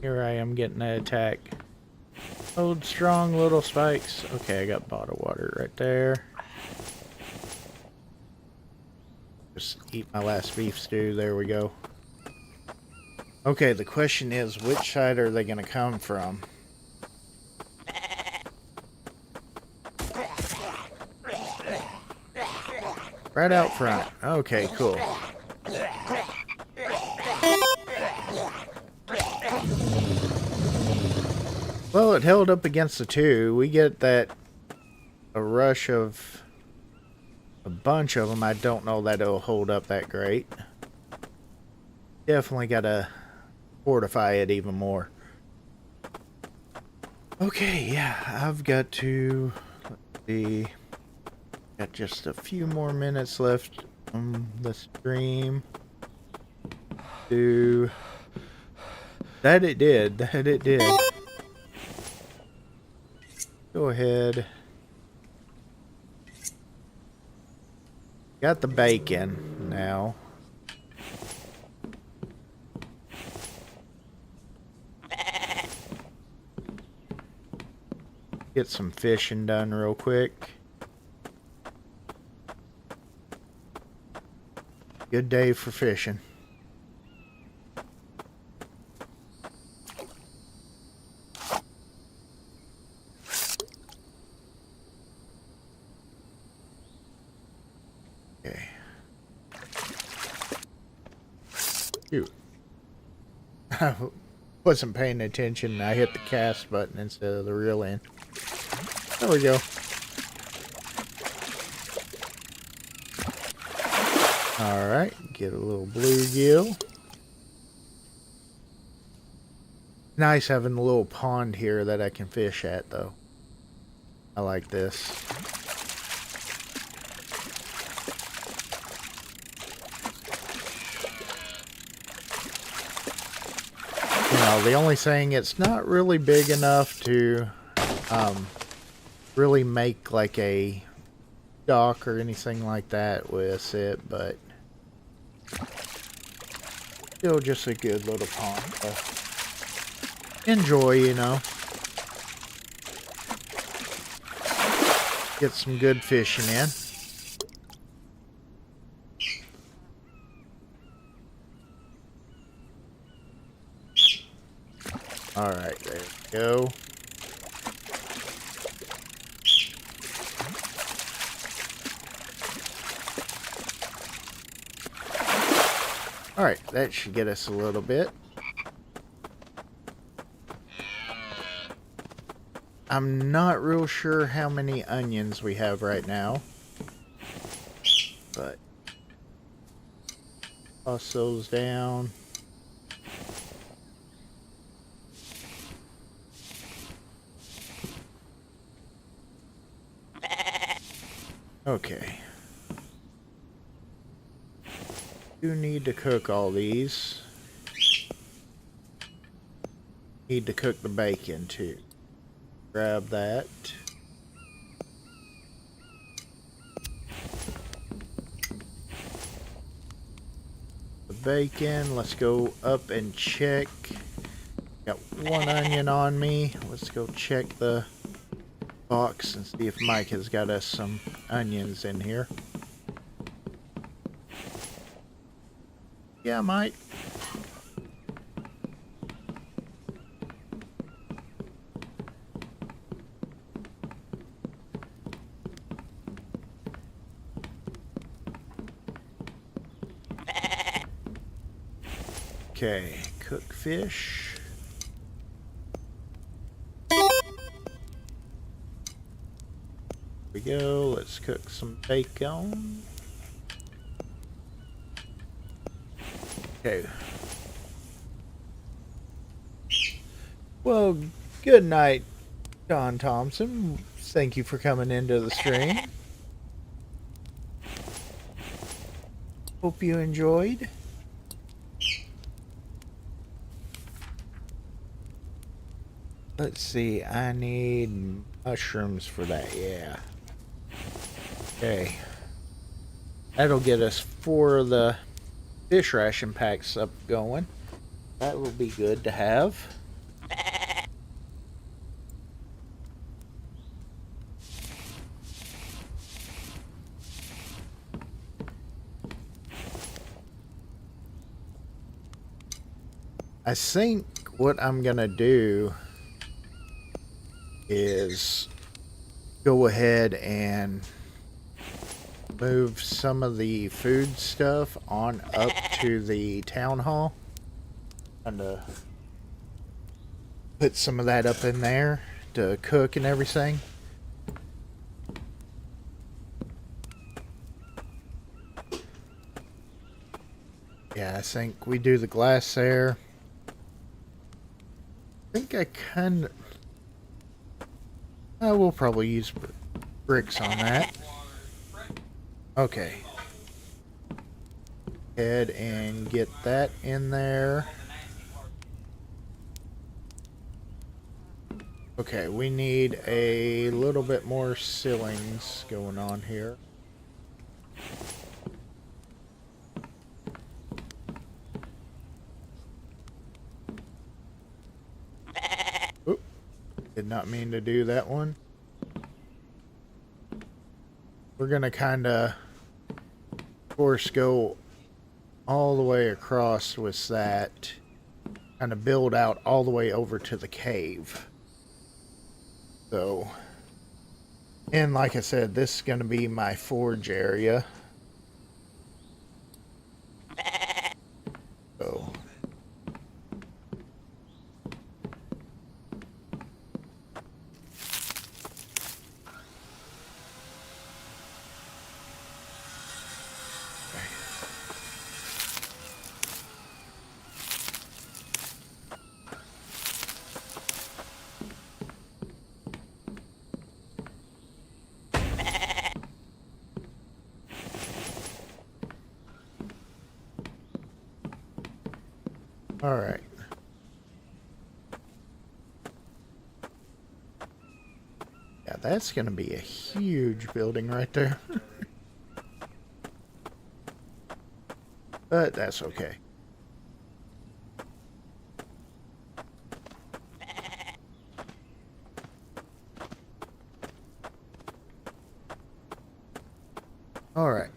Here I am getting that attack. Hold strong little spikes. Okay, I got bottled water right there. Just eat my last beef stew. There we go. Okay, the question is, which side are they going to come from? Right out front. Okay, cool. Well, it held up against the two. We get a rush of a bunch of them. I don't know that it'll hold up that great. Definitely got to fortify it even more. Okay, yeah, I've got to, let's see, got just a few more minutes left on the stream. That it did. Go ahead. Got the bacon now. Get some fishing done real quick. Good day for fishing. Okay. Shoot. I wasn't paying attention. I hit the cast button instead of the reel in. There we go. Alright, get a little bluegill. Nice having a little pond here that I can fish at, though. I like this. You know, the only thing, it's not really big enough to really make like a dock or anything like that with it, but still just a good little pond to enjoy, you know. Get some good fishing in. Alright, there we go. Alright, that should get us a little bit. I'm not real sure how many onions we have right now, but toss those down. Okay. Do need to cook all these. Need to cook the bacon too. Grab that. The bacon, let's go up and check. Got one onion on me. Let's go check the box and see if Mike has got us some onions in here. Yeah, Mike. Okay, cook fish. we go. Let's cook some bacon. Okay. Well, good night, John Thompson. Thank you for coming into the stream. Hope you enjoyed. Let's see, I need mushrooms for that, yeah. Okay. That'll get us 4 of the fish ration packs up going. That will be good to have. I think what I'm gonna do is go ahead and move some of the food stuff on up to the town hall. And put some of that up in there to cook and everything. Yeah, I think we do the glass there. I think I can. We'll probably use bricks on that. Okay. Head and get that in there. Okay, we need a little bit more ceilings going on here. Oop, did not mean to do that one. We're gonna kind of, of course, go all the way across with that. Kind of build out all the way over to the cave. So, and like I said, this is going to be my forge area. So, all right. Yeah, that's going to be a huge building right there. But that's okay. All right.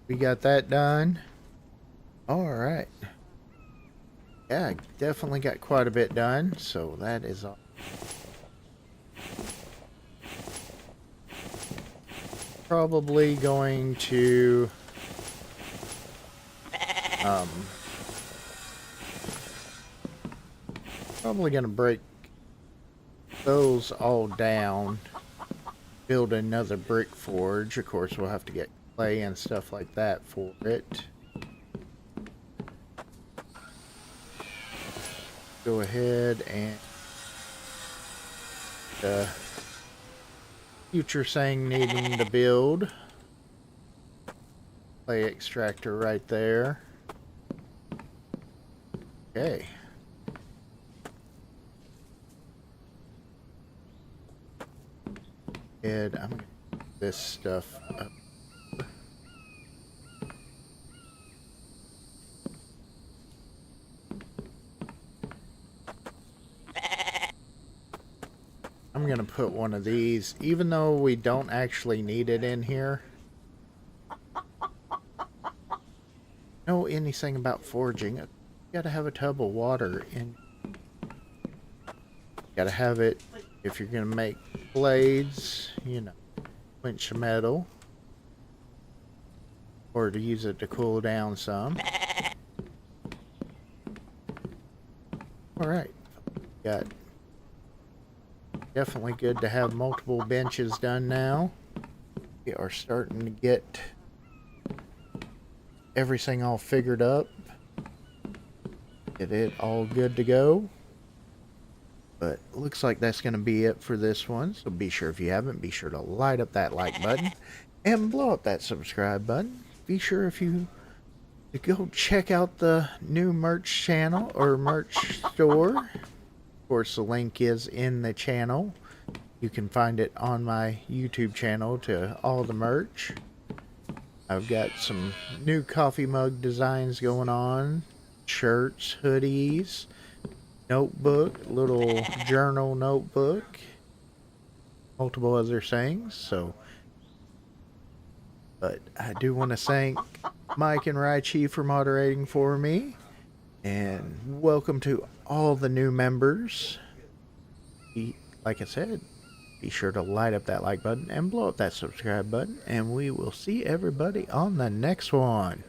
We got that done. All right. Yeah, I definitely got quite a bit done, so that is all. Probably going to probably gonna break those all down, build another brick forge. Of course, we'll have to get clay and stuff like that for it. Go ahead and future saying needing to build clay extractor right there. Okay. And I'm gonna put this stuff up. I'm gonna put one of these, even though we don't actually need it in here. Know anything about forging? You gotta have a tub of water in. Gotta have it if you're gonna make blades, you know, quench metal, or to use it to cool down some. All right, got. Definitely good to have multiple benches done now. We are starting to get everything all figured up. Get it all good to go. But looks like that's going to be it for this one. So be sure, if you haven't, be sure to light up that like button and blow up that subscribe button. Be sure if you to go check out the new merch channel or merch store. Of course, the link is in the channel. You can find it on my YouTube channel to all the merch. I've got some new coffee mug designs going on. Shirts, hoodies, notebook, little journal notebook. Multiple other things. So, but I do want to thank Mike and Raichi for moderating for me. And welcome to all the new members. Like I said, be sure to light up that like button and blow up that subscribe button. And we will see everybody on the next one.